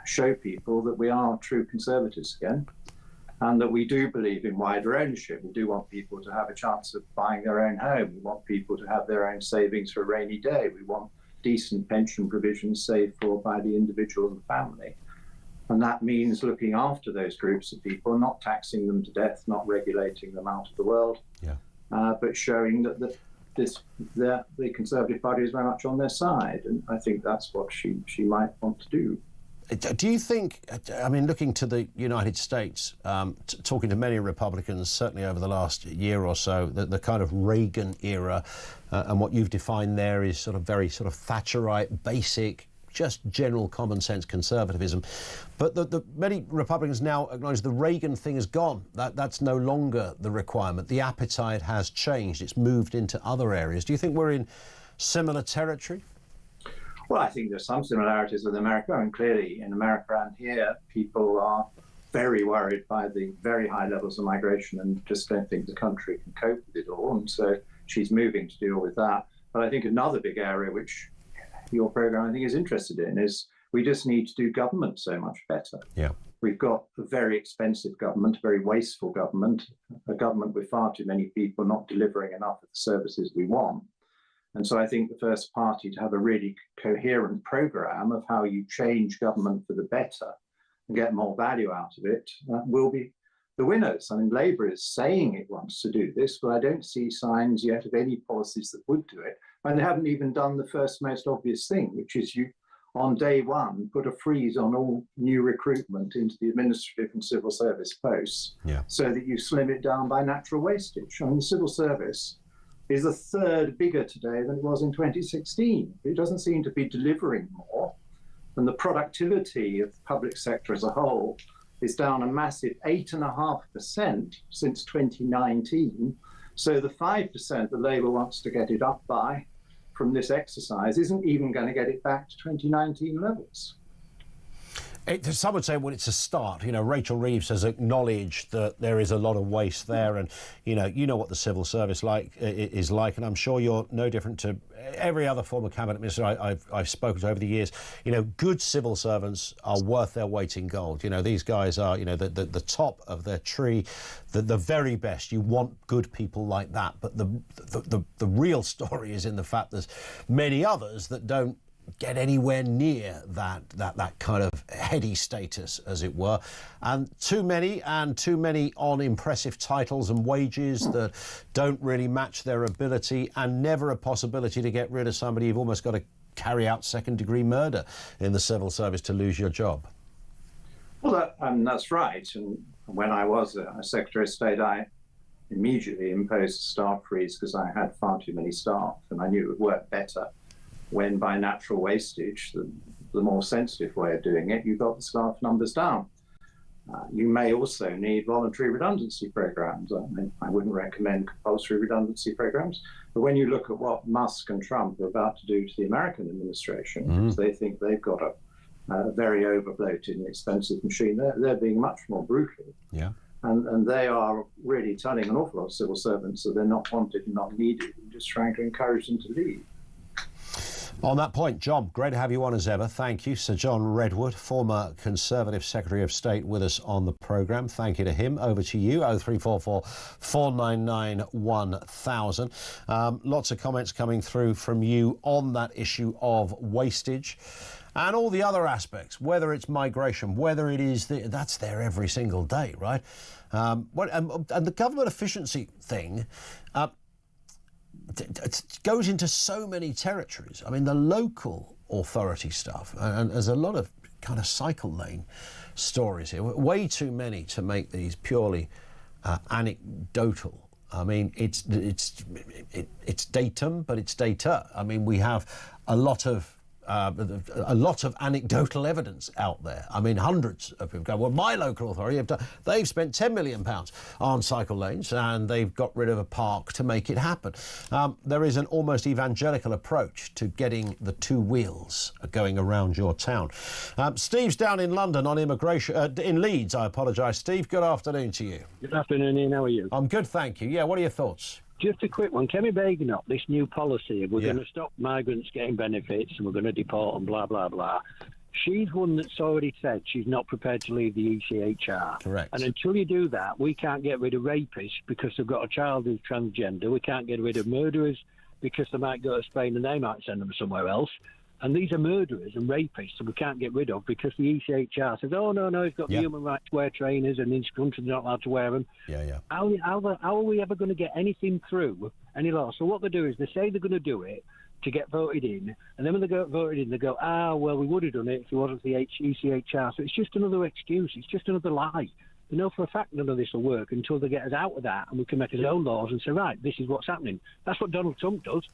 show people that we are true Conservatives again, and that we do believe in wider ownership. We do want people to have a chance of buying their own home. We want people to have their own savings for a rainy day. We want decent pension provisions saved for by the individual and the family. And that means looking after those groups of people, not taxing them to death, not regulating them out of the world, but showing that the Conservative Party is very much on their side. And I think that's what she might want to do. Do you think, I mean, looking to the United States, talking to many Republicans, certainly over the last year or so, the kind of Reagan era and what you've defined there is sort of very sort of Thatcherite, basic, just general common sense conservatism. But the many Republicans now acknowledge the Reagan thing is gone. That's no longer the requirement. The appetite has changed. It's moved into other areas. Do you think we're in similar territory? Well, I think there's some similarities with America, and clearly in America and here, people are very worried by the very high levels of migration and just don't think the country can cope with it all. And so she's moving to deal with that. But I think another big area which your program, I think, is interested in is we just need to do government so much better. Yeah. We've got a very expensive government, a very wasteful government, a government with far too many people not delivering enough of the services we want. And so I think the first party to have a really coherent program of how you change government for the better and get more value out of it will be the winners. I mean, Labour is saying it wants to do this, but I don't see signs yet of any policies that would do it. And they haven't even done the first most obvious thing, which is you, on day one, put a freeze on all new recruitment into the administrative and civil service posts so that you slim it down by natural wastage. I mean, the civil service is a third bigger today than it was in 2016. It doesn't seem to be delivering more. And the productivity of the public sector as a whole is down a massive 8.5% since 2019. So the 5% that Labour wants to get it up by from this exercise isn't even going to get it back to 2019 levels. Some would say, well, it's a start. You know, Rachel Reeves has acknowledged that there is a lot of waste there, and you know what the civil service is like, and I'm sure you're no different to every other former cabinet minister I've spoken to over the years. You know, good civil servants are worth their weight in gold. You know, these guys are, you know, the top of their tree, the very best. You want good people like that, but the real story is in the fact there's many others that don't get anywhere near that kind of heady status, as it were, and too many on impressive titles and wages that don't really match their ability, and never a possibility to get rid of somebody. You've almost got to carry out second-degree murder in the civil service to lose your job. Well, that's right. And when I was a Secretary of State, I immediately imposed a staff freeze because I had far too many staff, and I knew it would work better when, by natural wastage, the more sensitive way of doing it, you got the staff numbers down. You may also need voluntary redundancy programs. I mean, I wouldn't recommend compulsory redundancy programs, but when you look at what Musk and Trump are about to do to the American administration, because they think they've got a very overbloated and expensive machine, they're being much more brutal. Yeah. And they are really telling an awful lot of civil servants that they're not wanted and not needed, and just trying to encourage them to leave. On that point, John, great to have you on as ever. Thank you. Sir John Redwood, former Conservative Secretary of State, with us on the programme. Thank you to him. Over to you, 0344 499 1000. Lots of comments coming through from you on that issue of wastage and all the other aspects, whether it's migration, whether it is, that's there every single day, right? And the government efficiency thing, it goes into so many territories. I mean, the local authority stuff, and there's a lot of kind of cycle lane stories here, way too many to make these purely anecdotal. I mean, it's datum, but it's data. I mean, we have a lot of anecdotal evidence out there. I mean, hundreds of people go, well, my local authority, they've spent £10 million on cycle lanes and they've got rid of a park to make it happen. There is an almost evangelical approach to getting the two wheels going around your town. Steve's down in London on immigration, in Leeds, I apologise. Steve, good afternoon to you. Good afternoon, Ian. How are you? I'm good, thank you. Yeah, what are your thoughts? Just a quick one. Kemi Bagan up this new policy. We're going to stop migrants getting benefits and we're going to deport them, blah, blah, blah. She's one that's already said she's not prepared to leave the ECHR. Correct. And until you do that, we can't get rid of rapists because they've got a child who's transgender. We can't get rid of murderers because they might go to Spain and they might send them somewhere else. And these are murderers and rapists that we can't get rid of because the ECHR says, oh, no, he's got the human right to wear trainers and in this country they're not allowed to wear them. Yeah. How are we ever going to get anything through, any law? So what they do is they say they're going to do it to get voted in, and then when they get voted in, they go, well, we would have done it if it wasn't the ECHR. So it's just another excuse. It's just another lie. They know for a fact none of this will work until they get us out of that and we can make our own laws and say, right, this is what's happening. That's what Donald Trump does.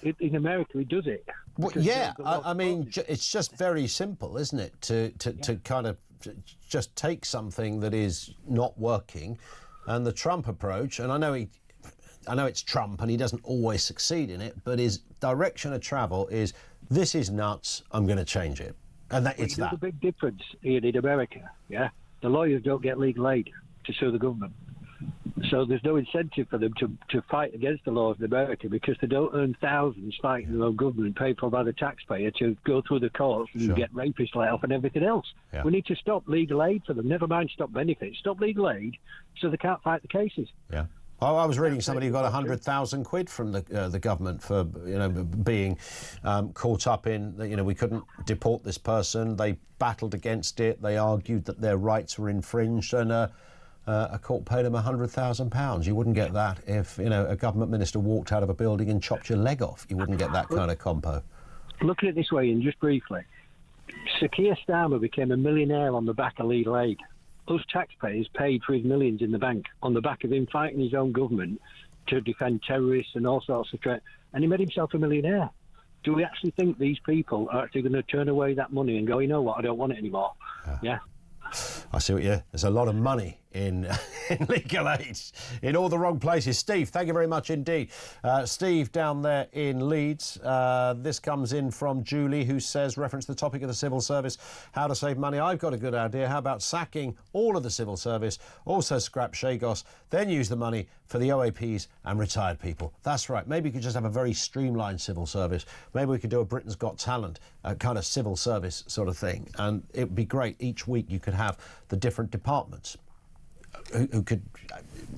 in America, he does it. Well, yeah, I mean, it's just very simple, isn't it? To kind of just take something that is not working, and the Trump approach. And I know it's Trump, and he doesn't always succeed in it, but his direction of travel is, this is nuts, I'm going to change it. And it's that. There's a big difference here in America, yeah? The lawyers don't get legal aid to sue the government. So there's no incentive for them to fight against the laws in America, because they don't earn thousands fighting their own government paid for by the taxpayer to go through the courts and get rapists let off and everything else. Yeah. We need to stop legal aid for them, never mind stop benefits. Stop legal aid so they can't fight the cases. Yeah. Oh, I was reading somebody who got 100,000 quid from the government for being caught up in we couldn't deport this person. They battled against it. They argued that their rights were infringed, and a court paid them £100,000. You wouldn't get that if a government minister walked out of a building and chopped your leg off. You wouldn't get that kind of compo. Look at it this way, and just briefly, Sir Keir Starmer became a millionaire on the back of legal aid. Us taxpayers paid for his millions in the bank on the back of him fighting his own government to defend terrorists and all sorts of threats, and he made himself a millionaire. Do we actually think these people are actually going to turn away that money and go, you know what, I don't want it anymore? Yeah. I see what there's a lot of money in legal aid in all the wrong places. Steve, thank you very much indeed. Steve down there in Leeds. This comes in from Julie, who says, reference the topic of the civil service, how to save money. I've got a good idea. How about sacking all of the civil service, also scrap Shagos, then use the money for the OAPs and retired people? That's right. Maybe you could just have a very streamlined civil service. Maybe we could do a Britain's Got Talent kind of civil service sort of thing. And it would be great. Each week you could have the different departments who could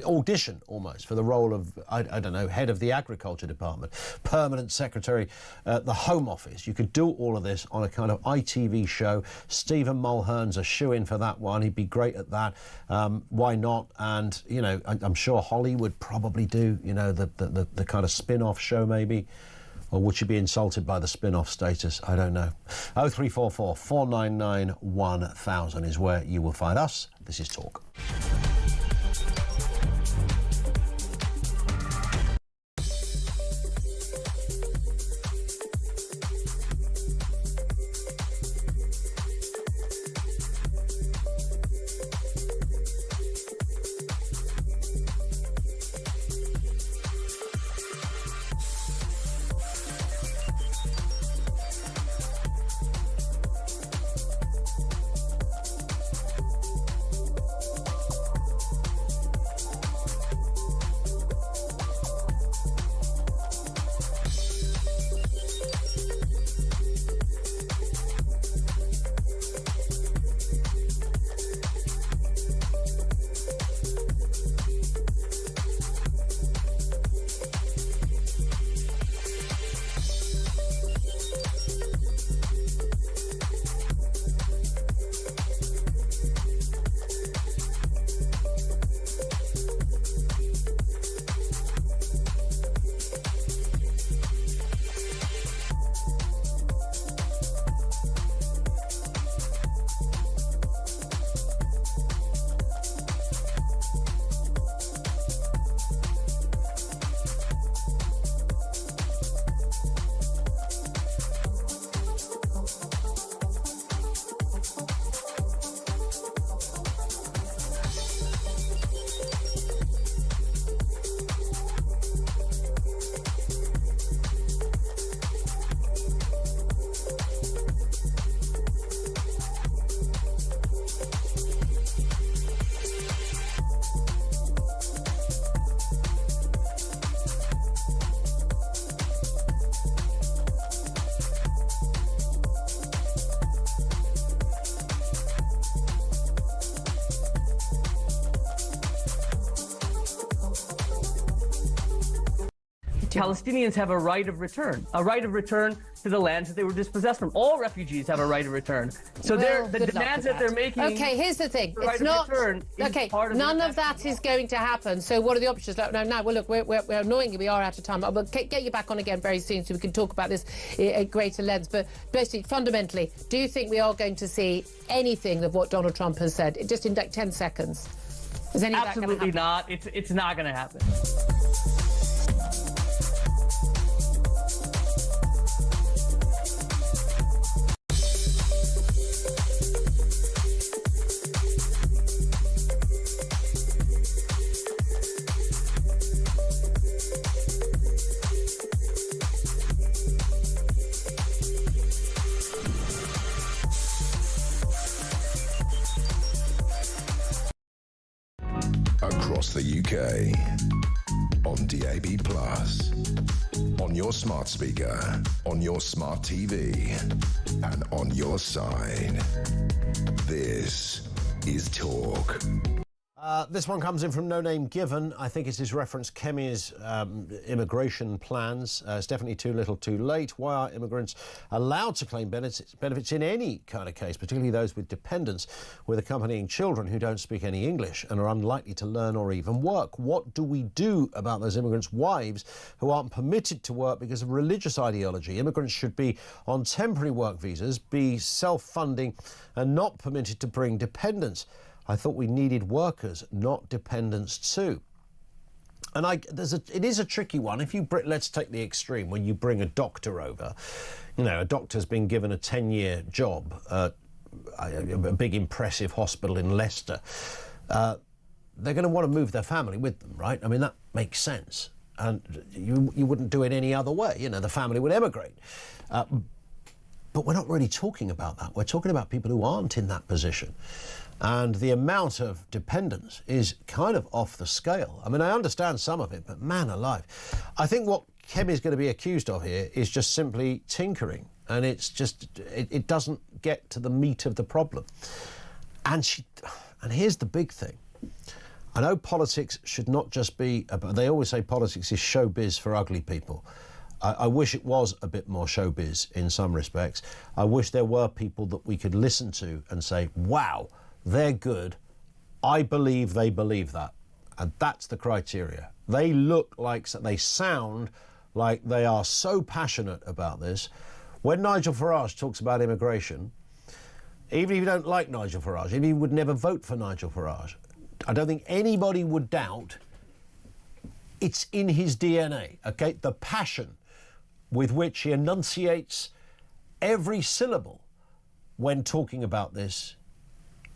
audition almost for the role of, I don't know, head of the agriculture department, permanent secretary at the Home Office. You could do all of this on a kind of ITV show. Stephen Mulhern's a shoo-in for that one. He'd be great at that. Why not? And, I'm sure Holly would probably do, the kind of spin-off show maybe. Or would she be insulted by the spin-off status? I don't know. 0344 499 1000 is where you will find us. This is Talk. Palestinians have a right of return to the lands that they were dispossessed from. All refugees have a right of return. So the demands that they're making. Okay, here's the thing. It's not. Okay, none of that is going to happen. So what are the options? No, well, look, we're annoying you. We are out of time. We'll get you back on again very soon so we can talk about this at greater length. But basically, fundamentally, do you think we are going to see anything of what Donald Trump has said? Just in 10 seconds. Is any of that going to happen? Absolutely not. It's not going to happen. UK. On DAB+. On your smart speaker. On your smart TV. And on your side. This is Talk. This one comes in from No Name Given. I think it's his reference Kemi's immigration plans. It's definitely too little too late. Why are immigrants allowed to claim benefits in any kind of case, particularly those with dependents with accompanying children who don't speak any English and are unlikely to learn or even work? What do we do about those immigrants' wives who aren't permitted to work because of religious ideology? Immigrants should be on temporary work visas, be self-funding and not permitted to bring dependents. I thought we needed workers, not dependents too. And it is a tricky one. If you let's take the extreme when you bring a doctor over, you know, a doctor's been given a 10-year job at a big impressive hospital in Leicester. They're going to want to move their family with them, right? I mean, that makes sense. And you wouldn't do it any other way. You know, the family would emigrate. But we're not really talking about that. We're talking about people who aren't in that position. And the amount of dependence is kind of off the scale. I mean, I understand some of it, but man alive. I think what Kemi's going to be accused of here is just simply tinkering. And it's just, it doesn't get to the meat of the problem. And here's the big thing. I know politics should not just be, they always say politics is showbiz for ugly people. I wish it was a bit more showbiz in some respects. I wish there were people that we could listen to and say, wow, they're good. I believe they believe that. And that's the criteria. They look like, they sound like they are so passionate about this. When Nigel Farage talks about immigration, even if you don't like Nigel Farage, even if you would never vote for Nigel Farage, I don't think anybody would doubt it's in his DNA, okay? The passion with which he enunciates every syllable when talking about this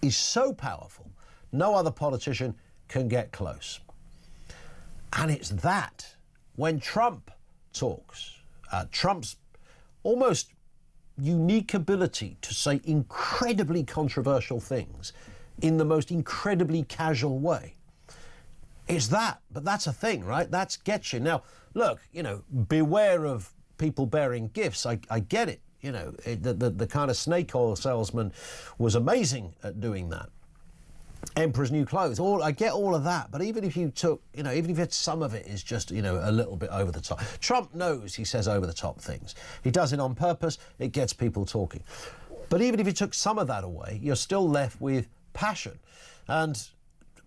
is so powerful, no other politician can get close. And it's that, when Trump talks, Trump's almost unique ability to say incredibly controversial things in the most incredibly casual way. It's that, but that's a thing, right? That gets you. Now, look, you know, beware of people bearing gifts. I get it. You know, the kind of snake oil salesman was amazing at doing that. Emperor's New Clothes, I get all of that. But even if you took, you know, even if some of it is just, you know, a little bit over the top. Trump knows he says over the top things. He does it on purpose. It gets people talking. But even if you took some of that away, you're still left with passion. And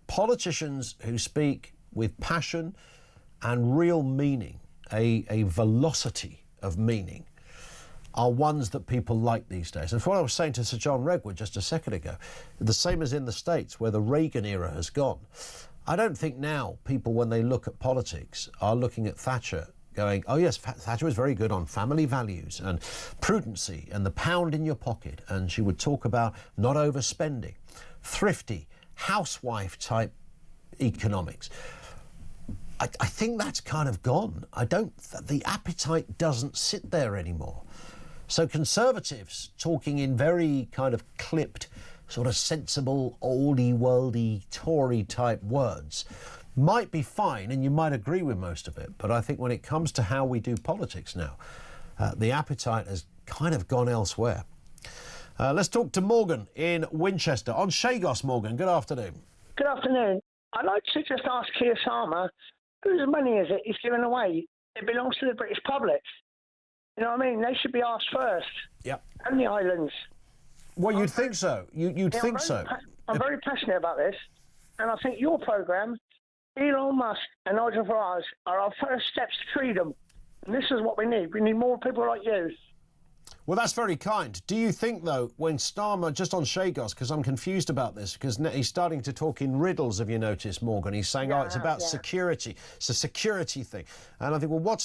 politicians who speak with passion and real meaning, a velocity of meaning, are ones that people like these days. And for what I was saying to Sir John Redwood just a second ago, the same as in the States where the Reagan era has gone. I don't think now people, when they look at politics, are looking at Thatcher going, oh yes, Thatcher was very good on family values and prudency and the pound in your pocket. And she would talk about not overspending, thrifty, housewife type economics. I think that's kind of gone. The appetite doesn't sit there anymore. So conservatives talking in very kind of clipped, sort of sensible, oldie worldy Tory type words might be fine, and you might agree with most of it. But I think when it comes to how we do politics now, the appetite has kind of gone elsewhere. Let's talk to Morgan in Winchester. On Chagos, Morgan, good afternoon. Good afternoon. I'd like to just ask Keir Starmer, whose money is it he's giving away? It belongs to the British public. You know what I mean? They should be asked first. Yep. And the islands. Well, you'd think so. You'd think so. I'm very passionate about this. And I think your programme, Elon Musk and Nigel Farage, are our first steps to freedom. And this is what we need. We need more people like you. Well, that's very kind. Do you think, though, when Starmer, just on Chagos, because I'm confused about this, because he's starting to talk in riddles, have you noticed, Morgan? He's saying, it's about security. It's a security thing. And I think, well,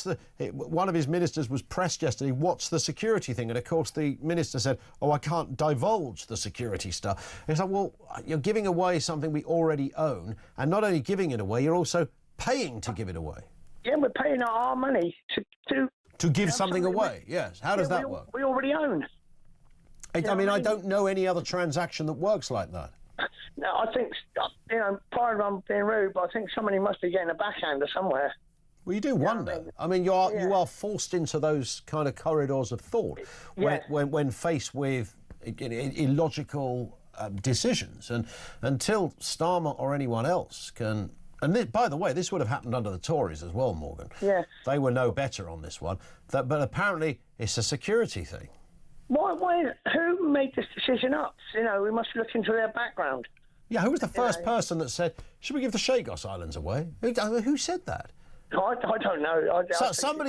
one of his ministers was pressed yesterday, what's the security thing? And, of course, the minister said, I can't divulge the security stuff. And it's like, well, you're giving away something we already own, and not only giving it away, you're also paying to give it away. Yeah, we're paying our money to give something away, yes. How does that work? We already own. I mean, I don't know any other transaction that works like that. No, I think, pardon I'm being rude, but I think somebody must be getting a backhander somewhere. Well, you do wonder. I mean, you are forced into those kind of corridors of thought when faced with illogical decisions, and until Starmer or anyone else can. And by the way, this would have happened under the Tories as well, Morgan. Yeah. They were no better on this one. But apparently, it's a security thing. Why? Who made this decision up? We must look into their background. Yeah, who was the first person that said, should we give the Chagos Islands away? Who said that? I don't know.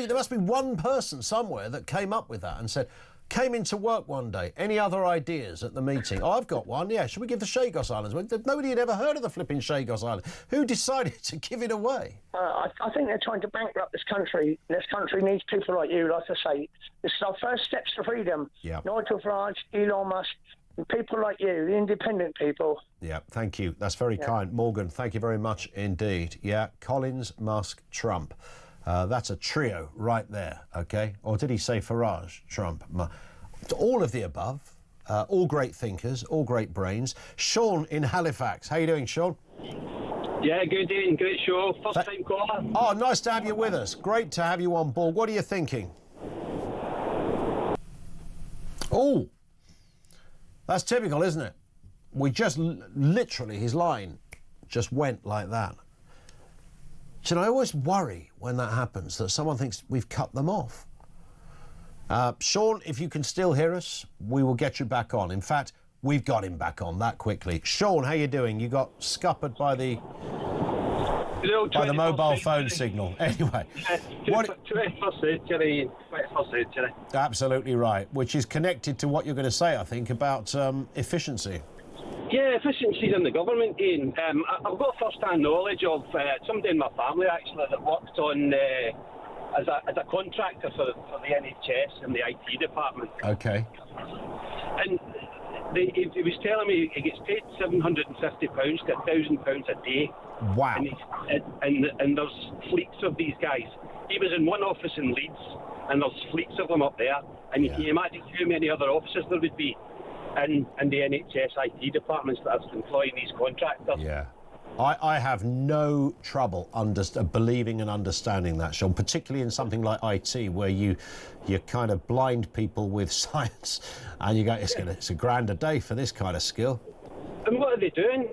There must be one person somewhere that came up with that and said, came into work one day, any other ideas at the meeting? Oh, I've got one, yeah, should we give the Chagos Islands away? Nobody had ever heard of the flipping Chagos Islands. Who decided to give it away? I think they're trying to bankrupt this country. This country needs people like you, like I say. This is our first steps to freedom. Yeah. Nigel Farage, Elon Musk, and people like you, the independent people. Yeah, thank you. That's very kind. Morgan, thank you very much indeed. Yeah, Collins, Musk, Trump. That's a trio right there, OK? Or did he say Farage, Trump? All of the above, all great thinkers, all great brains. Sean in Halifax. How you doing, Sean? Yeah, good evening, great show. First time caller. Oh, nice to have you with us. Great to have you on board. What are you thinking? Oh, that's typical, isn't it? We just literally, his line just went like that. So I always worry when that happens, that someone thinks we've cut them off. Sean, if you can still hear us, we will get you back on. In fact, we've got him back on that quickly. Sean, how you doing? You got scuppered by the mobile phone signal. Anyway. Absolutely right, which is connected to what you're going to say, I think, about efficiency. Yeah, efficiencies in the government, Ian. I've got first-hand knowledge of somebody in my family, actually, that worked on as a contractor for the NHS in the IT department. OK. And he was telling me he gets paid £750 to £1,000 a day. Wow. And there's fleets of these guys. He was in one office in Leeds, and there's fleets of them up there. And you can imagine how many other offices there would be in the NHS IT departments that are employing these contractors. Yeah. I have no trouble believing and understanding that, Sean, particularly in something like IT, where you kind of blind people with science, and you go, it's a grand a day for this kind of skill. And what are they doing?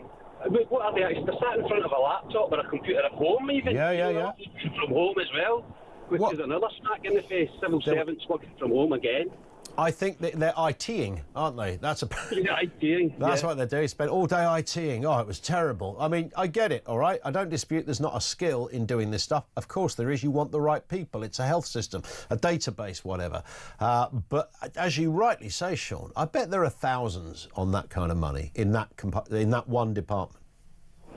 What are they actually? They're sat in front of a laptop or a computer at home, even. Yeah. From home as well, which is another smack in the face. Civil servants working from home again. I think they're ITing, aren't they? That's ITing. That's what they do. Spend all day ITing. Oh, it was terrible. I mean, I get it, all right? I don't dispute there's not a skill in doing this stuff. Of course there is. You want the right people. It's a health system, a database, whatever. But as you rightly say, Sean, I bet there are thousands on that kind of money in that one department.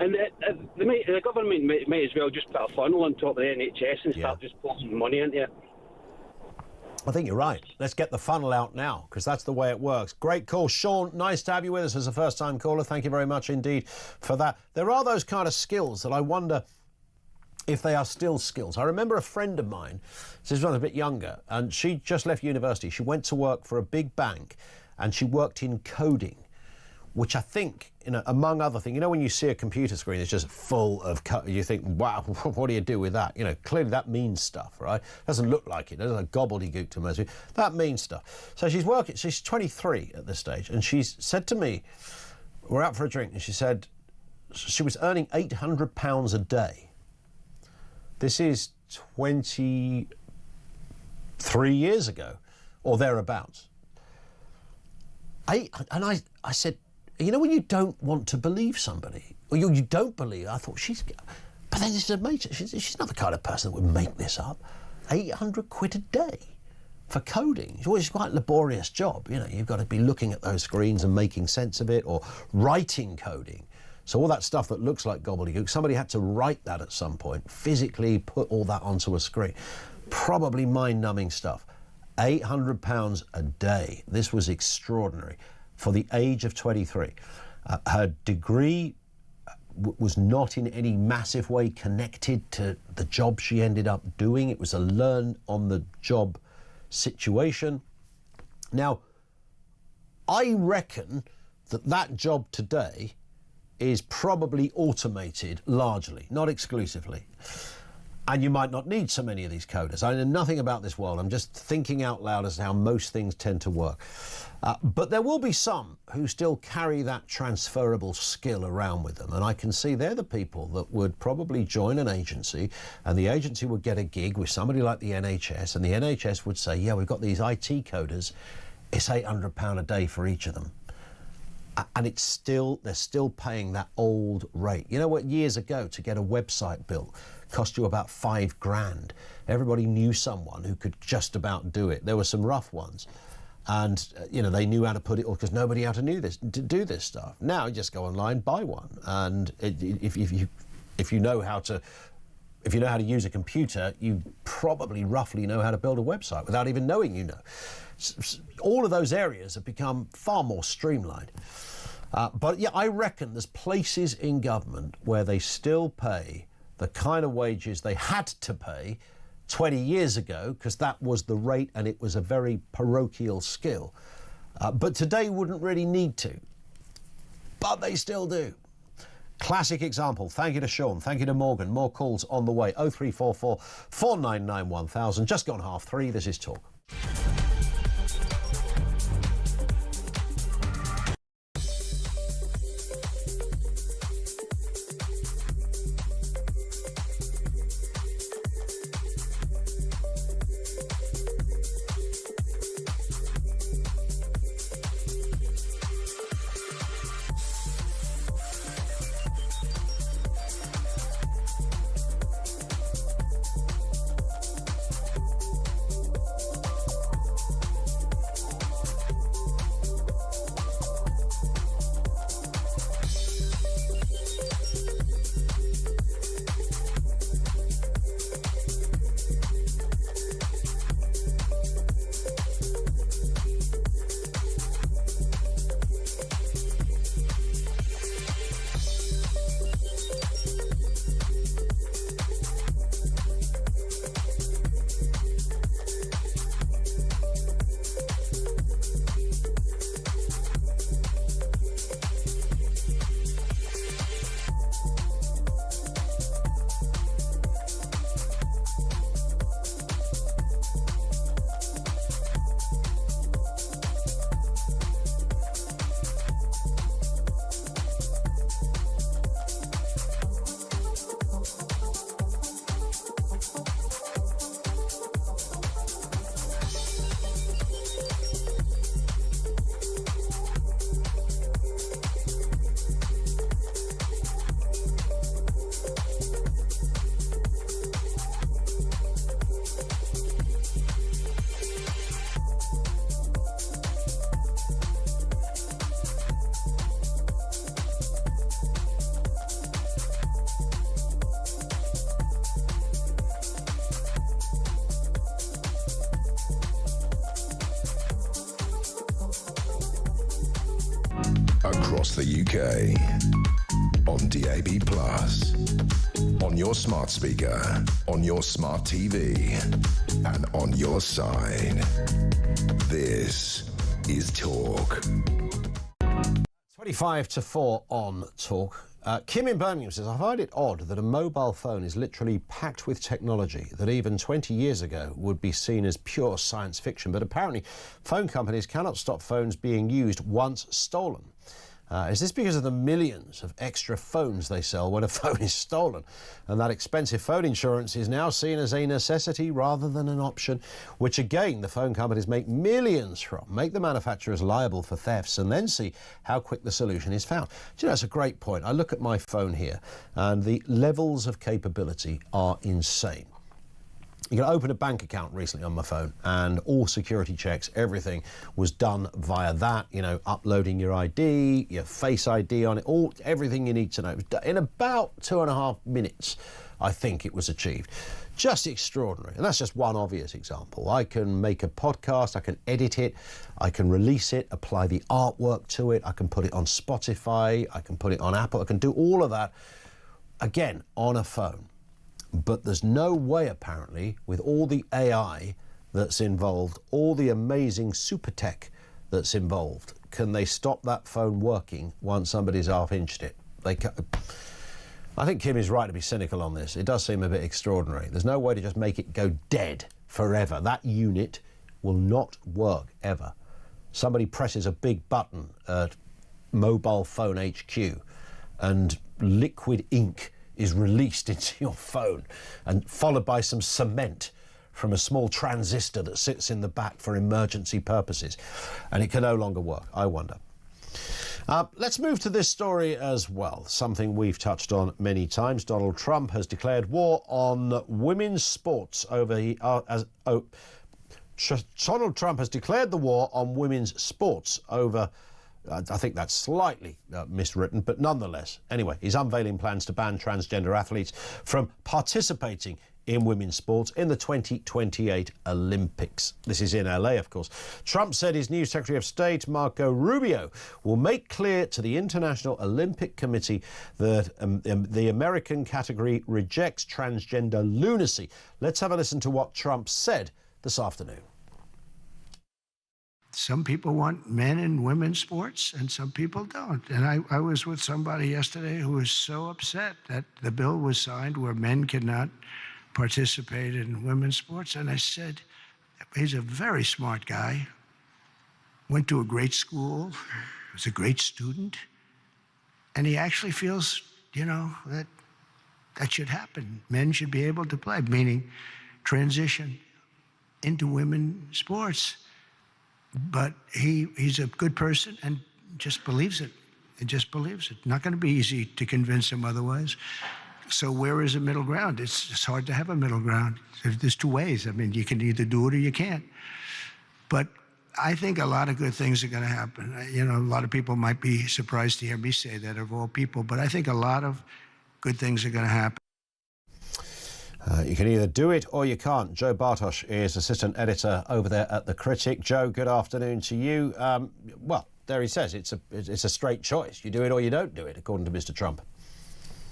And the government may as well just put a funnel on top of the NHS and start just pouring money into it. I think you're right. Let's get the funnel out now, because that's the way it works. Great call, Sean. Nice to have you with us as a first-time caller. Thank you very much indeed for that. There are those kind of skills that I wonder if they are still skills. I remember a friend of mine, she's a bit younger, and she just left university. She went to work for a big bank, and she worked in coding, which I think, among other things, when you see a computer screen, it's just full of code. You think, wow, what do you do with that? Clearly that means stuff, right? Doesn't look like it. There's a gobbledygook to most people. That means stuff. So she's working. She's 23 at this stage, and she's said to me, we're out for a drink, and she said she was earning £800 a day. This is 23 years ago, or thereabouts. And I said, when you don't want to believe somebody, or you don't believe, I thought but then this is amazing. She's not the kind of person that would make this up. 800 quid a day for coding. It's quite a laborious job. You've got to be looking at those screens and making sense of it, or writing coding. So all that stuff that looks like gobbledygook, somebody had to write that at some point, physically put all that onto a screen. Probably mind-numbing stuff. £800 a day. This was extraordinary. For the age of 23. Her degree was not in any massive way connected to the job she ended up doing. It was a learn-on-the-job situation. Now, I reckon that job today is probably automated largely, not exclusively. And you might not need so many of these coders. I know nothing about this world. I'm just thinking out loud as to how most things tend to work. But there will be some who still carry that transferable skill around with them. And I can see they're the people that would probably join an agency, and the agency would get a gig with somebody like the NHS, and the NHS would say, yeah, we've got these IT coders. It's £800 a day for each of them. And they're still paying that old rate. You know what, years ago, to get a website built cost you about £5,000. Everybody knew someone who could just about do it. There were some rough ones. And, you know, they knew how to put it, because nobody else knew this, to do this stuff. Now you just go online, buy one. And if you know how to use a computer, you probably roughly know how to build a website without even knowing you know. All of those areas have become far more streamlined. But yeah, I reckon there's places in government where they still pay the kind of wages they had to pay 20 years ago, because that was the rate and it was a very parochial skill. But today wouldn't really need to. But they still do. Classic example. Thank you to Sean. Thank you to Morgan. More calls on the way. 0344 499 1000. Just gone 3:30. This is Talk. Across the UK, on DAB+, on your smart speaker, on your smart TV, and on your side. This is Talk. 25 to 4 on Talk. Kim in Birmingham says, I find it odd that a mobile phone is literally packed with technology that even 20 years ago would be seen as pure science fiction, but apparently phone companies cannot stop phones being used once stolen. Is this because of the millions of extra phones they sell when a phone is stolen? And that expensive phone insurance is now seen as a necessity rather than an option, which again the phone companies make millions from, make the manufacturers liable for thefts, and then see how quick the solution is found. Do you know, that's a great point. I look at my phone here and the levels of capability are insane. You can open a bank account recently on my phone and all security checks, everything was done via that, you know, uploading your ID, your Face ID on it, everything you need to know. In about 2.5 minutes, I think it was achieved. Just extraordinary. And that's just one obvious example. I can make a podcast, I can edit it, I can release it, apply the artwork to it, I can put it on Spotify, I can put it on Apple, I can do all of that, again, on a phone. But there's no way, apparently, with all the AI that's involved, all the amazing super tech that's involved, can they stop that phone working once somebody's half-inched it. I think Kim is right to be cynical on this. It does seem a bit extraordinary. There's no way to just make it go dead forever. That unit will not work ever. Somebody presses a big button at mobile phone HQ and liquid ink is released into your phone, and followed by some cement from a small transistor that sits in the back for emergency purposes, and it can no longer work, I wonder. Let's move to this story as well, something we've touched on many times. Donald Trump has declared war on women's sports Donald Trump has declared the war on women's sports over, I think that's slightly miswritten, but nonetheless. Anyway, he's unveiling plans to ban transgender athletes from participating in women's sports in the 2028 Olympics. This is in LA, of course. Trump said his new Secretary of State, Marco Rubio, will make clear to the International Olympic Committee that the American category rejects transgender lunacy. Let's have a listen to what Trump said this afternoon. Some people want men and women's sports, and some people don't. And I was with somebody yesterday who was so upset that the bill was signed where men cannot participate in women's sports. And I said, he's a very smart guy, went to a great school, was a great student, and he actually feels, that should happen. Men should be able to play, meaning transition into women's sports. But he's a good person and just believes it. He just believes it. Not going to be easy to convince him otherwise. So where is the middle ground? It's hard to have a middle ground. There's two ways. I mean, you can either do it or you can't. But I think a lot of good things are going to happen. A lot of people might be surprised to hear me say that, of all people, but I think a lot of good things are going to happen. You can either do it or you can't. Joe Bartosz is assistant editor over there at The Critic. Joe, good afternoon to you. Well, there he says it's a straight choice. You do it or you don't do it, according to Mr. Trump.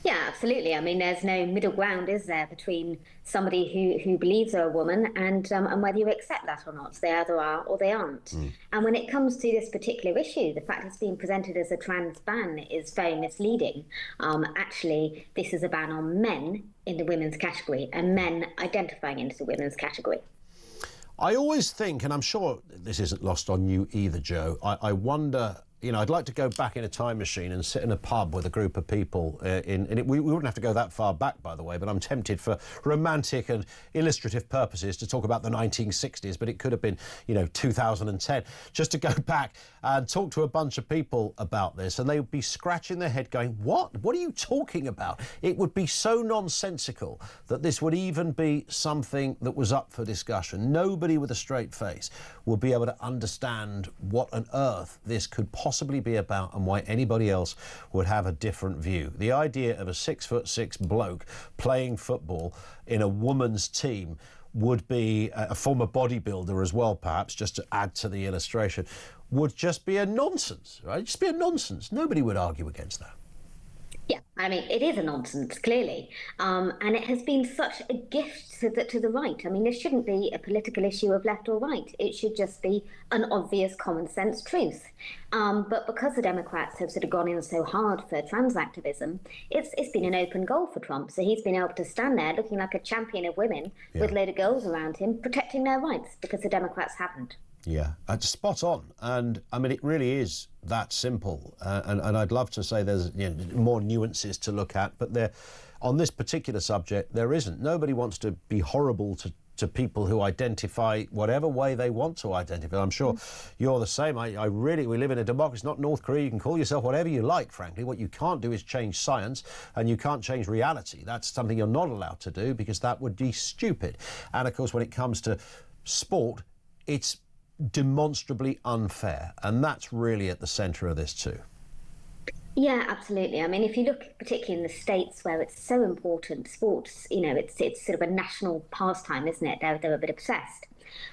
Yeah, absolutely. I mean, there's no middle ground, is there, between somebody who believes they're a woman and whether you accept that or not. They either are or they aren't. And when it comes to this particular issue, the fact it's being presented as a trans ban is very misleading. Actually, this is a ban on men in the women's category and men identifying into the women's category. I always think, and I'm sure this isn't lost on you either, Joe, I wonder... I'd like to go back in a time machine and sit in a pub with a group of people. We wouldn't have to go that far back, by the way, but I'm tempted for romantic and illustrative purposes to talk about the 1960s, but it could have been, 2010, just to go back and talk to a bunch of people about this, and they would be scratching their head going, what? What are you talking about? It would be so nonsensical that this would even be something that was up for discussion. Nobody with a straight face would be able to understand what on earth this could possibly be about and why anybody else would have a different view. The idea of a 6'6" bloke playing football in a woman's team would be a former bodybuilder as well, perhaps, just to add to the illustration, would just be a nonsense, right? Just be a nonsense. Nobody would argue against that. Yeah, I mean, it is a nonsense, clearly. And it has been such a gift to the right. I mean, this shouldn't be a political issue of left or right. It should just be an obvious common sense truth. But because the Democrats have sort of gone in so hard for trans activism, it's been an open goal for Trump. So he's been able to stand there looking like a champion of women with a load of girls around him, protecting their rights, because the Democrats haven't. Yeah, spot on. And I mean, it really is that simple. And I'd love to say there's more nuances to look at, but on this particular subject, there isn't. Nobody wants to be horrible to people who identify whatever way they want to identify. I'm sure you're the same. We live in a democracy, not North Korea. You can call yourself whatever you like, frankly. What you can't do is change science, and you can't change reality. That's something you're not allowed to do, because that would be stupid. And of course, when it comes to sport, it's demonstrably unfair, and that's really at the centre of this too. Yeah, absolutely. I mean, if you look particularly in the States where it's so important, sports, it's sort of a national pastime, isn't it? They're a bit obsessed.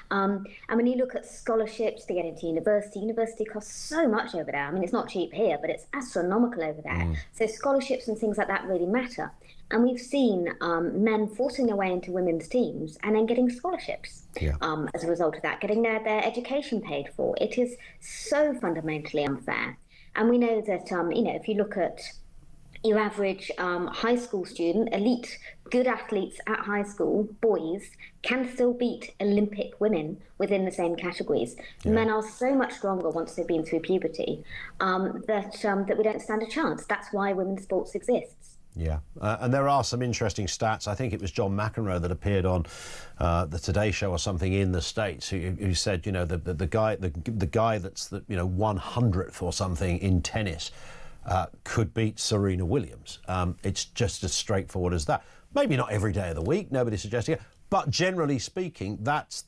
And when you look at scholarships to get into university costs so much over there. I mean, it's not cheap here, but it's astronomical over there. So scholarships and things like that really matter. And we've seen men forcing their way into women's teams and then getting scholarships as a result of that, getting their education paid for. It is so fundamentally unfair. And we know that, if you look at your average high school student, elite, good athletes at high school, boys, can still beat Olympic women within the same categories. Yeah. Men are so much stronger once they've been through puberty that we don't stand a chance. That's why women's sports exists. Yeah, and there are some interesting stats. I think it was John McEnroe that appeared on the Today Show or something in the States who said, you know, the guy that's the 100th or something in tennis could beat Serena Williams. It's just as straightforward as that. Maybe not every day of the week, nobody's suggesting it, but generally speaking, that's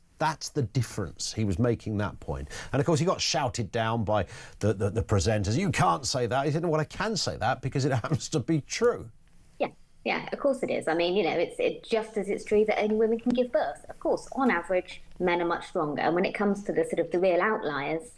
the difference. He was making that point. And of course, he got shouted down by the presenters. You can't say that. He said, well, I can say that because it happens to be true. Yeah, of course it is. I mean, it's just as it's true that only women can give birth. Of course, on average, men are much stronger. And when it comes to the real outliers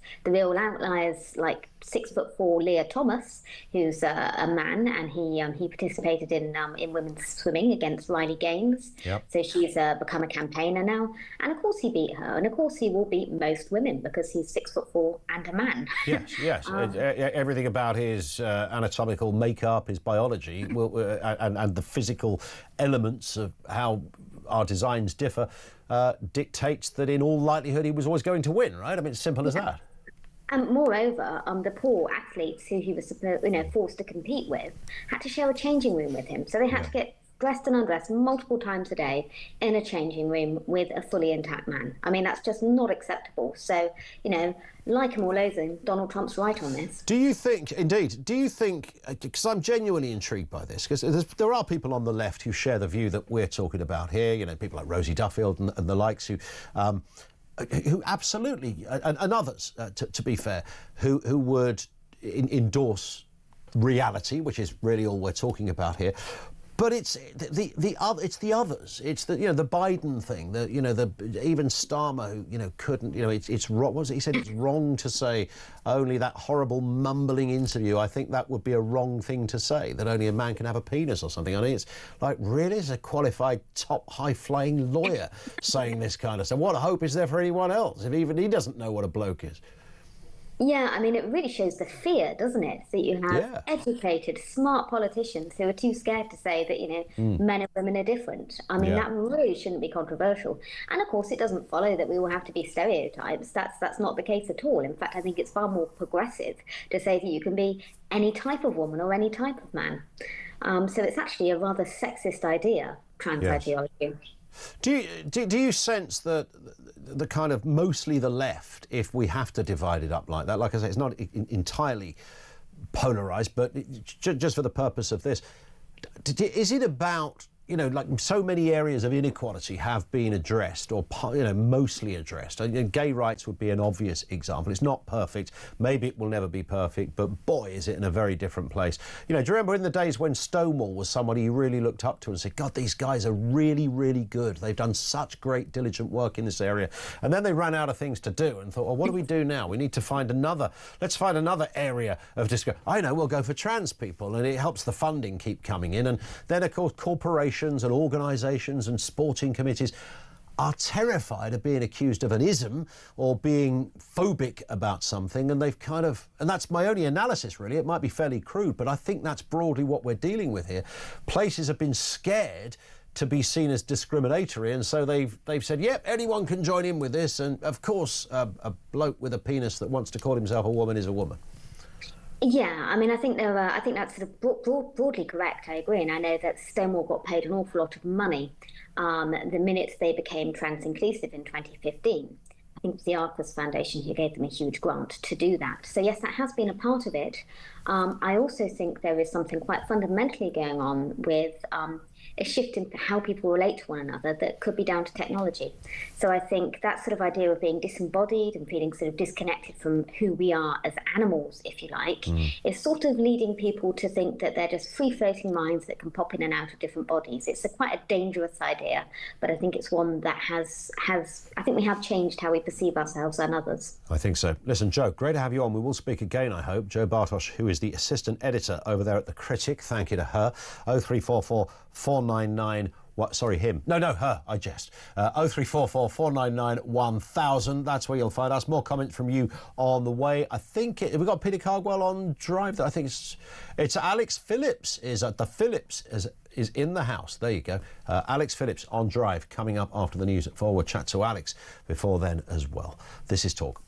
like 6'4" Leah Thomas, who's a man, and he participated in women's swimming against Riley Gaines. Yep. So she's become a campaigner now. And of course he beat her. And of course he will beat most women because he's 6'4" and a man. Yes. Everything about his anatomical makeup, his biology, and the physical elements of how our designs differ dictates that in all likelihood he was always going to win, right? I mean, it's simple as that. And moreover, the poor athletes who he was forced to compete with had to share a changing room with him. So they had to get dressed and undressed multiple times a day in a changing room with a fully intact man. I mean, that's just not acceptable. So, like him or loathe him, Donald Trump's right on this. Do you think, because I'm genuinely intrigued by this, because there are people on the left who share the view that we're talking about here, people like Rosie Duffield and the likes who absolutely, and others, to be fair, who would endorse reality, which is really all we're talking about here. But it's the others. It's the Biden thing. Even Starmer, who couldn't. It's wrong. What was it? He said it's wrong to say only that horrible mumbling interview. I think that would be a wrong thing to say, that only a man can have a penis or something. I mean, it's like, really, as a qualified top high-flying lawyer saying this kind of stuff. What hope is there for anyone else if even he doesn't know what a bloke is? Yeah, I mean, it really shows the fear, doesn't it? That you have educated, smart politicians who are too scared to say that, men and women are different. I mean, that really shouldn't be controversial. And of course, it doesn't follow that we will have to be stereotypes. That's not the case at all. In fact, I think it's far more progressive to say that you can be any type of woman or any type of man. So it's actually a rather sexist idea, trans ideology. Do you sense that the kind of mostly the left, if we have to divide it up like that, like I say, it's not entirely polarised, but just for the purpose of this, is it about, like so many areas of inequality have been addressed or, mostly addressed? Gay rights would be an obvious example. It's not perfect. Maybe it will never be perfect, but boy, is it in a very different place. Do you remember in the days when Stonewall was somebody you really looked up to and said, God, these guys are really, really good. They've done such great, diligent work in this area. And then they ran out of things to do and thought, well, what do we do now? We need to find let's find another area of discussion. I know, we'll go for trans people, and it helps the funding keep coming in. And then, of course, corporations and organisations and sporting committees are terrified of being accused of an ism or being phobic about something, and they've and that's my only analysis really. It might be fairly crude, but I think that's broadly what we're dealing with here. Places have been scared to be seen as discriminatory, and so they've said, yep, anyone can join in with this, and of course a bloke with a penis that wants to call himself a woman is a woman. Yeah, I mean, I think that's sort of broadly correct. I agree, and I know that Stonewall got paid an awful lot of money the minute they became trans-inclusive in 2015. I think it was the Arcus Foundation who gave them a huge grant to do that. So yes, that has been a part of it. I also think there is something quite fundamentally going on with a shift in how people relate to one another that could be down to technology. So I think that sort of idea of being disembodied and feeling sort of disconnected from who we are as animals, if you like, is sort of leading people to think that they're just free-floating minds that can pop in and out of different bodies. It's quite a dangerous idea, but I think it's one that I think we have changed how we perceive ourselves and others. I think so. Listen, Jo, great to have you on. We will speak again, I hope. Jo Bartosz, who is the assistant editor over there at The Critic. Thank you to her. 0344 499 What? Sorry, him. No, her. I jest. 0344 499 1000. That's where you'll find us. More comments from you on the way. I think have we got Peter Cardwell on Drive? I think it's Alex Phillips is at the Phillips is in the house. There you go. Alex Phillips on Drive coming up after the news at 4. We'll chat to Alex before then as well. This is Talk.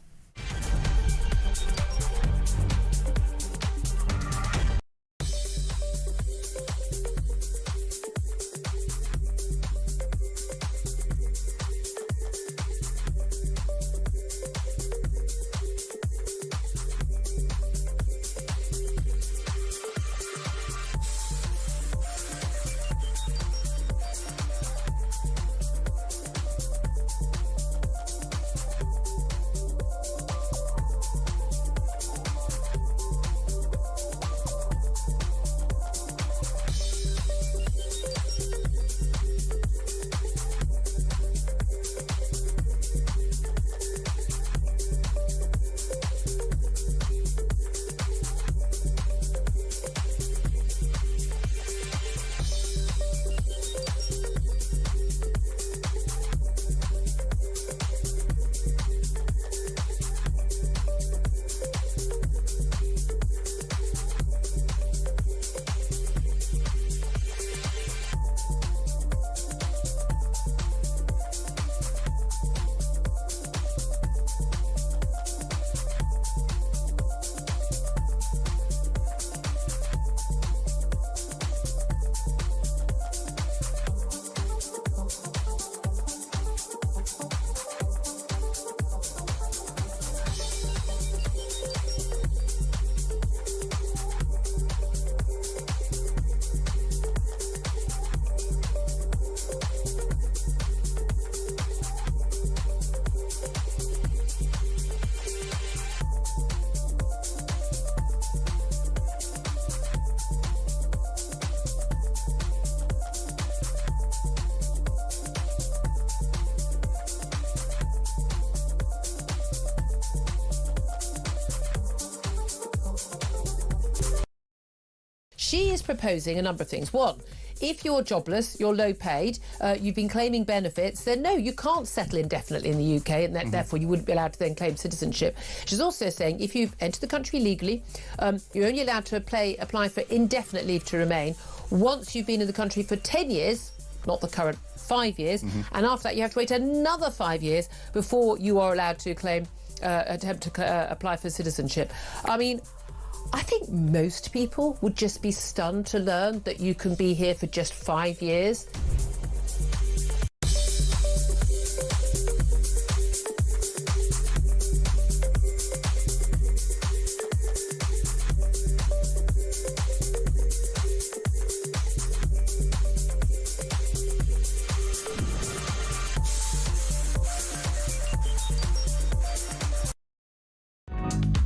She is proposing a number of things. One, if you're jobless, you're low paid, you've been claiming benefits, then no, you can't settle indefinitely in the UK, and therefore you wouldn't be allowed to then claim citizenship. She's also saying if you've entered the country legally, you're only allowed to apply for indefinite leave to remain once you've been in the country for 10 years, not the current 5 years, and after that you have to wait another 5 years before you are allowed to attempt to apply for citizenship. I mean, I think most people would just be stunned to learn that you can be here for just 5 years.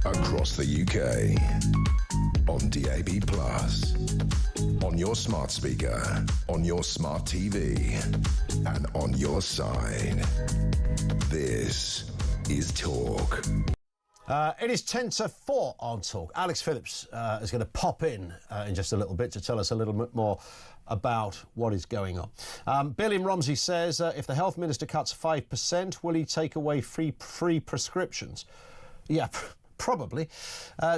Across the UK, on DAB+, on your smart speaker, on your smart TV, and on your side. This is Talk. It is 10 to 4 on Talk. Alex Phillips is going to pop in just a little bit to tell us a little bit more about what is going on. Bill in Romsey says, if the Health Minister cuts 5%, will he take away free prescriptions? Yeah, probably.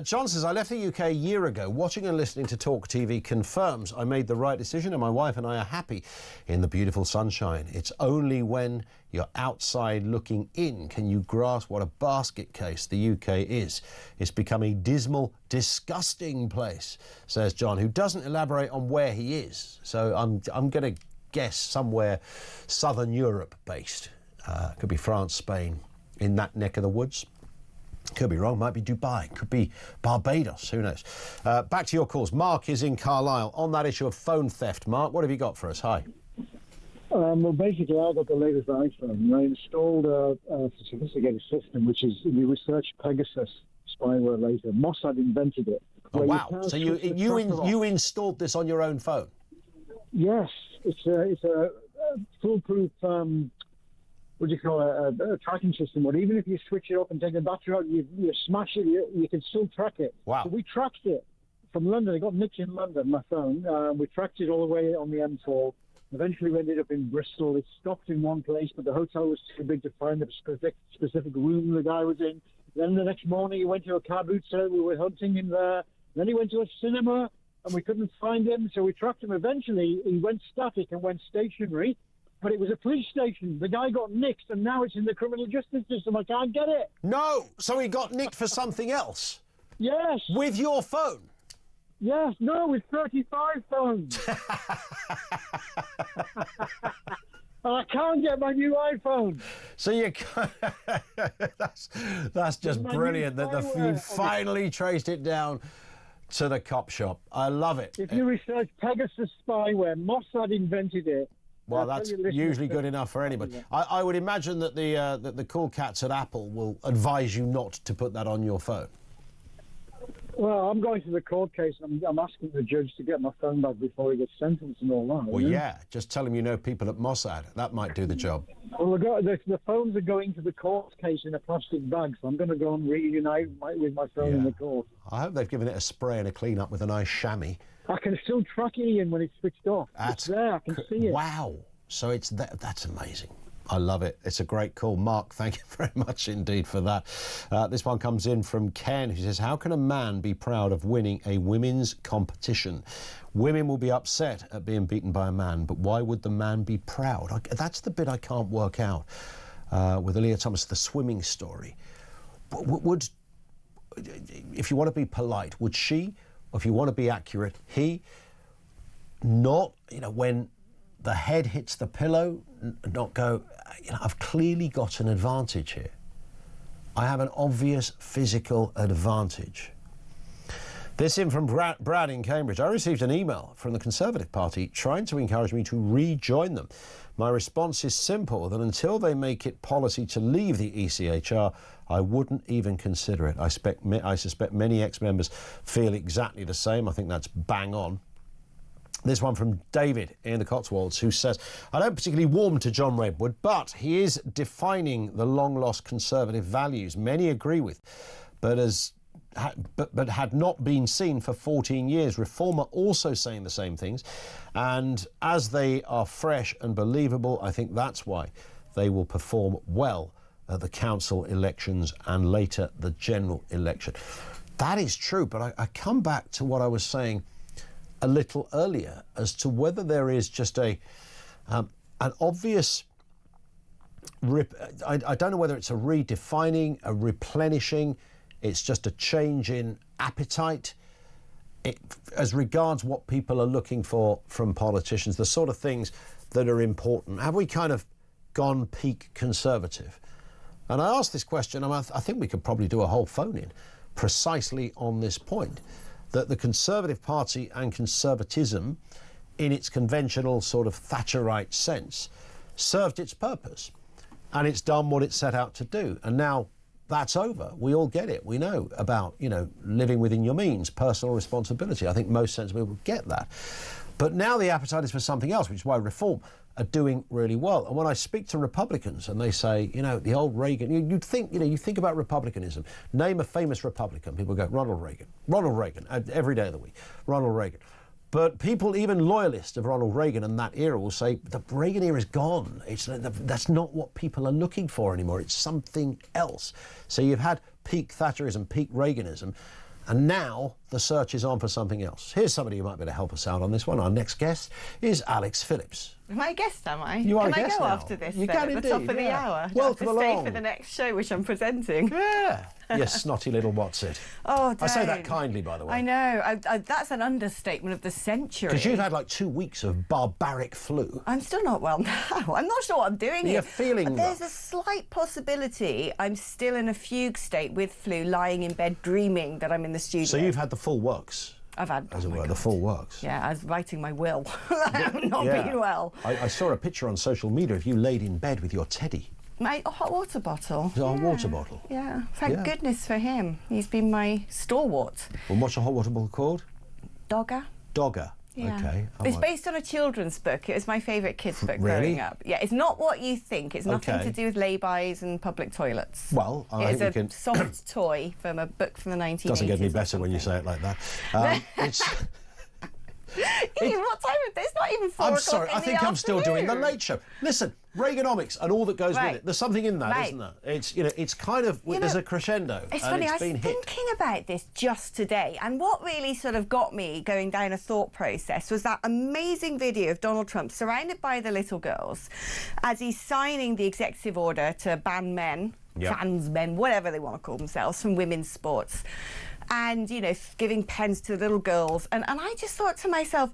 John says, I left the UK a year ago. Watching and listening to Talk TV confirms I made the right decision and my wife and I are happy in the beautiful sunshine. It's only when you're outside looking in can you grasp what a basket case the UK is. It's become a dismal, disgusting place, says John, who doesn't elaborate on where he is. So I'm going to guess somewhere southern Europe based. Could be France, Spain, in that neck of the woods. Could be wrong, might be Dubai, could be Barbados, who knows. Back to your calls. Mark is in Carlisle on that issue of phone theft. Mark, what have you got for us? Hi. Well, basically, I got the latest iPhone and I installed a sophisticated system, which is you research Pegasus spyware later. Mossad invented it. Oh, wow. So you installed this on your own phone? Yes. It's a foolproof... what do you call a tracking system, where even if you switch it up and take the battery out, you smash it, you can still track it. Wow. So we tracked it from London. I got nicked in London, my phone. We tracked it all the way on the M4 Eventually, we ended up in Bristol. It stopped in one place, but the hotel was too big to find the specific room the guy was in. Then the next morning, he went to a car boot sale. We were hunting him there. Then he went to a cinema, and we couldn't find him, so we tracked him. Eventually, he went static and went stationary, but it was a police station. The guy got nicked, and now it's in the criminal justice system. I can't get it. No, so he got nicked for something else? Yes. With your phone? Yes, no, with 35 phones. And I can't get my new iPhone. So you that's just brilliant that you finally traced it down to the cop shop. I love it. If you research Pegasus spyware, Mossad invented it. Well, that's usually good enough for anybody. I would imagine that the cool cats at Apple will advise you not to put that on your phone. Well, I'm going to the court case. I'm asking the judge to get my phone back before he gets sentenced and all that. Well, yeah, just tell him you know people at Mossad. That might do the job. Well, the phones are going to the court case in a plastic bag, so I'm going to go and reunite with my phone in the court. I hope they've given it a spray and a clean-up with a nice chamois. I can still track it in when it's switched off. It's there, I can see it. Wow. So it's that's amazing. I love it. It's a great call. Mark, thank you very much indeed for that. This one comes in from Ken, who says, how can a man be proud of winning a women's competition? Women will be upset at being beaten by a man, but why would the man be proud? That's the bit I can't work out with Leah Thomas, the swimming story. Would, if you want to be polite, would she, or if you want to be accurate, he, not, when the head hits the pillow, not go, I've clearly got an advantage here. I have an obvious physical advantage. This in from Brad in Cambridge. I received an email from the Conservative Party trying to encourage me to rejoin them. My response is simple, that until they make it policy to leave the ECHR, I wouldn't even consider it. I suspect many ex-members feel exactly the same. I think that's bang on. This one from David in the Cotswolds, who says, I don't particularly warm to John Redwood, but he is defining the long-lost Conservative values many agree with, but had not been seen for 14 years. Reform are also saying the same things, and as they are fresh and believable, I think that's why they will perform well at the council elections and later the general election. That is true, but I come back to what I was saying a little earlier as to whether there is just an obvious, I don't know whether it's a redefining, a replenishing, it's just a change in appetite as regards what people are looking for from politicians, the sort of things that are important. Have we kind of gone peak Conservative? And I asked this question, and I think we could probably do a whole phone-in precisely on this point, that the Conservative Party and conservatism, in its conventional sort of Thatcherite sense, served its purpose. And it's done what it set out to do. And now that's over. We all get it. We know about, living within your means, personal responsibility. I think most sensible people get that. But now the appetite is for something else, which is why Reform are doing really well. And when I speak to Republicans and they say, the old Reagan, you think about Republicanism, name a famous Republican, people go, Ronald Reagan, every day of the week, Ronald Reagan. But people, even loyalists of Ronald Reagan and that era, will say, the Reagan era is gone. That's not what people are looking for anymore. It's something else. So you've had peak Thatcherism, peak Reaganism, and now the search is on for something else. Here's somebody who might be able to help us out on this one. Our next guest is Alex Phillips. Am I a guest, am I? You are Can a guest I go now. after this? You then, can at indeed, the top of the hour? Welcome along. along. Stay for the next show, which I'm presenting. Yeah. You snotty little what's it. Oh, don't. I say that kindly, by the way. I know. That's an understatement of the century. Because you've had like 2 weeks of barbaric flu. I'm still not well now. I'm not sure what I'm doing here. You're feeling There's a slight possibility I'm still in a fugue state with flu, lying in bed dreaming that I'm in the studio. So you've had the full works. I've had, as it were, the full works. Yeah, I was writing my will. I'm not being well. I saw a picture on social media of you laid in bed with your teddy. My hot water bottle. A hot water bottle? Yeah, thank goodness for him. He's been my stalwart. Well, what's your hot water bottle called? Dogger. Dogger. Yeah. Okay. It's based on a children's book. It was my favourite kids' book Really? growing up. Yeah, it's not what you think. It's nothing to do with lay-bys and public toilets. Well, it's a soft toy from a book from the 1980s. Doesn't get any better when you say it like that. Ian, what time is it? It's not even 4 I'm o'clock sorry, in I think the I'm still doing the afternoon. Late Show. Listen, Reaganomics and all that goes Right. with it. There's something in that, Right. isn't there? It's, you know, it's kind of, there's a crescendo. It's and funny, it's I was been hit. thinking about this just today, and what really sort of got me going down a thought process was that amazing video of Donald Trump surrounded by the little girls as he's signing the executive order to ban men, trans men, whatever they want to call themselves, from women's sports. And, you know, giving pens to little girls. And I just thought to myself,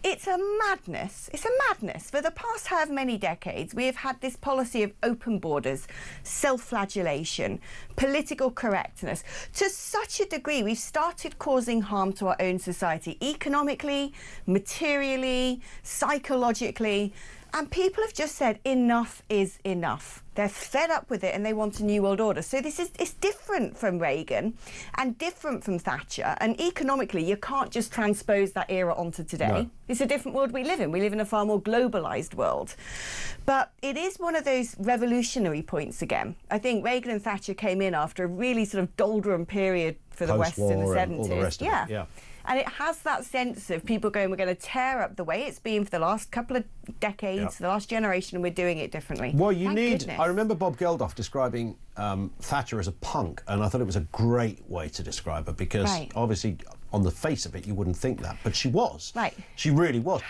it's a madness. It's a madness. For the past however many decades, we have had this policy of open borders, self-flagellation, political correctness. To such a degree, we've started causing harm to our own society, economically, materially, psychologically. And people have just said enough is enough. They're fed up with it and they want a new world order. So it's different from Reagan and different from Thatcher. And economically, you can't just transpose that era onto today. No. It's a different world we live in. We live in a far more globalised world. But it is one of those revolutionary points again. I think Reagan and Thatcher came in after a really sort of doldrum period for the West in the 70s. And all the rest of it. Yeah. And it has that sense of people going, we're going to tear up the way it's been for the last couple of decades, the last generation, and we're doing it differently. Well, you Thank need... goodness. I remember Bob Geldof describing Thatcher as a punk, and I thought it was a great way to describe her, because obviously, on the face of it, you wouldn't think that, but she was. Right. She really was.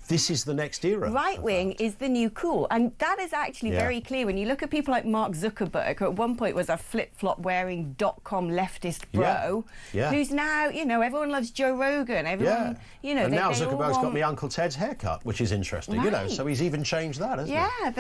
This is the next era. Right wing is the new cool, and that is actually very clear when you look at people like Mark Zuckerberg, who at one point was a flip-flop wearing .com leftist bro, who's now, you know, everyone loves Joe Rogan. Everyone, you know, and now they all Zuckerberg's got want... me Uncle Ted's haircut, which is interesting. You know, so he's even changed that, hasn't he? Yeah,